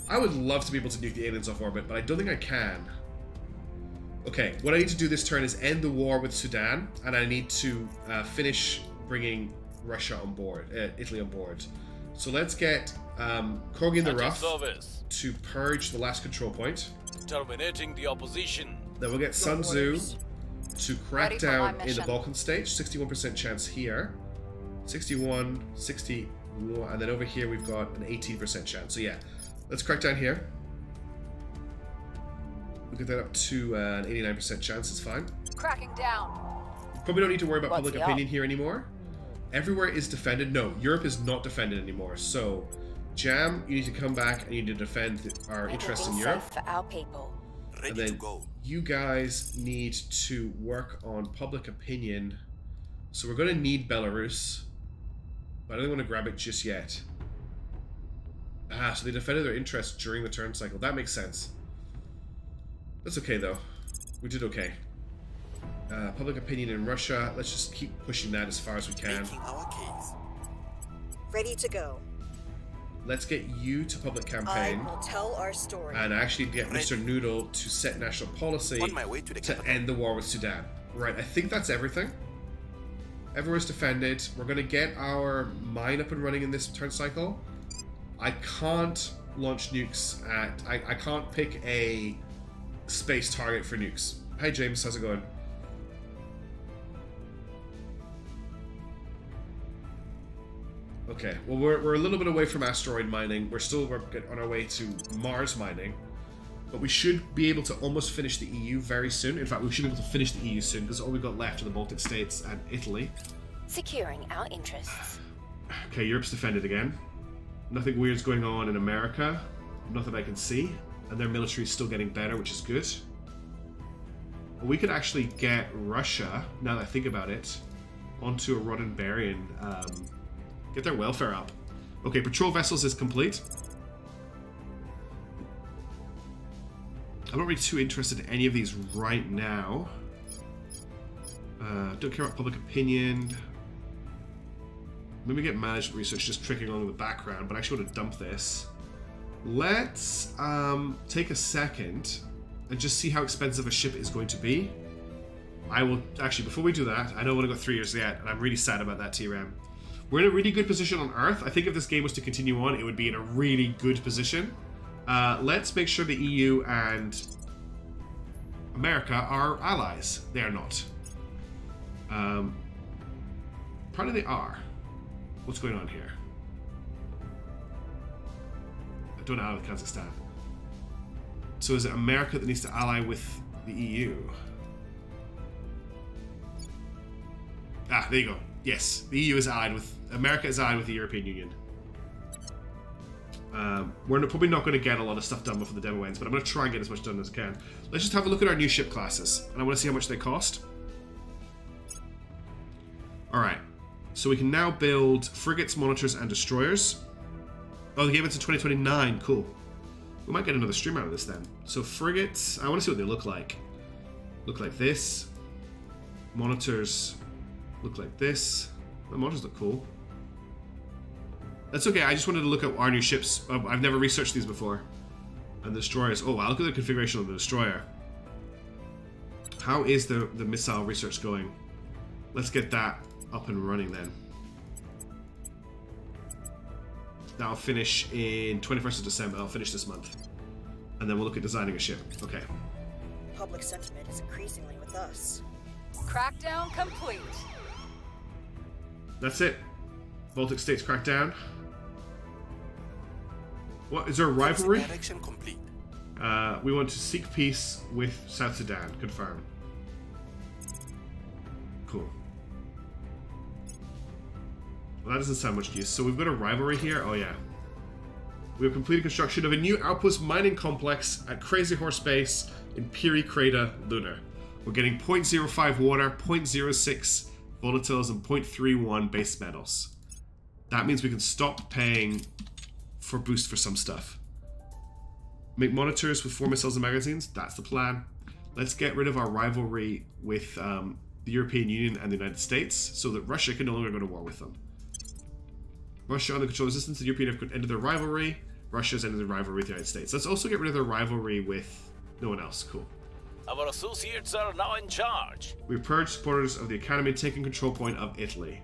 I would love to be able to nuke the aliens off orbit, but I don't think I can. Okay, what I need to do this turn is end the war with Sudan, and I need to finish bringing Russia on board, Italy on board. So let's get Corgi in the Rough to purge the last control point. Terminating the opposition. Then we'll get Sun Tzu to crack Ready for my down in the mission. Balkan stage. 61% chance here. 61, 61, and then over here we've got an 18% chance. So yeah, let's crack down here. We'll get that up to an 89% chance, it's fine. Cracking down. Probably don't need to worry about What's public the opinion here anymore. Everywhere is defended. No, Europe is not defended anymore. So, Jam, you need to come back and you need to defend our Making interests in things Europe. safe for our people. And Ready to then go. you guys need to work on public opinion. So we're going to need Belarus. But I don't want to grab it just yet. Ah, so they defended their interests during the turn cycle. That makes sense. That's okay, though. We did okay. Public opinion in Russia. Let's just keep pushing that as far as we can. Making our case. Ready to go. Let's get you to public I campaign. will tell our story. And actually get Mr. Noodle to set national policy On my way to the to capital. end the war with Sudan. Right, I think that's everything. Everyone's defended. We're going to get our mine up and running in this turn cycle. I can't launch nukes at... I can't pick a space target for nukes. Hi James, how's it going? Okay, well we're a little bit away from asteroid mining. We're on our way to Mars mining. But we should be able to almost finish the EU very soon. In fact, we should be able to finish the EU soon because all we've got left are the Baltic states and Italy. Securing our interests. Okay, Europe's defended again. Nothing weird's going on in America. Nothing I can see. And their military is still getting better, which is good. We could actually get Russia, now that I think about it, onto a Roddenberryan Get their welfare up. Okay, patrol vessels is complete. I'm not really too interested in any of these right now. Don't care about public opinion. Maybe get management research just tricking along in the background, but I actually want to dump this. Let's take a second and just see how expensive a ship is going to be. I will, actually, before we do that, I don't want to go 3 years yet, and I'm really sad about that, TRAM. We're in a really good position on Earth. I think if this game was to continue on, it would be in a really good position. Let's make sure the EU and America are allies. They are not. Apparently they are. What's going on here? I don't ally with Kazakhstan. So is it America that needs to ally with the EU? Ah, there you go. Yes, the EU is allied with... America is allied with the European Union. We're probably not going to get a lot of stuff done before the demo ends, but I'm going to try and get as much done as I can. Let's just have a look at our new ship classes, and I want to see how much they cost. Alright, so we can now build frigates, monitors, and destroyers. Oh, they gave it to 2029, cool. We might get another stream out of this then. So frigates, I want to see what they look like. Look like this. Monitors look like this. The monitors look cool. That's okay, I just wanted to look at our new ships. I've never researched these before. And the destroyers. Oh wow, look at the configuration of the destroyer. How is the missile research going? Let's get that up and running then. That'll finish in 21st of December. I'll finish this month. And then we'll look at designing a ship. Okay. Public sentiment is increasingly with us. Crackdown complete. That's it. Baltic States crackdown. What is there a rivalry? Direction complete. We want to seek peace with South Sudan. Confirm. Cool. Well, that doesn't sound much use. So we've got a rivalry here. Oh yeah. We have completed construction of a new outpost mining complex at Crazy Horse Base in Piri Creta, Lunar. We're getting 0.05 water, 0.06 volatiles, and 0.31 base metals. That means we can stop paying for boost for some stuff. Make monitors with 4 missiles and magazines. That's the plan. Let's get rid of our rivalry with the European Union and the United States so that Russia can no longer go to war with them. Russia under control resistance. The European have ended their rivalry. Russia's ended their rivalry with the United States. Let's also get rid of their rivalry with no one else. Cool. Our associates are now in charge. We've purged supporters of the Academy, taking control point of Italy.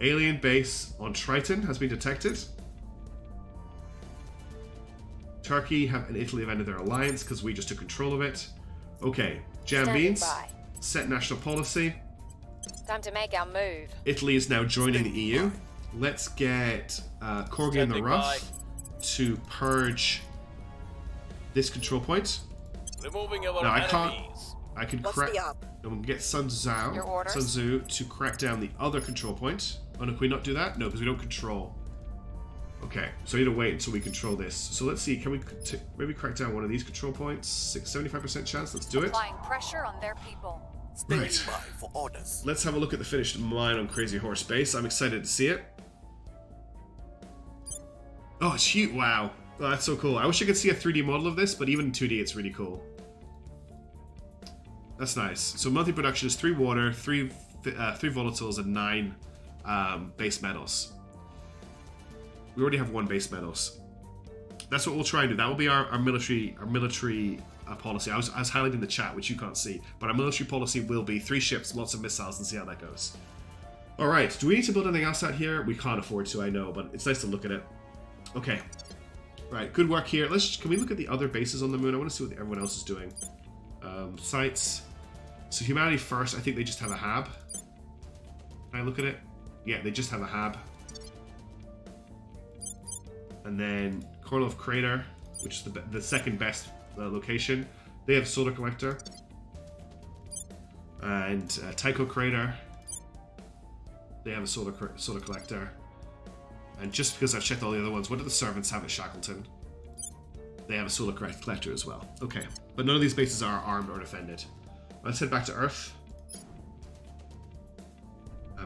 Alien base on Triton has been detected. Turkey and Italy have ended their alliance because we just took control of it. Okay, Jam Standing Beans, by. set national policy. Time to make our move. Italy is now joining the EU. Let's get Corgi in the Standing Rough to purge this control point. Removing our No, I enemies. can't. I can What's crack. the up? And we can get Sun Your orders? Tzu to crack down the other control point. Oh no, can we not do that? No, because we don't control. Okay, so we need to wait until we control this. So let's see, can we maybe crack down one of these control points? 75% chance, let's do it. Applying pressure on their people. Standing Right. by for orders. Let's have a look at the finished mine on Crazy Horse Base. I'm excited to see it. Oh, it's huge. Wow. Oh, that's so cool. I wish I could see a 3D model of this, but even in 2D, it's really cool. That's nice. So monthly production is 3 water, 3 volatiles, and 9 base metals. We already have 1 base metals. That's what we'll try and do. That will be our military policy. I was highlighting the chat, which you can't see, but our military policy will be 3 ships, lots of missiles, and see how that goes. All right. Do we need to build anything else out here? We can't afford to, I know, but it's nice to look at it. Okay. Right. Good work here. Can we look at the other bases on the moon? I want to see what everyone else is doing. Sites. So humanity first. I think they just have a hab. Can I look at it? Yeah, they just have a hab. And then Korlov Crater, which is the second best location. They have a solar collector. And Tycho Crater. They have a solar collector. And just because I've checked all the other ones, what do the servants have at Shackleton? They have a solar collector as well. Okay, but none of these bases are armed or defended. Let's head back to Earth.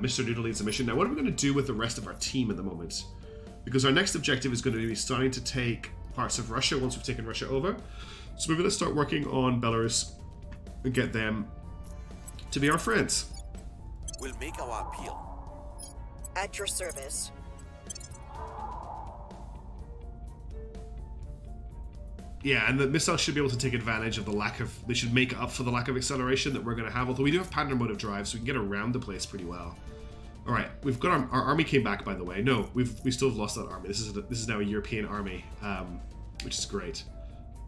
Mr. Noodle leads the mission. Now, what are we going to do with the rest of our team at the moment? Because our next objective is going to be starting to take parts of Russia once we've taken Russia over. So maybe let's start working on Belarus and get them to be our friends. We'll make our appeal. At your service. Yeah, and the missiles should be able to take advantage of the lack of... They should make up for the lack of acceleration that we're going to have. Although we do have pattern motive drive, so we can get around the place pretty well. All right, we've got our army came back, by the way. No, we still have lost that army. This is now a European army, which is great.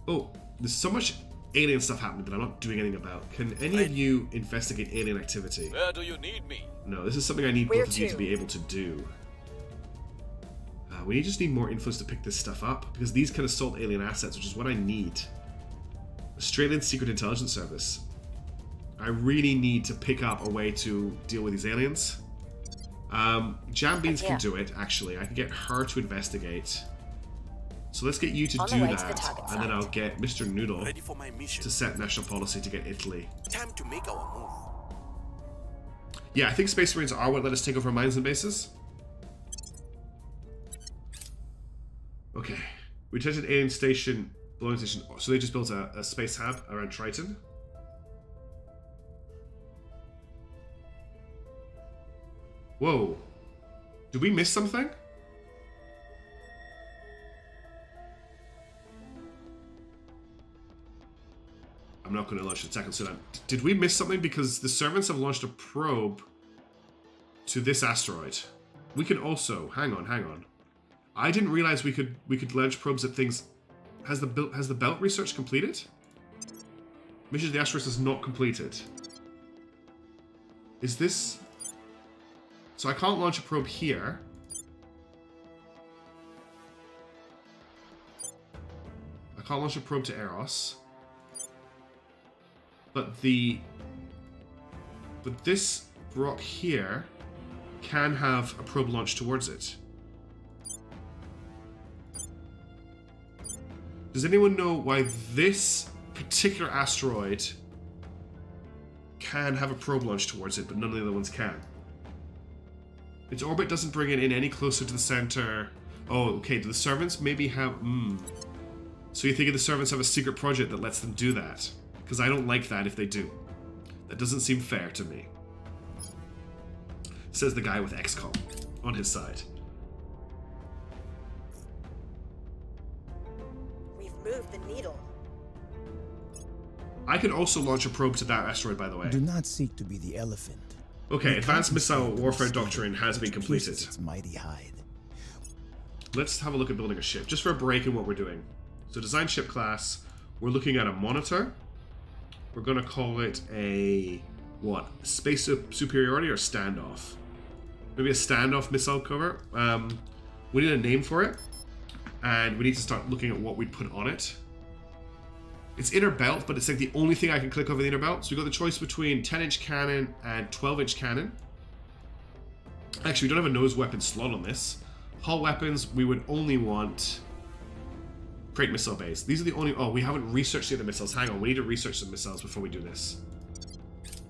Oh, there's so much alien stuff happening that I'm not doing anything about. Can any of you investigate alien activity? Where do you need me? No, this is something I need Where both of you to to? be able to do. We just need more influence to pick this stuff up, because these can assault alien assets, which is what I need. Australian Secret Intelligence Service. I really need to pick up a way to deal with these aliens. Jam Beans can do it, actually. I can get her to investigate. So let's get you to On the do way to that, the target and then site. I'll get Mr. Noodle Ready for my mission. to set national policy to get Italy. Time to make our move. Yeah, I think Space Marines are what let us take over mines and bases. Okay. We detected alien station, belonging station. So they just built a space hub around Triton. Whoa. Did we miss something? I'm not going to launch the second so did we miss something? Because the servants have launched a probe to this asteroid. We can also... Hang on. I didn't realize we could launch probes at things. Has the belt research completed? Mission to the asteroid is not completed. Is this? So I can't launch a probe here. I can't launch a probe to Eros. But this rock here can have a probe launched towards it. Does anyone know why this particular asteroid can have a probe launched towards it, but none of the other ones can? Its orbit doesn't bring it in any closer to the center. Oh, okay. Do the servants maybe have... So you think the servants have a secret project that lets them do that? Because I don't like that if they do. That doesn't seem fair to me. Says the guy with XCOM on his side. Move the needle. I could also launch a probe to that asteroid, by the way. Do not seek to be the elephant. Okay, Advanced Missile Warfare Doctrine has been completed. Its mighty hide. Let's have a look at building a ship, just for a break in what we're doing. So design ship class, we're looking at a monitor. We're going to call it a, what, space superiority or standoff? Maybe a standoff missile cover. We need a name for it. And we need to start looking at what we'd put on it. It's inner belt, but it's like the only thing I can click over the inner belt. So we've got the choice between 10-inch cannon and 12-inch cannon. Actually, we don't have a nose weapon slot on this. Hull weapons, we would only want crate missile base. These are the only... Oh, we haven't researched the other missiles. Hang on, we need to research the missiles before we do this.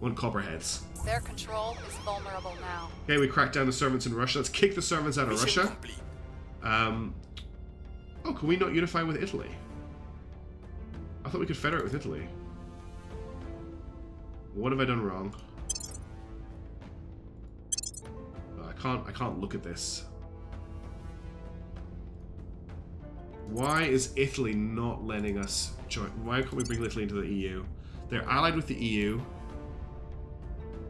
One copperheads. Their control is vulnerable now. Okay, we cracked down the servants in Russia. Let's kick the servants out of Mission Russia. complete. Oh, can we not unify with Italy? I thought we could federate with Italy. What have I done wrong? I can't look at this. Why is Italy not letting us join? Why can't we bring Italy into the EU? They're allied with the EU.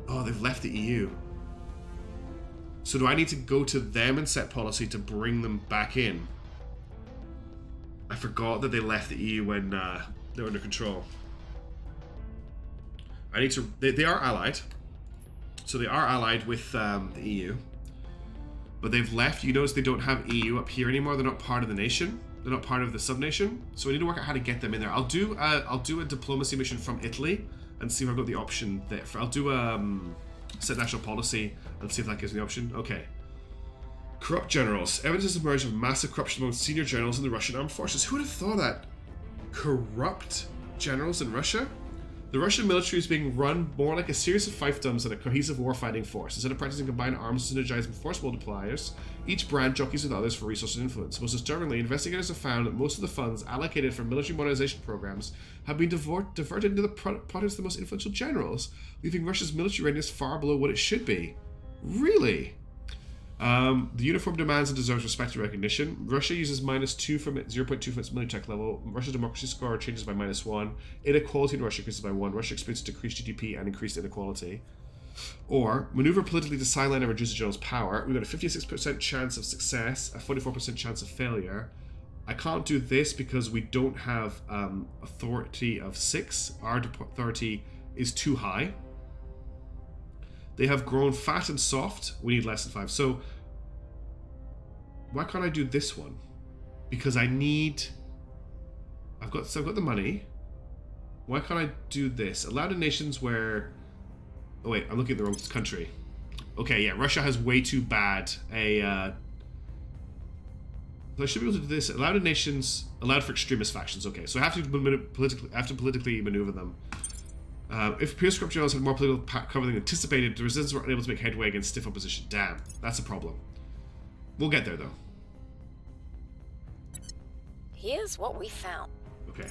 Oh, they've left the EU. So do I need to go to them and set policy to bring them back in? I forgot that they left the EU when they were under control. I need to... They are allied. So they are allied with the EU. But they've left. You notice they don't have EU up here anymore. They're not part of the nation. They're not part of the sub-nation. So we need to work out how to get them in there. I'll do a diplomacy mission from Italy and see if I've got the option there. I'll do set national policy and see if that gives me the option. Okay. Corrupt generals. Evidence has emerged of massive corruption among senior generals in the Russian armed forces. Who would have thought that? Corrupt generals in Russia? The Russian military is being run more like a series of fiefdoms than a cohesive warfighting force. Instead of practicing combined arms to synergize and force multipliers, each brand jockeys with others for resource and influence. Most disturbingly, investigators have found that most of the funds allocated for military modernization programs have been diverted into the projects of the most influential generals, leaving Russia's military readiness far below what it should be. Really? The uniform demands and deserves respect and recognition. Russia uses -2 from 0.2 from its military tech level. Russia's democracy score changes by -1. Inequality in Russia increases by 1. Russia experiences decreased GDP and increased inequality. Or, maneuver politically to sideline and reduce the general's power. We've got a 56% chance of success, a 44% chance of failure. I can't do this because we don't have authority of 6. Our authority is too high. They have grown fat and soft. We need less than 5. So, why can't I do this one? Because I need... I've got the money. Why can't I do this? Allow the nations where... Oh wait, I'm looking at the wrong country. Okay, yeah, Russia has way too bad a... So I should be able to do this. Allow the nations... Allowed for extremist factions. Okay, so I have to politically maneuver them. If Pierce Corrupt Generals had more political cover than anticipated, the resistance were unable to make headway against stiff opposition. Damn, that's a problem. We'll get there, though. Here's what we found. Okay.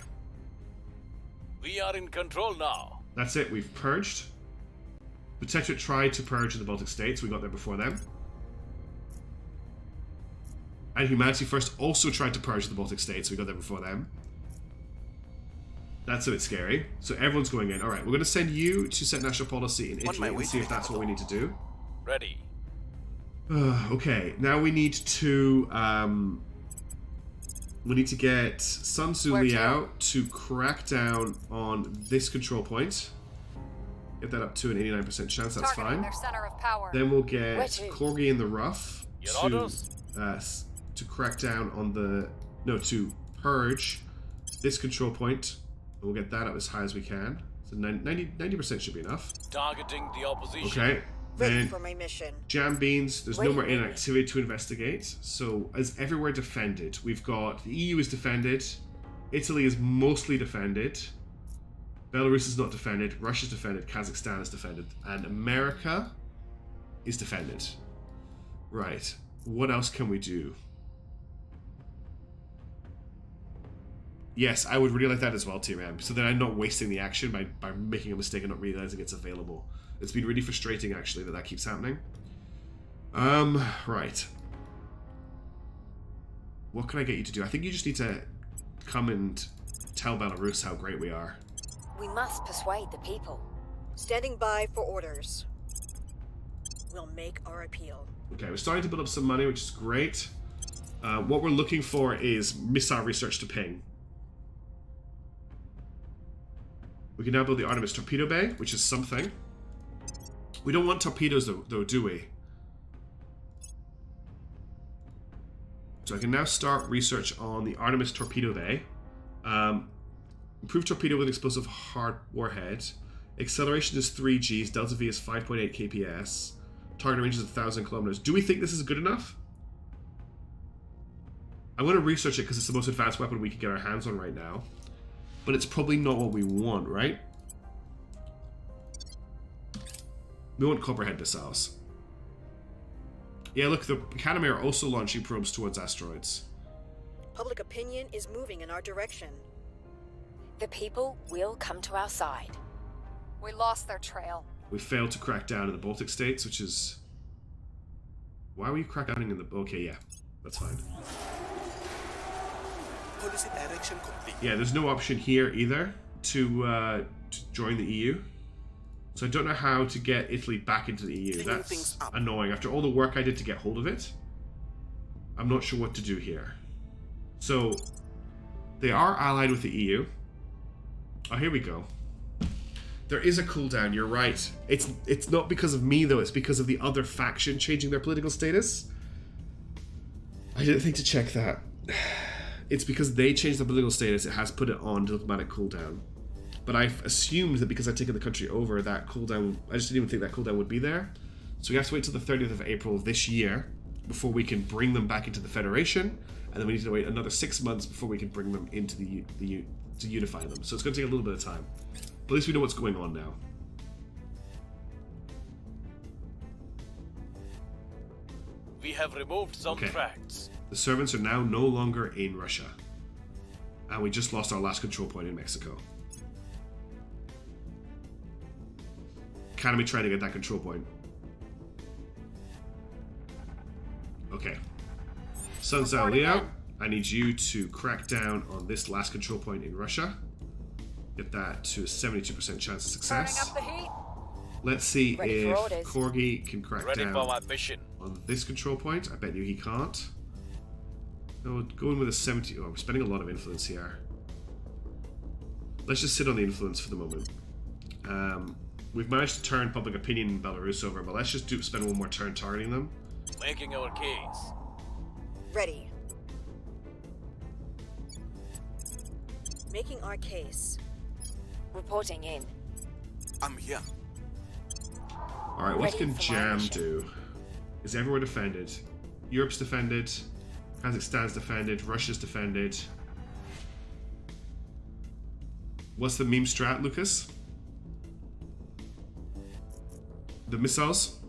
We are in control now. That's it, we've purged. Protectorate tried to purge in the Baltic States, we got there before them. And Humanity First also tried to purge in the Baltic States, we got there before them. That's a bit scary. So everyone's going in. Alright, we're going to send you to set national policy in Italy and see if that's what we need to do. Ready. Okay, now we need to get Sun Tzu Liao to crack down on this control point. Get that up to an 89% chance, that's Targeting fine. their center of power. Then we'll get Corgi in the Rough Your orders? to crack down on the... No, to purge this control point. And we'll get that up as high as we can. So 90% should be enough. Targeting the opposition. Okay. Ready Then for my mission. Jam Beans, there's no more inactivity to investigate. So, is everywhere defended? We've got the EU is defended, Italy is mostly defended, Belarus is not defended, Russia's defended, Kazakhstan is defended, and America is defended. Right. What else can we do? Yes, I would really like that as well, TMM, so that I'm not wasting the action by making a mistake and not realizing it's available. It's been really frustrating, actually, that keeps happening. Right. What can I get you to do? I think you just need to come and tell Belarus how great we are. We must persuade the people. Standing by for orders. We'll make our appeal. Okay, we're starting to build up some money, which is great. What we're looking for is missile research to ping. We can now build the Artemis Torpedo Bay, which is something. We don't want torpedoes, though, do we? So I can now start research on the Artemis Torpedo Bay. Improved torpedo with explosive hard warhead. Acceleration is 3 Gs. Delta V is 5.8 kps. Target range is 1,000 kilometers. Do we think this is good enough? I'm going to research it because it's the most advanced weapon we can get our hands on right now. But it's probably not what we want, right? We want Copperhead missiles. Yeah, look, the Academy are also launching probes towards asteroids. Public opinion is moving in our direction. The people will come to our side. We lost their trail. We failed to crack down in the Baltic states, which is... Why were you cracking down in the... Okay, yeah, that's fine. Policy direction complete. Yeah, there's no option here either to join the EU. So I don't know how to get Italy back into the EU. Cleaning That's things up. annoying. After all the work I did to get hold of it, I'm not sure what to do here. So they are allied with the EU. Oh, here we go. There is a cooldown, you're right. It's not because of me, though. It's because of the other faction changing their political status. I didn't think to check that. It's because they changed the political status, it has put it on diplomatic cooldown. But I've assumed that because I've taken the country over, that cooldown... I just didn't even think that cooldown would be there. So we have to wait till the 30th of April of this year before we can bring them back into the Federation. And then we need to wait another 6 months before we can bring them into to unify them. So it's going to take a little bit of time. But at least we know what's going on now. We have removed some Okay. tracts. The servants are now no longer in Russia. And we just lost our last control point in Mexico. Academy trying to get that control point. Okay. Sun Zhao Reporting Liao, in. I need you to crack down on this last control point in Russia. Get that to a 72% chance of Turning success. up the heat. Let's see Ready for if orders. Corgi can crack Ready down for my mission. on this control point. I bet you he can't. No, going with a 70. Oh, we're spending a lot of influence here. Let's just sit on the influence for the moment. We've managed to turn public opinion in Belarus over, but let's just spend one more turn targeting them. Making our case. Ready. Making our case. Reporting in. I'm here. Alright, what Ready can for my Jam mission. do? Is everyone defended? Europe's defended. Kazakhstan's defended. Russia's defended. What's the meme strat, Lucas? The missiles?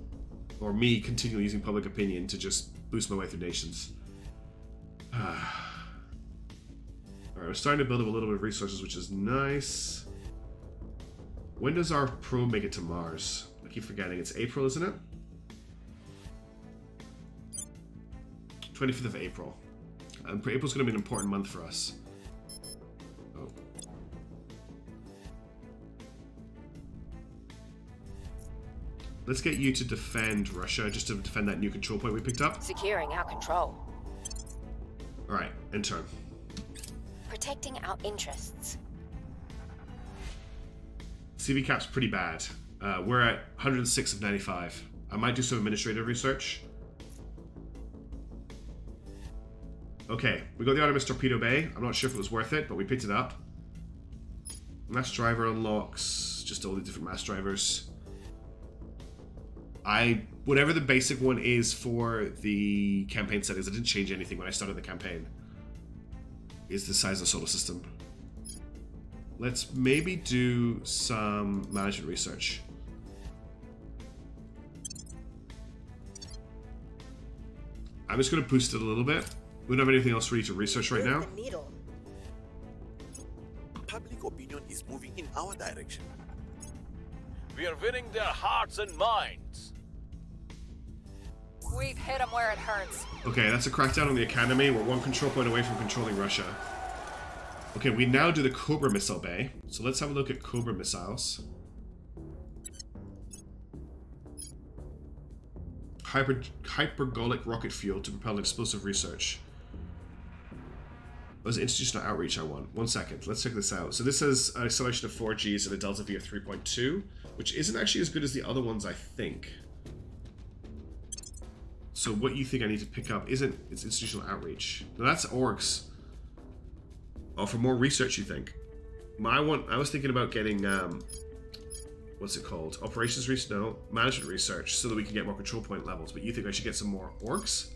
Or me continually using public opinion to just boost my way through nations? Alright, we're starting to build up a little bit of resources, which is nice. When does our probe make it to Mars? I keep forgetting. It's April, isn't it? 25th of April. April's going to be an important month for us. Oh. Let's get you to defend Russia, just to defend that new control point we picked up. Securing our control. Alright, end turn. Protecting our interests. CV cap's pretty bad. We're at 106 of 95. I might do some administrative research. Okay, we got the Artemis Torpedo Bay. I'm not sure if it was worth it, but we picked it up. Mass driver unlocks just all the different mass drivers. Whatever the basic one is for the campaign settings, I didn't change anything when I started the campaign. Is the size of the solar system. Let's maybe do some management research. I'm just going to boost it a little bit. We don't have anything else for you to research right now. Move the needle. Public opinion is moving in our direction. We are winning their hearts and minds. We've hit them where it hurts. Okay, that's a crackdown on the Academy. We're one control point away from controlling Russia. Okay, we now do the Cobra Missile Bay. So let's have a look at Cobra missiles. Hypergolic rocket fuel to propel explosive research. It was institutional outreach I want. 1 second, let's check this out. So this has an acceleration of 4 Gs and a delta V of 3.2, which isn't actually as good as the other ones, I think. So what you think I need to pick up isn't it's institutional outreach. Now that's orgs. Oh, for more research, you think? I was thinking about getting what's it called? Operations research? No, management research, so that we can get more control point levels. But you think I should get some more orgs?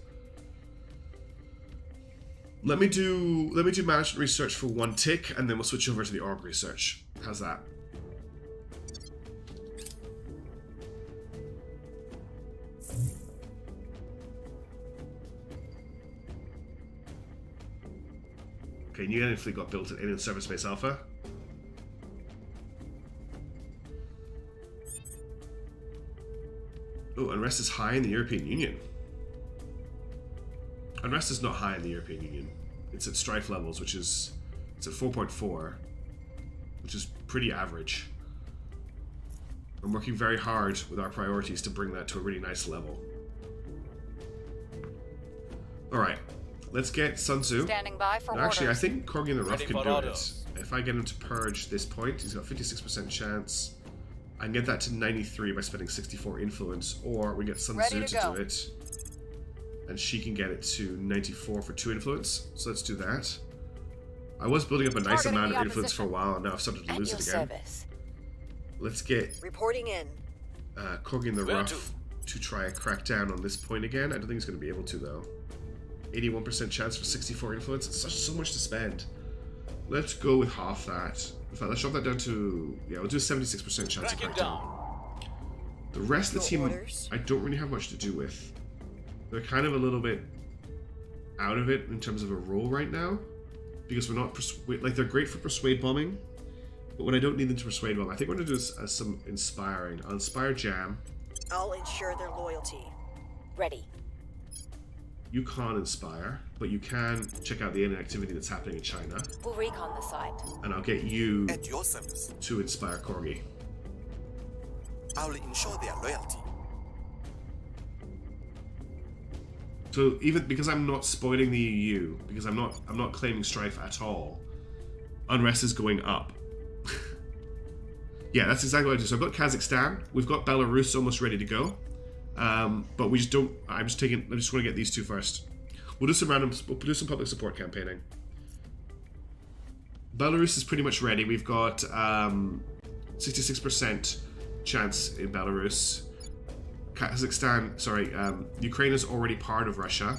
Let me do management research for 1 tick, and then we'll switch over to the org research. How's that? Okay, new enemy fleet got built in Alien Service Base Alpha. Oh, unrest is high in the European Union. Unrest is not high in the European Union. It's at strife levels, it's at 4.4, which is pretty average. I'm working very hard with our priorities to bring that to a really nice level. Alright, let's get Sun Tzu. Standing by for Actually, I orders. think Corgi in the Rough Ready can for do it. orders. If I get him to purge this point, he's got 56% chance. I can get that to 93 by spending 64 influence, or we get Sun Tzu Ready to to go. do it. And she can get it to 94 for 2 influence. So let's do that. I was building up a nice Targeting amount the of influence for a opposition. while, and now I've started to At lose your it again. service. Let's get Reporting in. Corgi in the Where Rough to try and crack down on this point again. I don't think he's going to be able to, though. 81% chance for 64 influence. It's so much to spend. Let's go with half that. In fact, let's drop that down to, yeah, we'll do a 76% chance of Crack it crackdown. down. The rest of the team, Orders. I don't really have much to do with. They're kind of a little bit out of it in terms of a role right now, because we're not like they're great for persuade bombing, but when I don't need them to persuade bomb, I think we're gonna do some inspiring. I'll inspire Jam. I'll ensure their loyalty. Ready. You can't inspire, but you can check out the inactivity that's happening in China, We'll recon the site. and I'll get you At your service. to inspire Corgi. I'll ensure their loyalty. So even because I'm not spoiling the EU, because I'm not claiming strife at all, unrest is going up. Yeah, that's exactly what I do. So I've got Kazakhstan, we've got Belarus almost ready to go, but we just don't. I just want to get these two first. We'll do some public support campaigning. Belarus is pretty much ready. We've got 66% chance in Belarus. Kazakhstan, sorry, Ukraine is already part of Russia.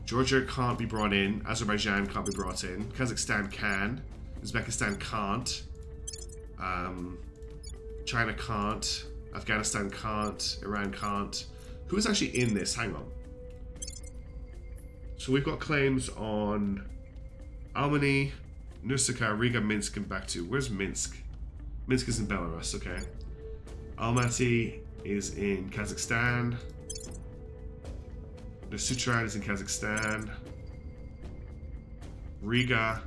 Georgia can't be brought in. Azerbaijan can't be brought in. Kazakhstan can. Uzbekistan can't. China can't. Afghanistan can't. Iran can't. Who is actually in this? Hang on. So we've got claims on Almany, Nusaka, Riga, Minsk, and Bakhtu. Where's Minsk? Minsk is in Belarus, okay. Almaty is in Kazakhstan. Nusutran is in Kazakhstan. Riga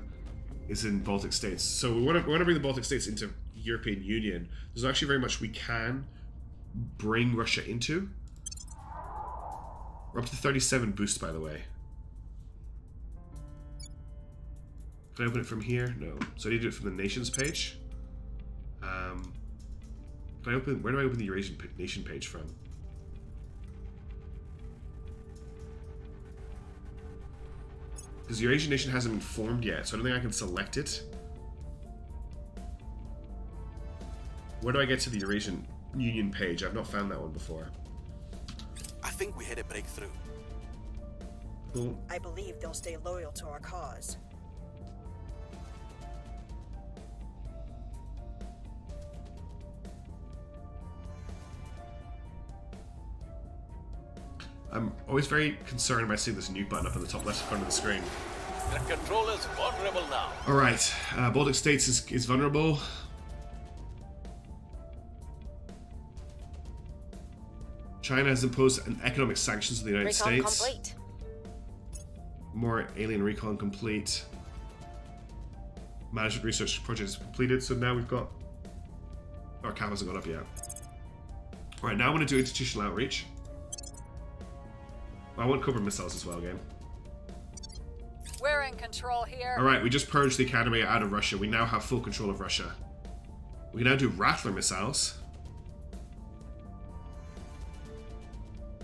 is in Baltic states. So we want to bring the Baltic states into European Union. There's actually very much we can bring Russia into. We're up to 37 boost, by the way. Can I open it from here? No. So I need to do it from the nations page. Can I open? Where do I open the Eurasian nation page from? Because the Eurasian nation hasn't been formed yet, so I don't think I can select it. Where do I get to the Eurasian Union page? I've not found that one before. I think we had a breakthrough. Cool. I believe they'll stay loyal to our cause. I'm always very concerned by seeing this nuke button up in the top left corner of the screen. The control is vulnerable now. Alright, Baltic States is vulnerable. China has imposed an economic sanctions on the United Recon States. complete. More alien recon complete. Management research project is completed, so now we've got... Our cap hasn't gone up yet. Alright, now I want to do institutional outreach. I want Cobra missiles as well again. We're in control here. Alright, we just purged the academy out of Russia. We now have full control of Russia. We can now do Rattler missiles.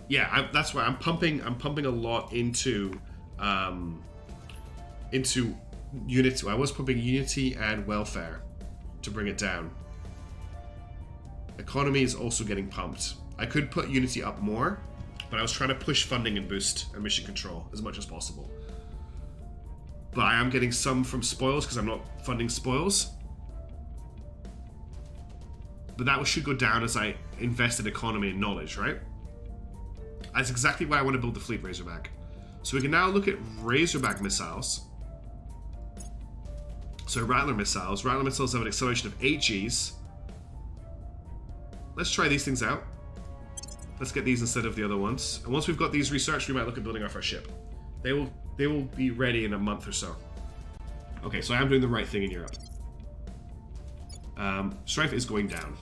Yeah, that's why I'm pumping a lot into Unity. I was pumping Unity and Welfare to bring it down. Economy is also getting pumped. I could put Unity up more, but I was trying to push funding and boost and mission control as much as possible. But I am getting some from spoils because I'm not funding spoils. But that should go down as I invest in economy and knowledge, right? That's exactly why I want to build the fleet Razorback. So we can now look at Razorback missiles. So Rattler missiles. Rattler missiles have an acceleration of 8 Gs. Let's try these things out. Let's get these instead of the other ones. And once we've got these researched, we might look at building our first ship. They will be ready in a month or so. Okay, so I am doing the right thing in Europe. Strife is going down.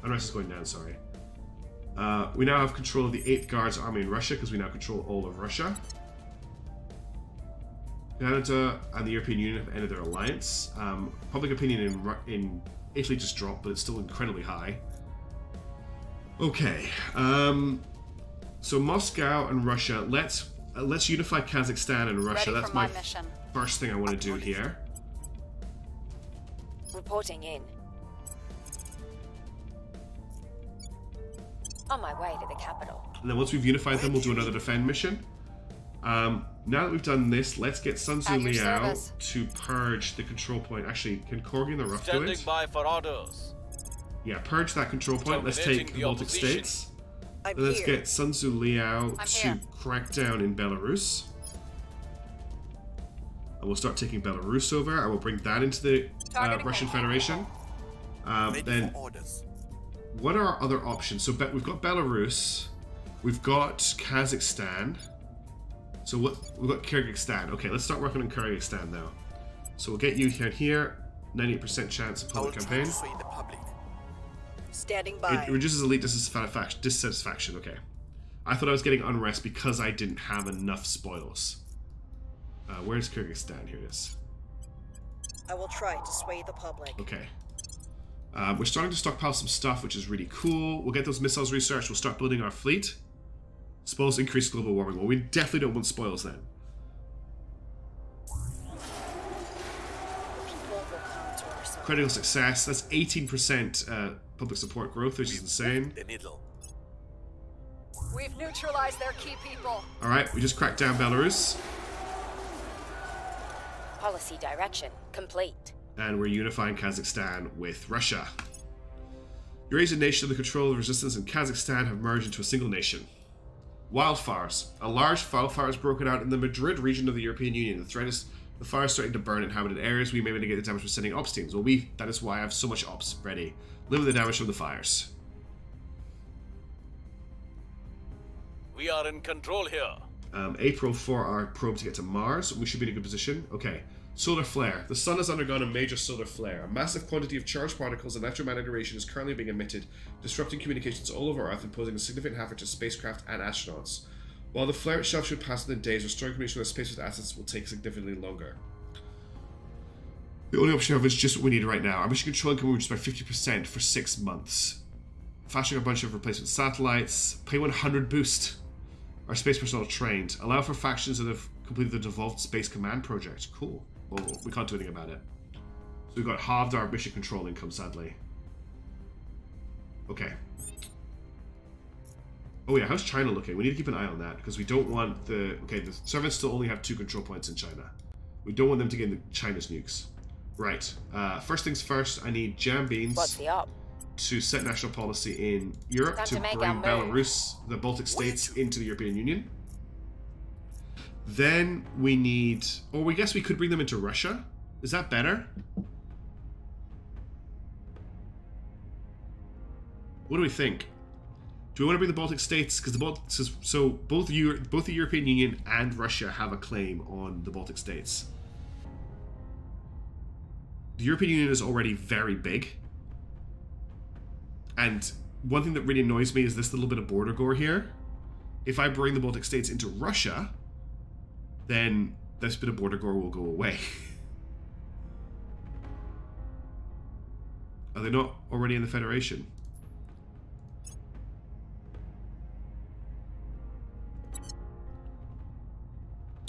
Unrest is going down, sorry. We now have control of the 8th Guards Army in Russia because we now control all of Russia. Canada and the European Union have ended their alliance. Public opinion in Italy just dropped, but it's still incredibly high. Okay, so Moscow and Russia. Let's unify Kazakhstan and Russia. Ready That's for my my mission. first thing I want to do here. Reporting in. On my way to the capital. And then once we've unified them, we'll do another defend mission. Now that we've done this, let's get Sun Tzu At your Liao service. to purge the control point. Actually, can Corgi and the Rough do Standing it? by for orders. Yeah, purge that control point. Let's take Terminating the the Baltic opposition. States. I'm And let's here. get Sun Tzu Liao I'm to here. crack down in Belarus. And we'll start taking Belarus over. I will bring that into the Targeting Russian me. Federation. Ready Then, for orders. what are our other options? So we've got Belarus. We've got Kazakhstan. So we've got Kyrgyzstan. Okay, let's start working on Kyrgyzstan now. So we'll get you here. 98% chance of I will public try campaign. to sway the public. Standing by. It reduces elite dissatisfaction. Okay. I thought I was getting unrest because I didn't have enough spoils. Where's Kyrgyzstan? Here it is. I will try to sway the public. Okay. We're starting to stockpile some stuff, which is really cool. We'll get those missiles researched. We'll start building our fleet. Spoils increase global warming. Well, we definitely don't want spoils then. People will come to our side. Critical success. That's 18% public support growth, which is insane. The needle. We've neutralized their key people. Alright, we just cracked down Belarus. Policy direction complete. And we're unifying Kazakhstan with Russia. Eurasian nation under the control of resistance and Kazakhstan have merged into a single nation. Wildfires. A large wildfire has broken out in the Madrid region of the European Union. The threat is the fire is starting to burn inhabited areas. We may mitigate the damage by sending ops teams. Well, that is why I have so much ops ready. Limit the damage from the fires. We are in control here. April for our probe to get to Mars. We should be in a good position. Okay. Solar flare. The sun has undergone a major solar flare. A massive quantity of charged particles and electromagnetic radiation is currently being emitted, disrupting communications all over Earth and posing a significant hazard to spacecraft and astronauts. While the flare itself should pass within days, restoring communication with space with assets will take significantly longer. The only option I have is just what we need right now. Our mission control can be reduced by 50% for 6 months. Fashioning a bunch of replacement satellites. Pay 100 boost. Our space personnel trained. Allow for factions that have completed the Devolved Space Command project. Cool. Well, we can't do anything about it. So we've got halved our mission control income, sadly. Okay. Oh yeah, how's China looking? We need to keep an eye on that, because we don't want the... Okay, the servants still only have 2 control points in China. We don't want them to get into China's nukes. Right. First things first, I need Jam Beans What's the up? to set national policy in Europe Time to to make bring our move. Belarus, the Baltic states, into the European Union. Then we need... Or we guess we could bring them into Russia. Is that better? What do we think? Do we want to bring the Baltic states? Because both the European Union and Russia have a claim on the Baltic states. The European Union is already very big. And one thing that really annoys me is this little bit of border gore here. If I bring the Baltic states into Russia, then this bit of border gore will go away. Are they not already in the Federation?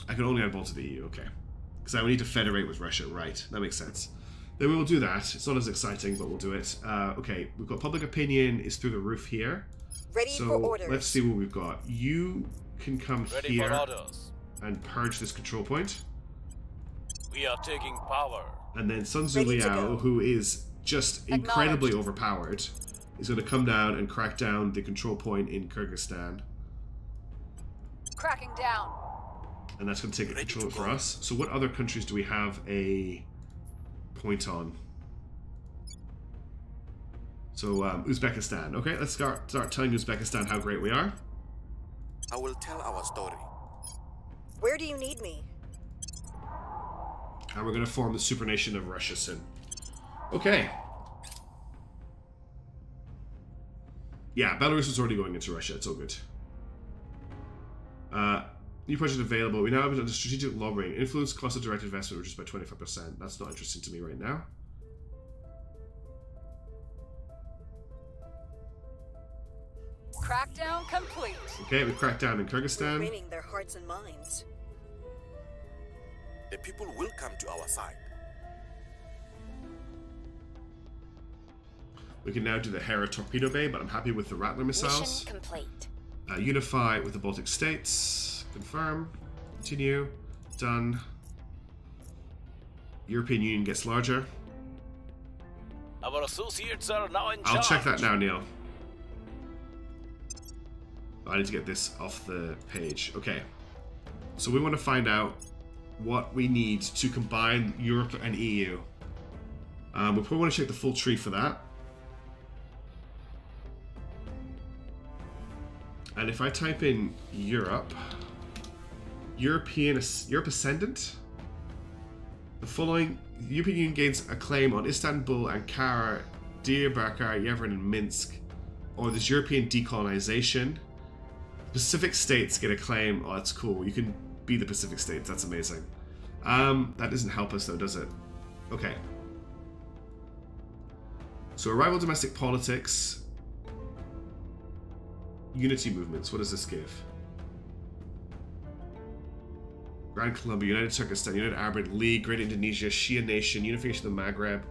I can only add Baltic to the EU, okay. Because I would need to federate with Russia, right. That makes sense. Then we will do that. It's not as exciting, but we'll do it. Okay, we've got public opinion is through the roof here. Ready So for orders. let's see what we've got. You can come Ready here for orders. and purge this control point. We are taking power. And then Sun Tzu Ready to Liao, go. who is just incredibly overpowered, is going to come down and crack down the control point in Kyrgyzstan. Cracking down. And that's going to take Ready control to for go. us. So what other countries do we have a point on? So Uzbekistan. Okay, let's start telling Uzbekistan how great we are. I will tell our story. Where do you need me? And we're going to form the supernation of Russia soon. Okay. Yeah, Belarus is already going into Russia. It's all good. New project available. We now have a strategic lobbying. Influence cost of direct investment reduced by 25%. That's not interesting to me right now. Crackdown complete. Okay, we cracked down in Kyrgyzstan. Winning their hearts and minds. The people will come to our side. We can now do the Hera torpedo bay, but I'm happy with the Rattler missiles. Mission complete. Unify with the Baltic states. Confirm. Continue. Done. European Union gets larger. Our associates are now in I'll charge. check that now, Neil. I need to get this off the page. Okay. So we want to find out what we need to combine Europe and EU. We probably want to check the full tree for that. And if I type in Europe, Europe Ascendant, the following European Union gains a claim on Istanbul, Ankara, Diyarbakir, Yerevan, and Minsk, or there's European decolonization. Pacific states get a claim. Oh, that's cool. You can be the Pacific states. That's amazing. That doesn't help us though, does it? Okay. So arrival domestic politics. Unity movements. What does this give? Grand Colombia, United Turkestan, United Arab League, Great Indonesia, Shia Nation, Unification of the Maghreb,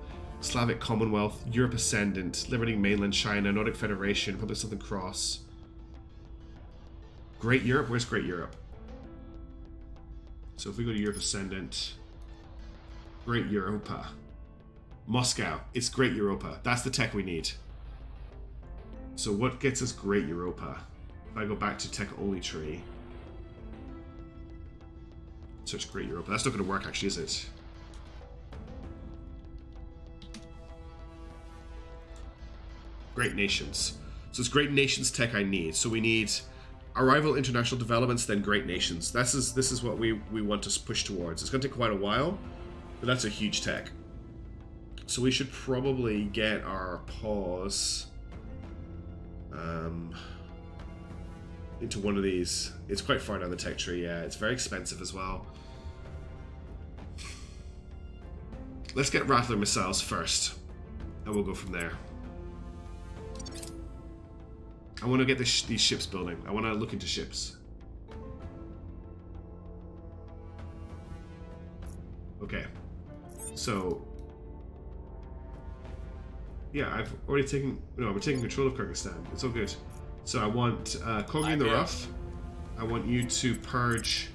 Slavic Commonwealth, Europe Ascendant, Liberating Mainland China, Nordic Federation, Republic of Southern Cross. Great Europe? Where's Great Europe? So if we go to Europe Ascendant, Great Europa. Moscow. It's Great Europa. That's the tech we need. So what gets us Great Europa? If I go back to tech only tree. Search Great Europa. That's not going to work actually, is it? Great Nations. So it's Great Nations tech I need. So we need Arrival International Developments, then Great Nations. This is what we want to push towards. It's going to take quite a while, but that's a huge tech. So we should probably get our pause into one of these. It's quite far down the tech tree, yeah. It's very expensive as well. Let's get Rattler missiles first, and we'll go from there. I want to get these ships building. I want to look into ships. Okay. So, yeah, I've already taken... No, we're taking control of Kyrgyzstan. It's all good. So I want Kogi in the rough. I want you to purge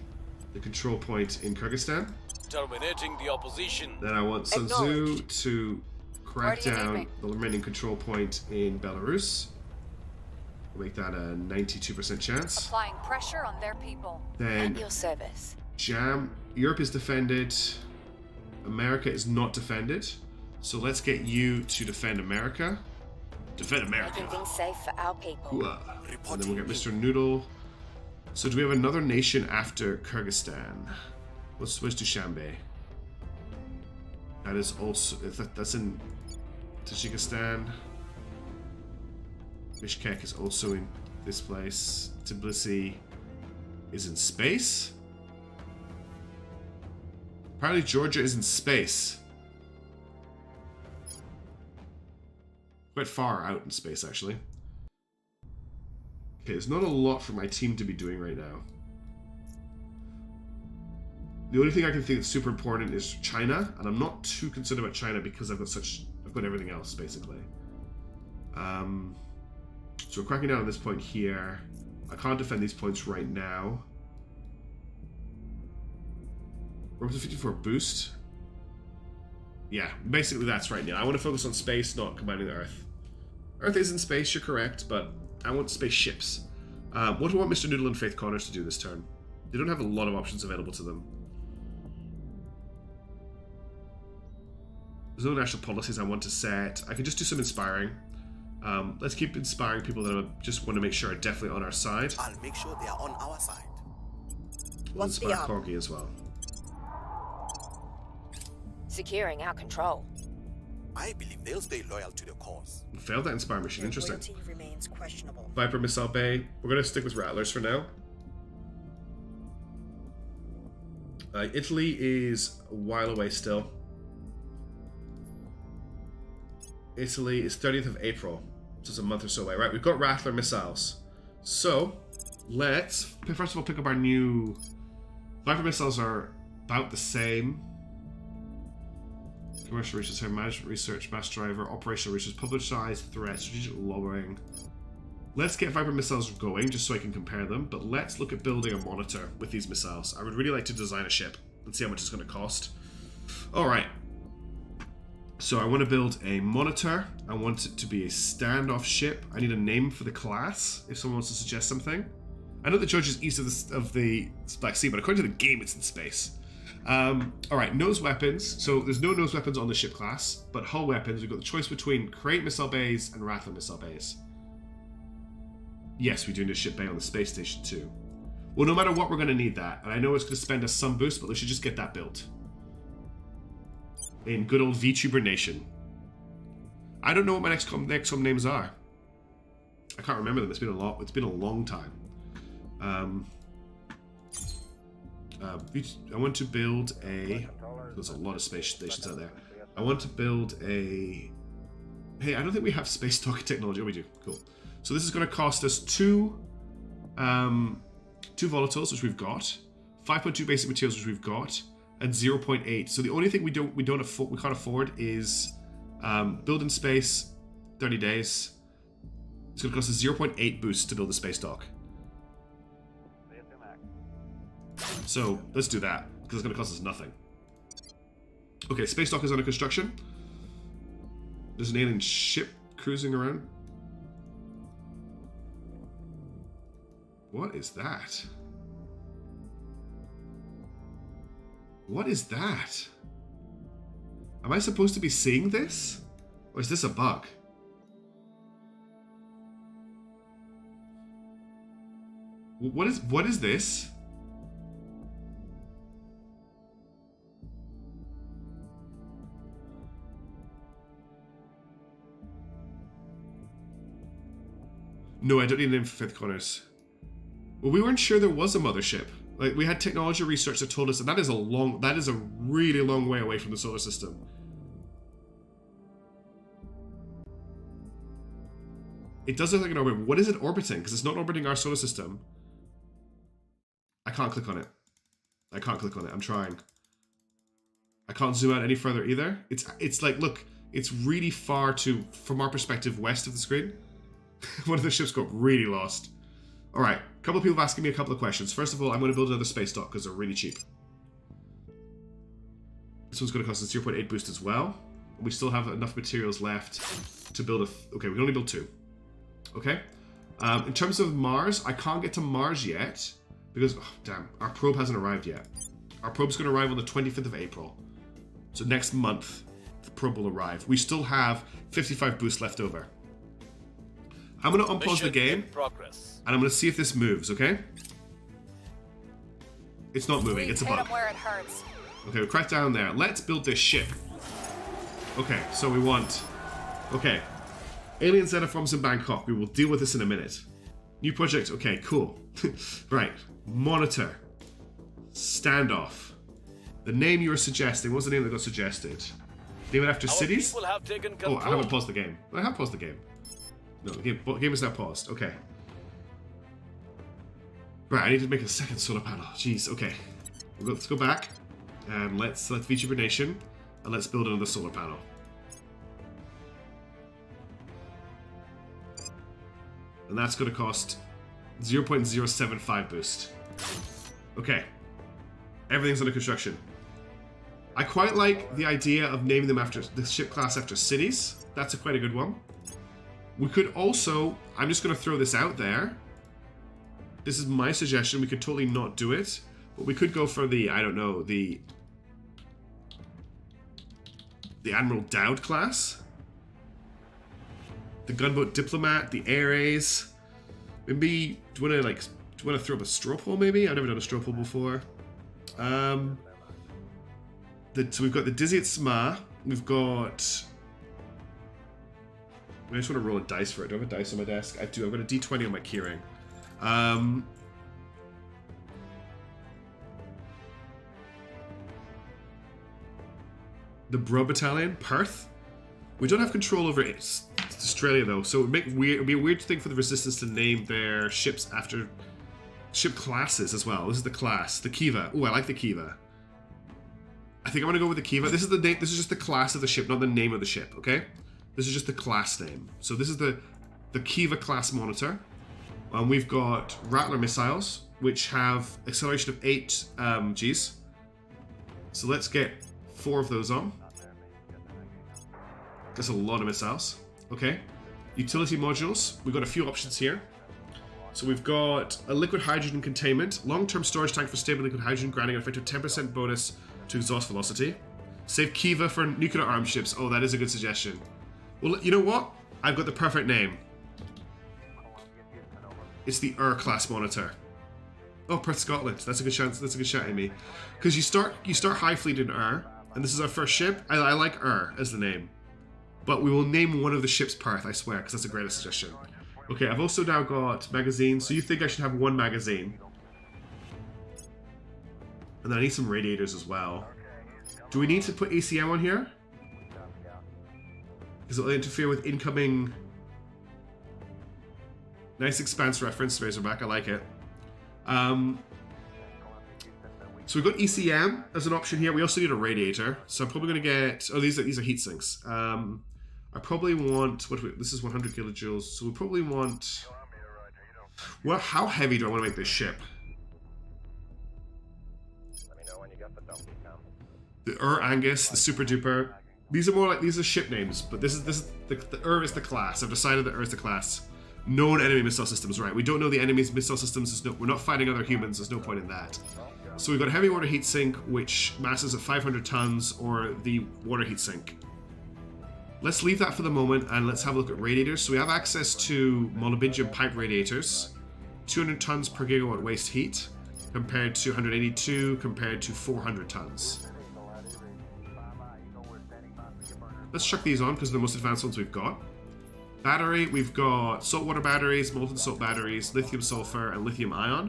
the control point in Kyrgyzstan. Terminating the opposition. Then I want Sun Tzu to crack down the remaining control point in Belarus. We'll make that a 92% chance. Applying pressure on their people. Then At your service. Europe is defended. America is not defended. So let's get you to defend America. Defend America. Making things safe for our people. Ooh, and then we'll get Mr. Noodle. So do we have another nation after Kyrgyzstan? Where's Dushanbe? That is also... That's in Tajikistan. Bishkek is also in this place. Tbilisi is in space. Apparently Georgia is in space. Quite far out in space, actually. Okay, there's not a lot for my team to be doing right now. The only thing I can think that's super important is China, and I'm not too concerned about China because I've got everything else, basically. So we're cracking down on this point here. I can't defend these points right now. We're up to 54 boost. Yeah, basically that's right now. I want to focus on space, not combining the Earth. Earth is in space, you're correct, but I want spaceships. What do I want Mr. Noodle and Faith Connors to do this turn? They don't have a lot of options available to them. There's no national policies I want to set. I can just do some inspiring. Let's keep inspiring people that I just want to make sure are definitely on our side. I'll make sure they are on our side. We'll inspire Corgi as well. Securing our control. I believe they'll stay loyal to the cause. Failed that inspire mission. Their Interesting. loyalty remains questionable. Viper Missile Bay. We're going to stick with Rattlers for now. Italy is a while away still. Italy is 30th of April. So it's a month or so away. Right, we've got Rattler missiles. So, let's first of all pick up our new... Viper missiles are about the same. Commercial research, management research, mass driver, operational research, publicized threat, strategic lowering. Let's get Viper missiles going just so I can compare them, but let's look at building a monitor with these missiles. I would really like to design a ship. Let's see how much it's going to cost. Alright. So I want to build a monitor. I want it to be a standoff ship. I need a name for the class, if someone wants to suggest something. I know the judge is east of the Black Sea, but according to the game, it's in space. Alright, nose weapons. So there's no nose weapons on the ship class, but hull weapons. We've got the choice between Crate missile bays and Rattler missile bays. Yes, we do need a ship bay on the space station too. Well, no matter what, we're going to need that. And I know it's going to spend us some boost, but we should just get that built. In good old VTuber Nation. I don't know what my next com names are. I can't remember them. It's been a lot. It's been a long time. I want to build a... There's a lot of space stations out there. I want to build a... Hey, I don't think we have space talking technology. Oh, we do. Cool. So this is going to cost us two volatiles, which we've got, 5.2 basic materials, which we've got, and 0.8. So the only thing we can't afford is build in space, 30 days. It's going to cost us 0.8 boost to build the space dock. So let's do that because it's going to cost us nothing. Okay, space dock is under construction. There's an alien ship cruising around. What is that? What is that? Am I supposed to be seeing this? Or is this a bug? What is this? No, I don't need a name for Fifth Corners. Well, we weren't sure there was a mothership. Like, we had technology research that told us that that is a really long way away from the solar system. It does look like an orbit. What is it orbiting? Because it's not orbiting our solar system. I can't click on it. I can't click on it. I'm trying. I can't zoom out any further either. It's like, look, it's really far from our perspective, west of the screen. One of the ships got really lost. Alright, a couple of people have asking me a couple of questions. First of all, I'm going to build another space dock because they're really cheap. This one's going to cost us 0.8 boost as well. We still have enough materials left to build okay, we can only build 2. Okay? In terms of Mars, I can't get to Mars yet because, oh, damn, our probe hasn't arrived yet. Our probe's going to arrive on the 25th of April. So next month, the probe will arrive. We still have 55 boosts left over. I'm going to unpause the game, and I'm going to see if this moves, okay? It's not moving, it's a bug. Where it hurts. Okay, we'll crack down there. Let's build this ship. Okay, so we want... Okay. Alien xenoforms in Bangkok. We will deal with this in a minute. New project. Okay, cool. Right. Monitor. Standoff. The name you were suggesting. What was the name that got suggested? Name it after cities? Oh, I haven't paused the game. I have paused the game. No, the game is now paused. Okay. Right, I need to make a second solar panel. Jeez, okay. Let's go back. And let's VTuber Nation. And let's build another solar panel. And that's going to cost 0.075 boost. Okay. Everything's under construction. I quite like the idea of naming them after the ship class after cities. That's quite a good one. We could also, I'm just going to throw this out there. This is my suggestion. We could totally not do it. But we could go for the, I don't know, the Admiral Dowd class. The Gunboat Diplomat, the Air Ace. Maybe, do you want to throw up a straw poll maybe? I've never done a straw poll before. So we've got the Dizzy at SMA. We've got... I just want to roll a dice for it. Do I have a dice on my desk? I do. I've got a D20 on my keyring. The Bro Battalion, Perth. We don't have control over it. It's Australia though, so it'd be a weird thing for the Resistance to name their ships after ship classes as well. This is the class, the Kiva. Oh, I like the Kiva. I think I'm gonna go with the Kiva. This is the name. This is just the class of the ship, not the name of the ship. Okay. This is just the class name. So this is the the Kiva class monitor. And we've got Rattler missiles, which have acceleration of 8 Gs. So let's get 4 of those on. That's a lot of missiles. Okay. Utility modules. We've got a few options here. So we've got a liquid hydrogen containment, long-term storage tank for stable liquid hydrogen, granting an effective 10% bonus to exhaust velocity. Save Kiva for nuclear armed ships. Oh, that is a good suggestion. Well, you know what? I've got the perfect name. It's the class monitor. Oh, Perth, Scotland. That's a good chance. That's a good shout, Amy. Because you start high fleet in and this is our first ship. I like as the name, but we will name one of the ships Perth. I swear, because that's a great suggestion. Okay, I've also now got magazines. So you think I should have 1 magazine? And then I need some radiators as well. Do we need to put ACM on here? Because it'll interfere with incoming. Nice Expanse reference, Razorback. I like it. So we've got ECM as an option here. We also need a radiator. So I'm probably going to get. Oh, these are heat sinks. I probably want. This is 100 kilojoules. So we probably want. Well, how heavy do I want to make this ship? The Angus, the Super Duper. These are ship names, but this is the is the class. I've decided that is the class. Known enemy missile systems, right? We don't know the enemy's missile systems. We're not fighting other humans. There's no point in that. So we've got a heavy water heat sink, which masses at 500 tons, or the water heat sink. Let's leave that for the moment, and let's have a look at radiators. So we have access to molybdenum pipe radiators, 200 tons per gigawatt waste heat, compared to 182, compared to 400 tons. Let's chuck these on because they're the most advanced ones we've got. Battery, we've got saltwater batteries, molten salt batteries, lithium sulfur, and lithium ion.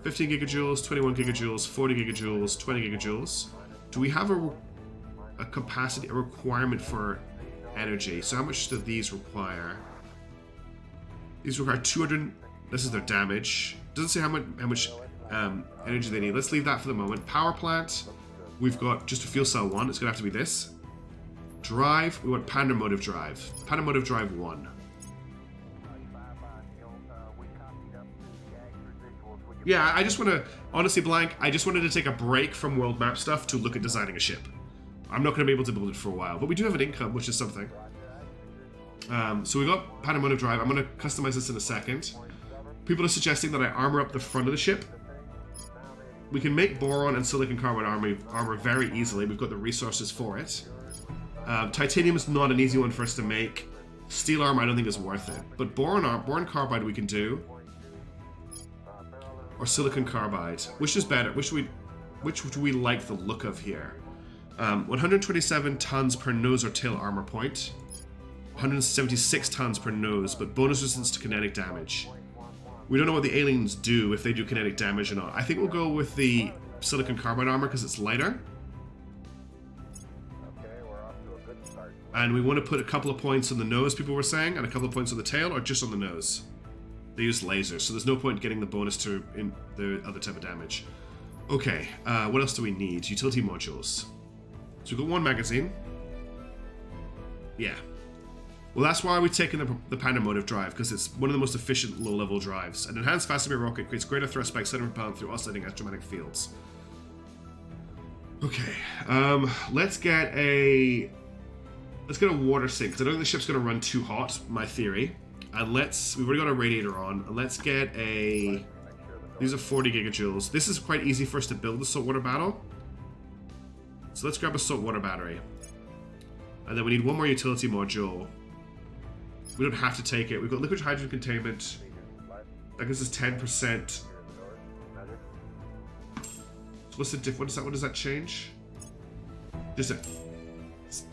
15 gigajoules, 21 gigajoules, 40 gigajoules, 20 gigajoules. Do we have a capacity, a requirement for energy? So how much do these require? These require 200. This is their damage. Doesn't say how much energy they need. Let's leave that for the moment. Power plant. We've got just a fuel cell 1. It's gonna have to be this. Drive. We want Panda Motive Drive. Panda Motive Drive 1. Yeah, I just want to, honestly, Blank, I just wanted to take a break from world map stuff to look at designing a ship. I'm not going to be able to build it for a while, but we do have an income, which is something. So we got Panda Motive Drive. I'm going to customize this in a second. People are suggesting that I armor up the front of the ship. We can make boron and silicon carbide armor very easily. We've got the resources for it. Titanium is not an easy one for us to make. Steel armor I don't think is worth it. But boron carbide we can do. Or silicon carbide. Which is better? Which do we like the look of here? 127 tons per nose or tail armor point. 176 tons per nose, but bonus resistance to kinetic damage. We don't know what the aliens do, if they do kinetic damage or not. I think we'll go with the silicon carbide armor because it's lighter. And we want to put a couple of points on the nose, people were saying, and a couple of points on the tail, or just on the nose. They use lasers, so there's no point getting the bonus to in the other type of damage. Okay, what else do we need? Utility modules. So we've got 1 magazine. Yeah. Well, that's why we've taken the Panda Motive Drive, because it's one of the most efficient low-level drives. An enhanced Fasimir rocket creates greater thrust by accelerating propellant through oscillating electromagnetic fields. Okay, let's get a water sink, because I don't think the ship's going to run too hot, my theory. And we've already got a radiator on, and let's get these are 40 gigajoules. This is quite easy for us to build the saltwater battle. So let's grab a saltwater battery. And then we need 1 more utility module. We don't have to take it. We've got liquid hydrogen containment. That gives us 10%. So what's the diff? What does that change? Just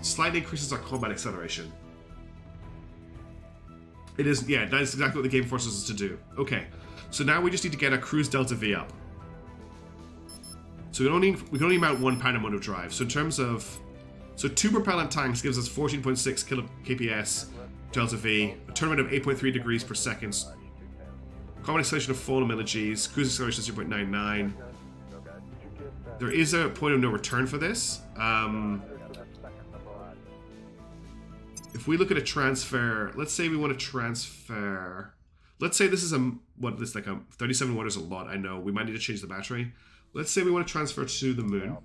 slightly increases our combat acceleration. It is, yeah, that is exactly what the game forces us to do. Okay, so now we just need to get our cruise delta V up. So we can only mount 1 Panda Motive Drive. So in terms of, 2 propellant tanks gives us 14.6 kps delta V, a turnaround of 8.3 degrees per second, combat acceleration of 4 millig's, cruise acceleration 0.99. There is a point of no return for this. if we look at a transfer, let's say we want to transfer. Let's say this is what this like 37 watt is a lot. I know we might need to change the battery. Let's say we want to transfer to the moon.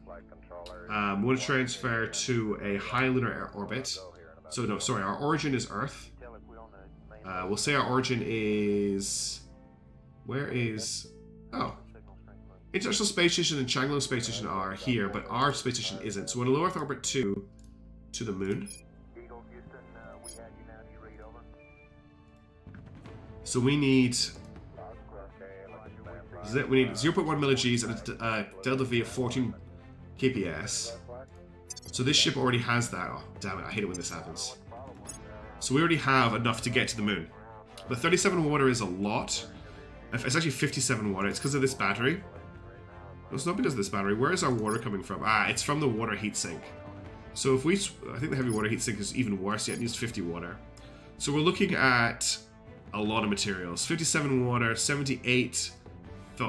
We want to transfer to a high lunar orbit. So no, sorry, our origin is Earth. We'll say our origin is... Where is... Oh. International Space Station and Changlo Space Station are here, but our space station isn't. So we're in a low Earth orbit to the moon. So we need... We need 0.1 milli-Gs and a delta V of 14 kps. So this ship already has that. Oh, damn it, I hate it when this happens. So we already have enough to get to the moon. But 37 water is a lot. It's actually 57 water. It's because of this battery. No, it's not because of this battery. Where is our water coming from? Ah, it's from the water heatsink. So if we... I think the heavy water heatsink is even worse. Yeah, it needs 50 water. So we're looking at a lot of materials. 57 water, 78...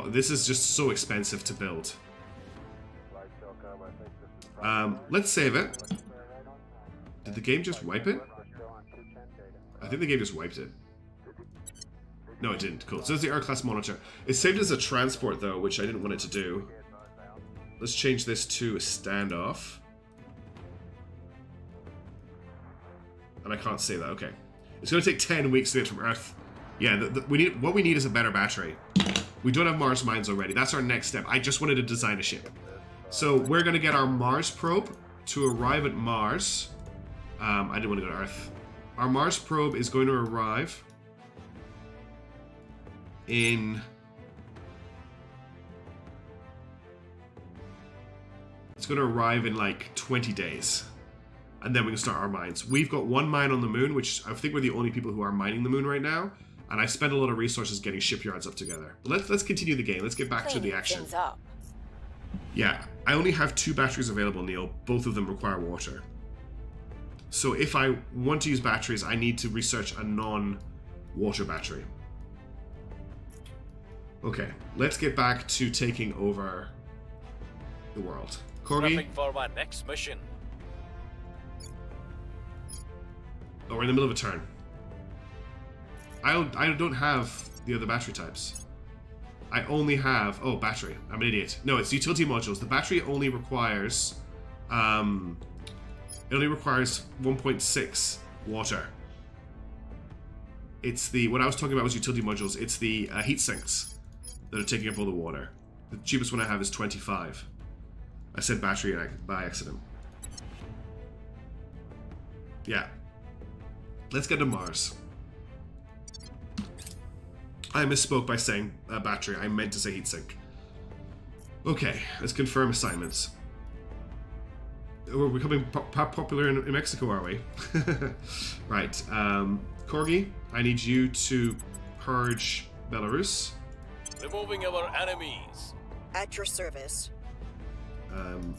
This is just so expensive to build. Let's save it. Did the game just wipe it? I think the game just wiped it. No, it didn't. Cool. So it's the Air Class Monitor. It saved as a transport, though, which I didn't want it to do. Let's change this to a standoff. And I can't say that. Okay. It's going to take 10 weeks to get from Earth. Yeah, what we need is a better battery. We don't have Mars mines already. That's our next step. I just wanted to design a ship. So we're going to get our Mars probe to arrive at Mars. I didn't want to go to Earth. Our Mars probe is going to arrive in... It's going to arrive in like 20 days. And then we can start our mines. We've got one mine on the moon, which I think we're the only people who are mining the moon right now. And I spent a lot of resources getting shipyards up together. But let's continue the game. Let's get back to the action. Yeah, I only have 2 batteries available, Neil. Both of them require water. So if I want to use batteries, I need to research a non-water battery. Okay, let's get back to taking over the world. Corgi? Prepping for my next mission. Oh, we're in the middle of a turn. I don't have the other battery types. I only have... Oh, battery. I'm an idiot. No, it's utility modules. The battery only requires... it only requires 1.6 water. It's the... What I was talking about was utility modules. It's the heat sinks that are taking up all the water. The cheapest one I have is 25. I said battery by accident. Yeah. Let's get to Mars. I misspoke by saying battery. I meant to say heatsink. Okay, let's confirm assignments. We're becoming popular in Mexico, are we? Right. Corgi, I need you to purge Belarus. Removing our enemies. At your service. And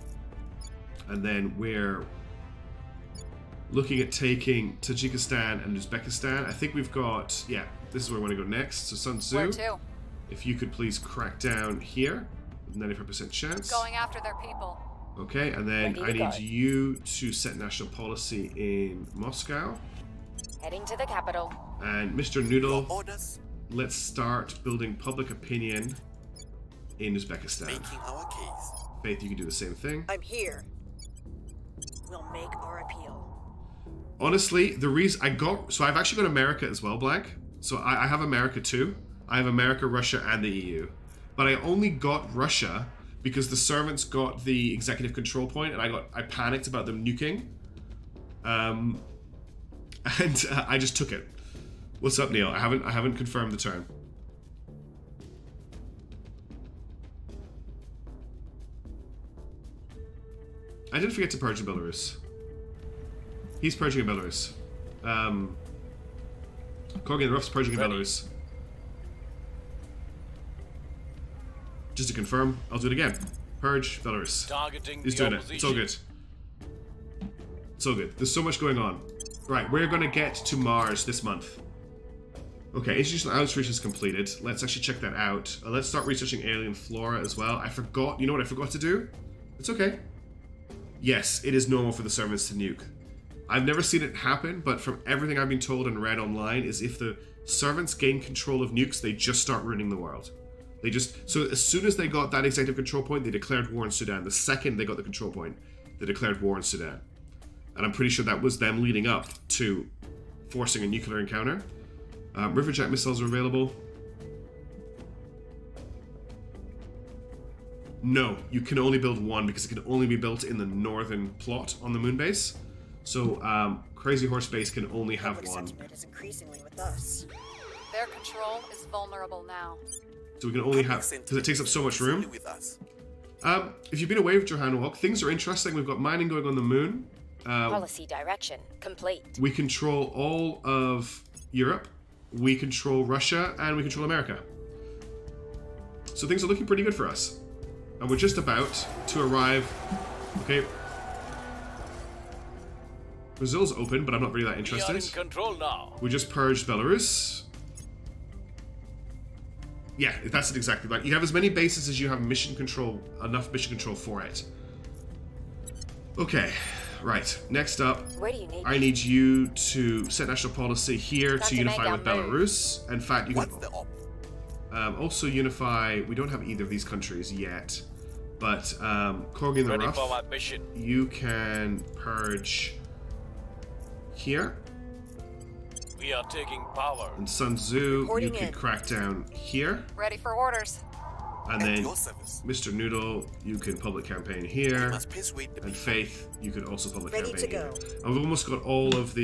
then we're looking at taking Tajikistan and Uzbekistan. I think we've got... Yeah, this is where we want to go next. So Sun Tzu, Where to? if you could please crack down here. 95% chance. Going after their people. Okay, and then I need you to set national policy in Moscow. Heading to the capital. And Mr. Noodle, Orders, let's start building public opinion in Uzbekistan. making our case. Faith, you can do the same thing. I'm here. We'll make our appeal. Honestly, the reason I got... So I've actually got America as well, Black. So I have America too. I have America, Russia, and the EU. But I only got Russia because the servants got the executive control point, and I panicked about them nuking. And I just took it. What's up, Neil? I haven't confirmed the turn. I didn't forget to purge in Belarus. He's purging in Belarus. Corgi the Rough's purging in Belarus. Just to confirm, I'll do it again. Purge Belarus. Targeting He's doing it. It's all good. It's all good. There's so much going on. Right, we're gonna get to Mars this month. Okay, institutional outreach is completed. Let's actually check that out. Let's start researching alien flora as well. I forgot. You know what I forgot to do? It's okay. Yes, it is normal for the servants to nuke. I've never seen it happen, but from everything I've been told and read online is if the servants gain control of nukes, they just start ruining the world. So as soon as they got that executive control point, they declared war in Sudan. The second they got the control point, they declared war in Sudan. And I'm pretty sure that was them leading up to forcing a nuclear encounter. Riverjack missiles are available. No, you can only build one because it can only be built in the northern plot on the moon base. So Crazy Horse Base can only have Public one. sentiment is increasingly with us. Their control is vulnerable now. So we can only have, because it takes up so much room. With us. If you've been away with Johanna Walk, things are interesting. We've got mining going on the moon. Policy direction complete. We control all of Europe. We control Russia, and we control America. So things are looking pretty good for us. And we're just about to arrive. Okay. Brazil's open, but I'm not really that We are interested. in control now. We just purged Belarus. Yeah, that's it exactly. Like, you have as many bases as you have mission control, enough mission control for it. Okay, right. Next up, Where do you need I me? need you to set national policy here Got to to unify make with our move. Belarus. In fact, you can What's the op? also unify. We don't have either of these countries yet, but Corgi in the Ready for Rough, my mission. you can purge here. We are taking power. And Sun Tzu, you Reporting can in. crack down here. Ready for orders. And At then your service. Mr. Noodle, you can public campaign We here. must persuade the And people. Faith, you can also public Ready campaign to here. go. And we've almost got all of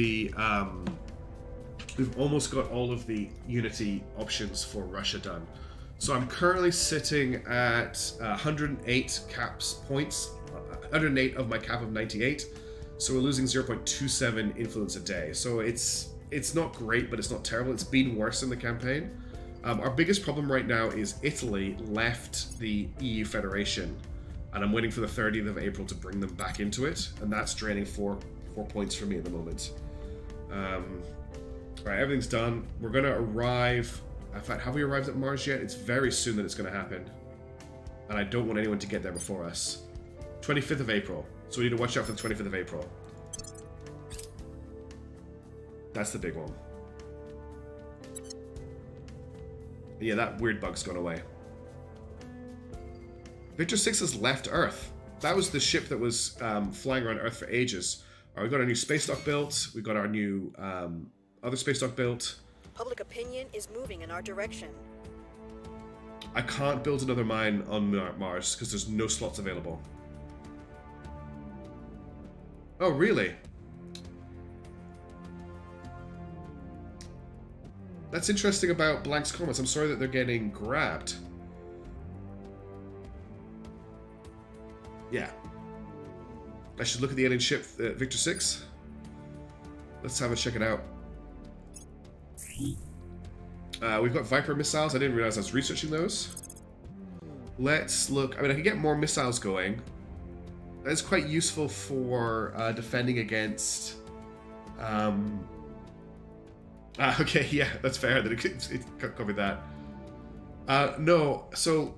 the unity options for Russia done. So I'm currently sitting at 108 caps points, 108 of my cap of 98. So we're losing 0.27 influence a day. So it's not great, but it's not terrible. It's been worse in the campaign. Our biggest problem right now is Italy left the EU Federation, and I'm waiting for the 30th of April to bring them back into it, and that's draining four points for me at the moment. Right, everything's done. We're going to arrive. In fact, have we arrived at Mars yet? It's very soon that it's going to happen, and I don't want anyone to get there before us. 25th of April. So we need to watch out for the 25th of April. That's the big one. Yeah, that weird bug's gone away. Victor 6 has left Earth. That was the ship that was flying around Earth for ages. Alright, we got our new space dock built. We got our new other space dock built. Public opinion is moving in our direction. I can't build another mine on Mars because there's no slots available. Oh, really? That's interesting about Blank's comments. I'm sorry that they're getting grabbed. Yeah. I should look at the alien ship, Victor 6. Let's have a check it out. We've got Viper missiles. I didn't realize I was researching those. Let's look. I mean, I can get more missiles going. That's quite useful for defending against... okay, yeah, that's fair. That it covered that. No, so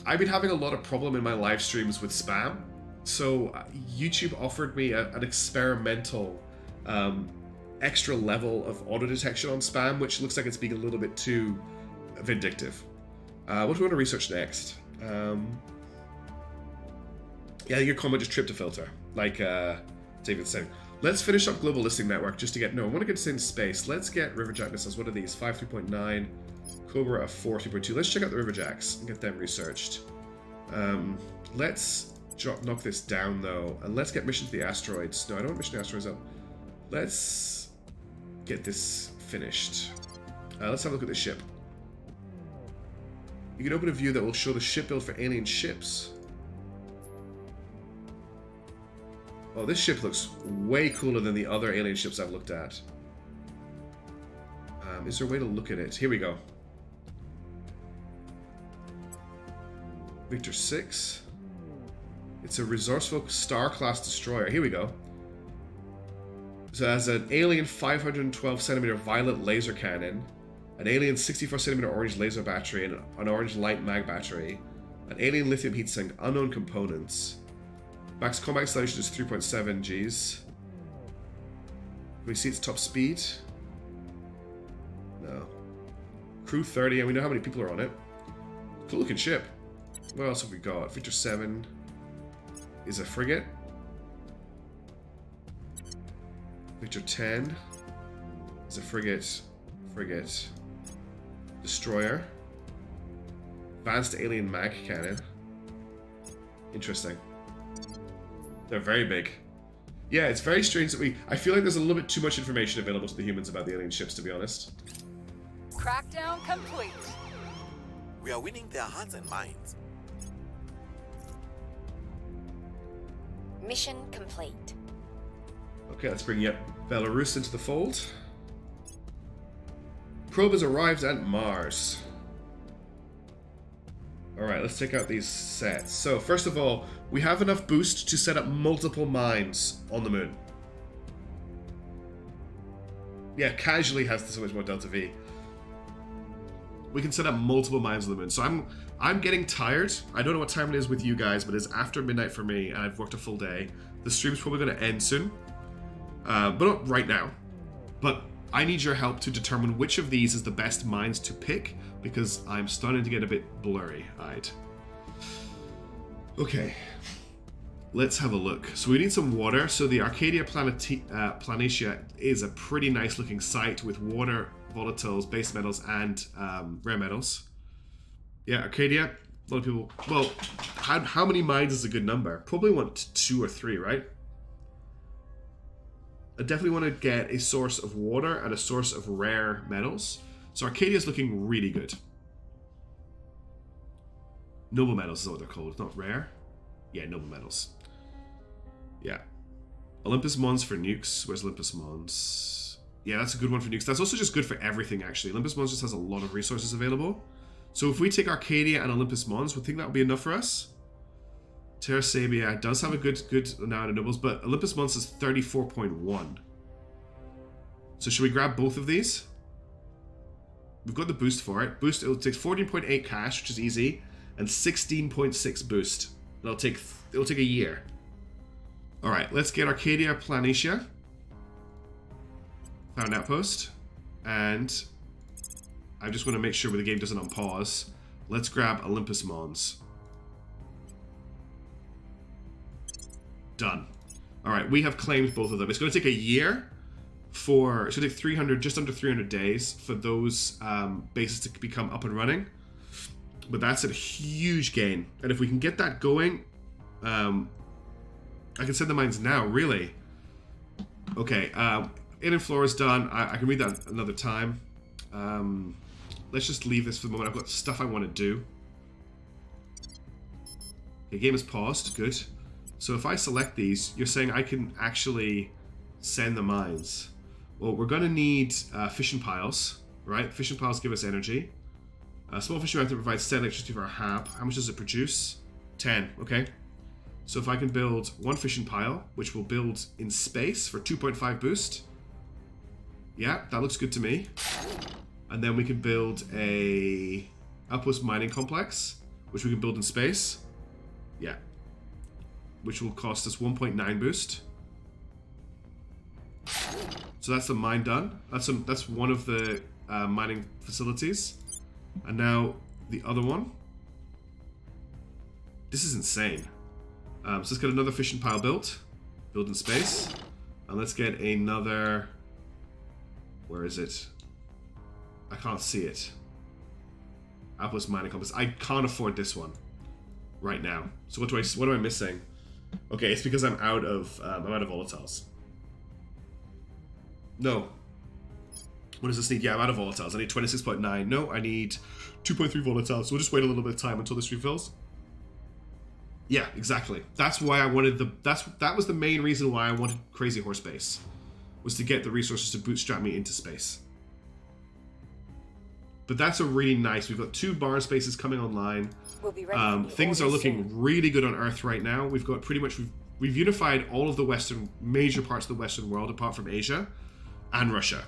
I've been having a lot of problem in my live streams with spam. So YouTube offered me an experimental extra level of auto detection on spam, which looks like it's being a little bit too vindictive. What do we want to research next? Yeah, your comment just tripped a filter, like David said. Let's finish up Global Listing Network just to get... No, I want to get this in space. Let's get Riverjack missiles. What are these? 5 3.9, Cobra of 4 3.2. Let's check out the Riverjacks and get them researched. Let's knock this down, though. And let's get mission to the asteroids. No, I don't want mission to the asteroids up. Let's get this finished. Let's have a look at this ship. You can open a view that will show the ship build for alien ships. Oh, this ship looks way cooler than the other alien ships I've looked at. Is there a way to look at it? Here we go. Victor 6. It's a resourceful star-class destroyer. Here we go. So it has an alien 512cm violet laser cannon, an alien 64cm orange laser battery, and an orange light mag battery, an alien lithium heatsink, unknown components. Max combat acceleration is 3.7 Gs. we see its top speed? No. Crew 30, and we know how many people are on it. Cool looking ship. What else have we got? Feature 7 is a frigate. Feature 10 is a frigate. Destroyer. Advanced alien mag cannon. Interesting. They're very big. Yeah, it's very strange that I feel like there's a little bit too much information available to the humans about the alien ships, to be honest. Crackdown complete. We are winning their hearts and minds. Mission complete. Okay, let's bring yet Belarus into the fold. Probe has arrived at Mars. Alright, let's take out these sets. So, first of all, we have enough boost to set up multiple mines on the moon. Yeah, casually has so much more Delta V. We can set up multiple mines on the moon. So I'm getting tired. I don't know what time it is with you guys, but it's after midnight for me, and I've worked a full day. The stream's probably going to end soon. But not right now. But I need your help to determine which of these is the best mines to pick, because I'm starting to get a bit blurry-eyed. Okay, let's have a look. So we need some water. So the Arcadia Planitia is a pretty nice-looking site with water, volatiles, base metals, and rare metals. Yeah, Arcadia, a lot of people... Well, how many mines is a good number? Probably want 2 or 3, right? I definitely want to get a source of water and a source of rare metals. So Arcadia is looking really good. Noble metals is what they're called, not rare. Yeah, noble metals. Yeah. Olympus Mons for nukes. Where's Olympus Mons? Yeah, that's a good one for nukes. That's also just good for everything, actually. Olympus Mons just has a lot of resources available. So if we take Arcadia and Olympus Mons, we think that would be enough for us. Terra Sabia does have a good amount of nobles, but Olympus Mons is 34.1. So should we grab both of these? We've got the boost for it. Boost, it'll take 14.8 cash, which is easy, and 16.6 boost. It'll take a year. All right, let's get Arcadia Planitia. Found outpost, and I just want to make sure the game doesn't unpause. Let's grab Olympus Mons. Done. All right, we have claimed both of them. It's going to take a year for... It's going to take 300, just under 300 days for those bases to become up and running. But that's a huge gain. And if we can get that going, I can send the mines now, really. Okay, In and Flora's done. I can read that another time. Let's just leave this for the moment. I've got stuff I want to do. Okay, game is paused. Good. So if I select these, you're saying I can actually send the mines. Well, we're going to need fission piles, right? Fission piles give us energy. Small fission reactor provides 10 electricity for a hab. How much does it produce? 10, okay. So if I can build one fission pile, which will build in space for 2.5 boost. Yeah, that looks good to me. And then we can build a outpost mining complex, which we can build in space. Yeah. Which will cost us 1.9 boost. So that's the mine done. That's one of the mining facilities. And now the other one. This is insane. So let's get another fission pile built. Build in space. And let's get another... Where is it? I can't see it. Outpost mining complex. I can't afford this one right now. So what am I missing? Okay, it's because I'm out of volatiles. No. What does this need? Yeah, I'm out of volatiles. I need 26.9. No, I need 2.3 volatiles. So we'll just wait a little bit of time until this refills. Yeah, exactly. That's why I wanted that was the main reason why I wanted Crazy Horse Base. Was to get the resources to bootstrap me into space. But that's a really nice. We've got 2 barn spaces coming online. We'll be ready Things are looking really good on Earth right now. We've got pretty much we've unified all of the major parts of the Western world apart from Asia and Russia.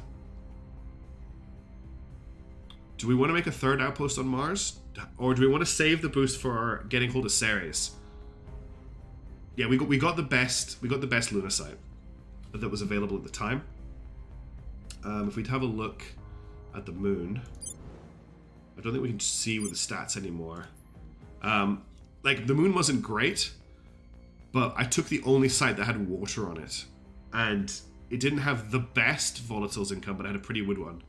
Do we want to make a 3rd outpost on Mars, or do we want to save the boost for getting hold of Ceres? Yeah, we got the best lunar site that was available at the time. If we'd have a look at the moon, I don't think we can see with the stats anymore. Like, the moon wasn't great, but I took the only site that had water on it. And it didn't have the best volatiles income, but it had a pretty good one.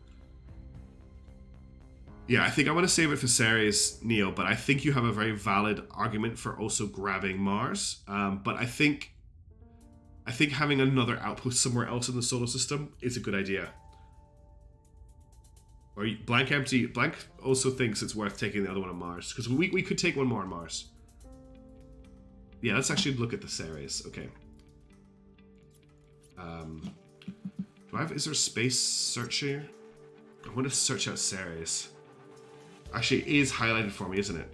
Yeah, I think I want to save it for Ceres, Neil, but I think you have a very valid argument for also grabbing Mars. But I think having another outpost somewhere else in the solar system is a good idea. Or Blank also thinks it's worth taking the other one on Mars, because we could take one more on Mars. Yeah, let's actually look at the Ceres. Okay. Is there a space search here? I want to search out Ceres. Actually, it is highlighted for me, isn't it?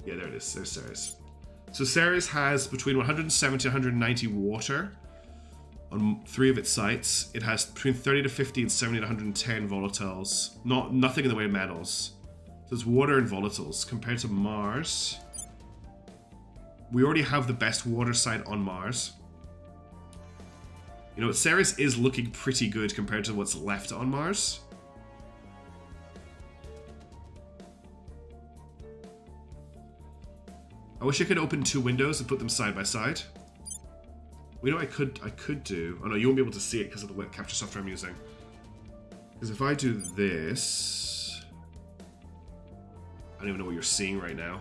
Yeah, there it is. There's Ceres. So Ceres has between 170 and 190 water on 3 of its sites. It has between 30 to 50 and 70 to 110 volatiles. Nothing in the way of metals. So it's water and volatiles. Compared to Mars, we already have the best water site on Mars. You know, Ceres is looking pretty good compared to what's left on Mars. I wish I could open 2 windows and put them side by side. You know, I could do. Oh no, you won't be able to see it because of the web capture software I'm using. Because if I do this, I don't even know what you're seeing right now.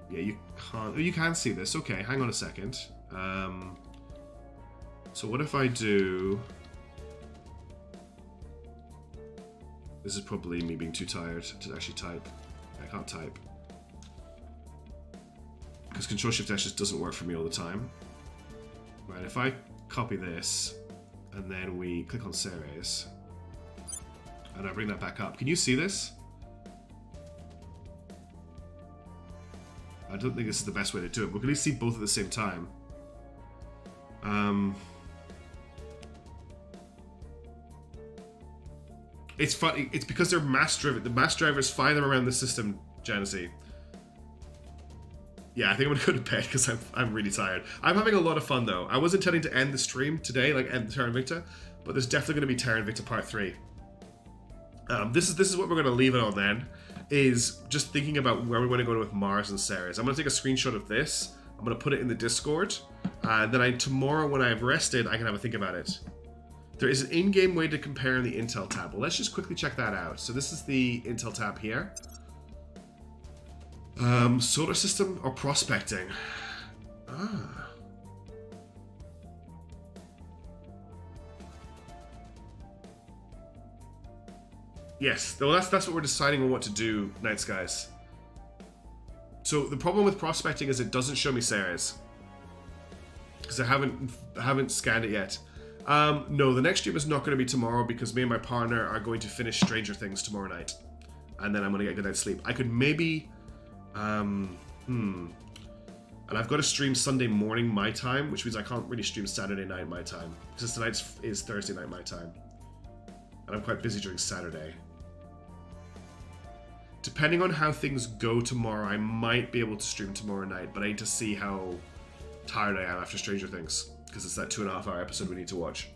Yeah, you can't. Oh, you can see this. Okay, hang on a second. So what if I do? This is probably me being too tired to actually type. I can't type. Because Control-Shift-S just doesn't work for me all the time. Right, if I copy this, and then we click on Ceres, and I bring that back up. Can you see this? I don't think this is the best way to do it, but we can at least see both at the same time. It's funny. It's because they're mass driven. The mass drivers fly them around the system, Janice. Yeah, I think I'm gonna go to bed because I'm really tired. I'm having a lot of fun though. I was intending to end the stream today, like end Terra Invicta, but there's definitely gonna be Terra Invicta Part 3. This is what we're gonna leave it on then. Is just thinking about where we want to go with Mars and Ceres. I'm gonna take a screenshot of this. I'm gonna put it in the Discord, and then tomorrow when I've rested, I can have a think about it. There is an in-game way to compare in the Intel tab. Well, let's just quickly check that out. So this is the Intel tab here. Solar system or prospecting? Ah. Yes, well, that's what we're deciding on what to do, Night Skies. So the problem with prospecting is it doesn't show me Ceres. Because I haven't scanned it yet. No, the next stream is not going to be tomorrow because me and my partner are going to finish Stranger Things tomorrow night. And then I'm going to get a good night's sleep. I could maybe... And I've got to stream Sunday morning my time, which means I can't really stream Saturday night my time. Because tonight is Thursday night my time. And I'm quite busy during Saturday. Depending on how things go tomorrow, I might be able to stream tomorrow night, but I need to see how tired I am after Stranger Things. Because it's that 2.5 hour episode we need to watch.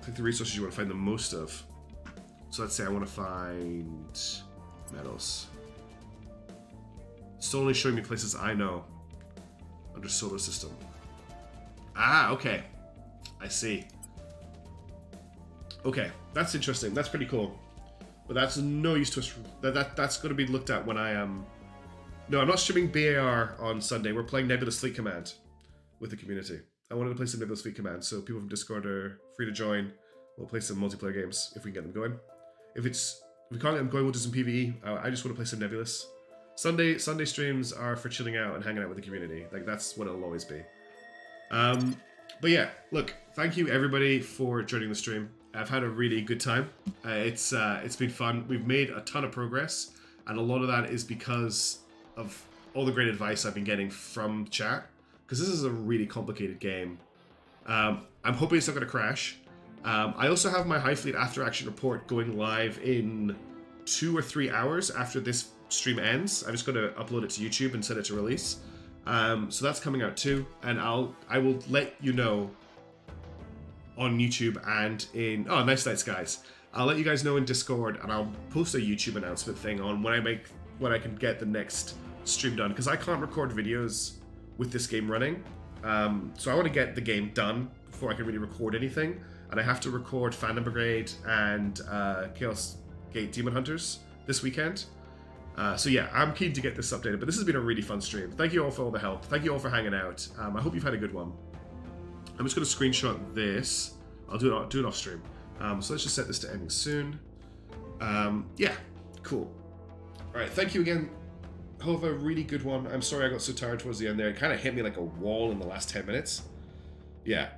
Click the resources you want to find the most of. So let's say I want to find metals. It's only showing me places I know under solar system. Ah, okay. I see. Okay, that's interesting. That's pretty cool. But that's no use to us. That's going to be looked at when I am... No, I'm not streaming BAR on Sunday. We're playing Nebulous Fleet Command with the community. I wanted to play some Nebulous Fleet Command, so people from Discord are free to join. We'll play some multiplayer games if we can get them going. If we can't get them going, we'll do some PvE. I just want to play some Nebulous. Sunday streams are for chilling out and hanging out with the community. Like, that's what it'll always be. But yeah, look, thank you everybody for joining the stream. I've had a really good time. It's been fun. We've made a ton of progress, and a lot of that is because of all the great advice I've been getting from chat. Because this is a really complicated game. I'm hoping it's not going to crash. I also have my High Fleet After Action report going live in 2 or 3 hours after this stream ends. I'm just going to upload it to YouTube and set it to release. So that's coming out too, and I will let you know on YouTube and in nice nights, guys. I'll let you guys know in Discord, and I'll post a YouTube announcement thing on when I can get the next stream done, because I can't record videos with this game running. So I want to get the game done before I can really record anything, and I have to record Phantom Brigade and Chaos Gate Demon Hunters this weekend. So yeah, I'm keen to get this updated, but this has been a really fun stream. Thank you all for all the help. Thank you all for hanging out. I hope you've had a good one. I'm just going to screenshot this. I'll do it off stream. So let's just set this to ending soon. Yeah, cool. All right, thank you again. Have a really good one. I'm sorry I got so tired towards the end there. It kind of hit me like a wall in the last 10 minutes. Yeah.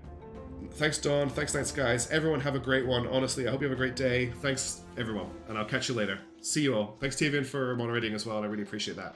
Thanks, Dawn. Thanks, guys. Everyone have a great one. Honestly, I hope you have a great day. Thanks, everyone. And I'll catch you later. See you all. Thanks, Tavian, for moderating as well. I really appreciate that.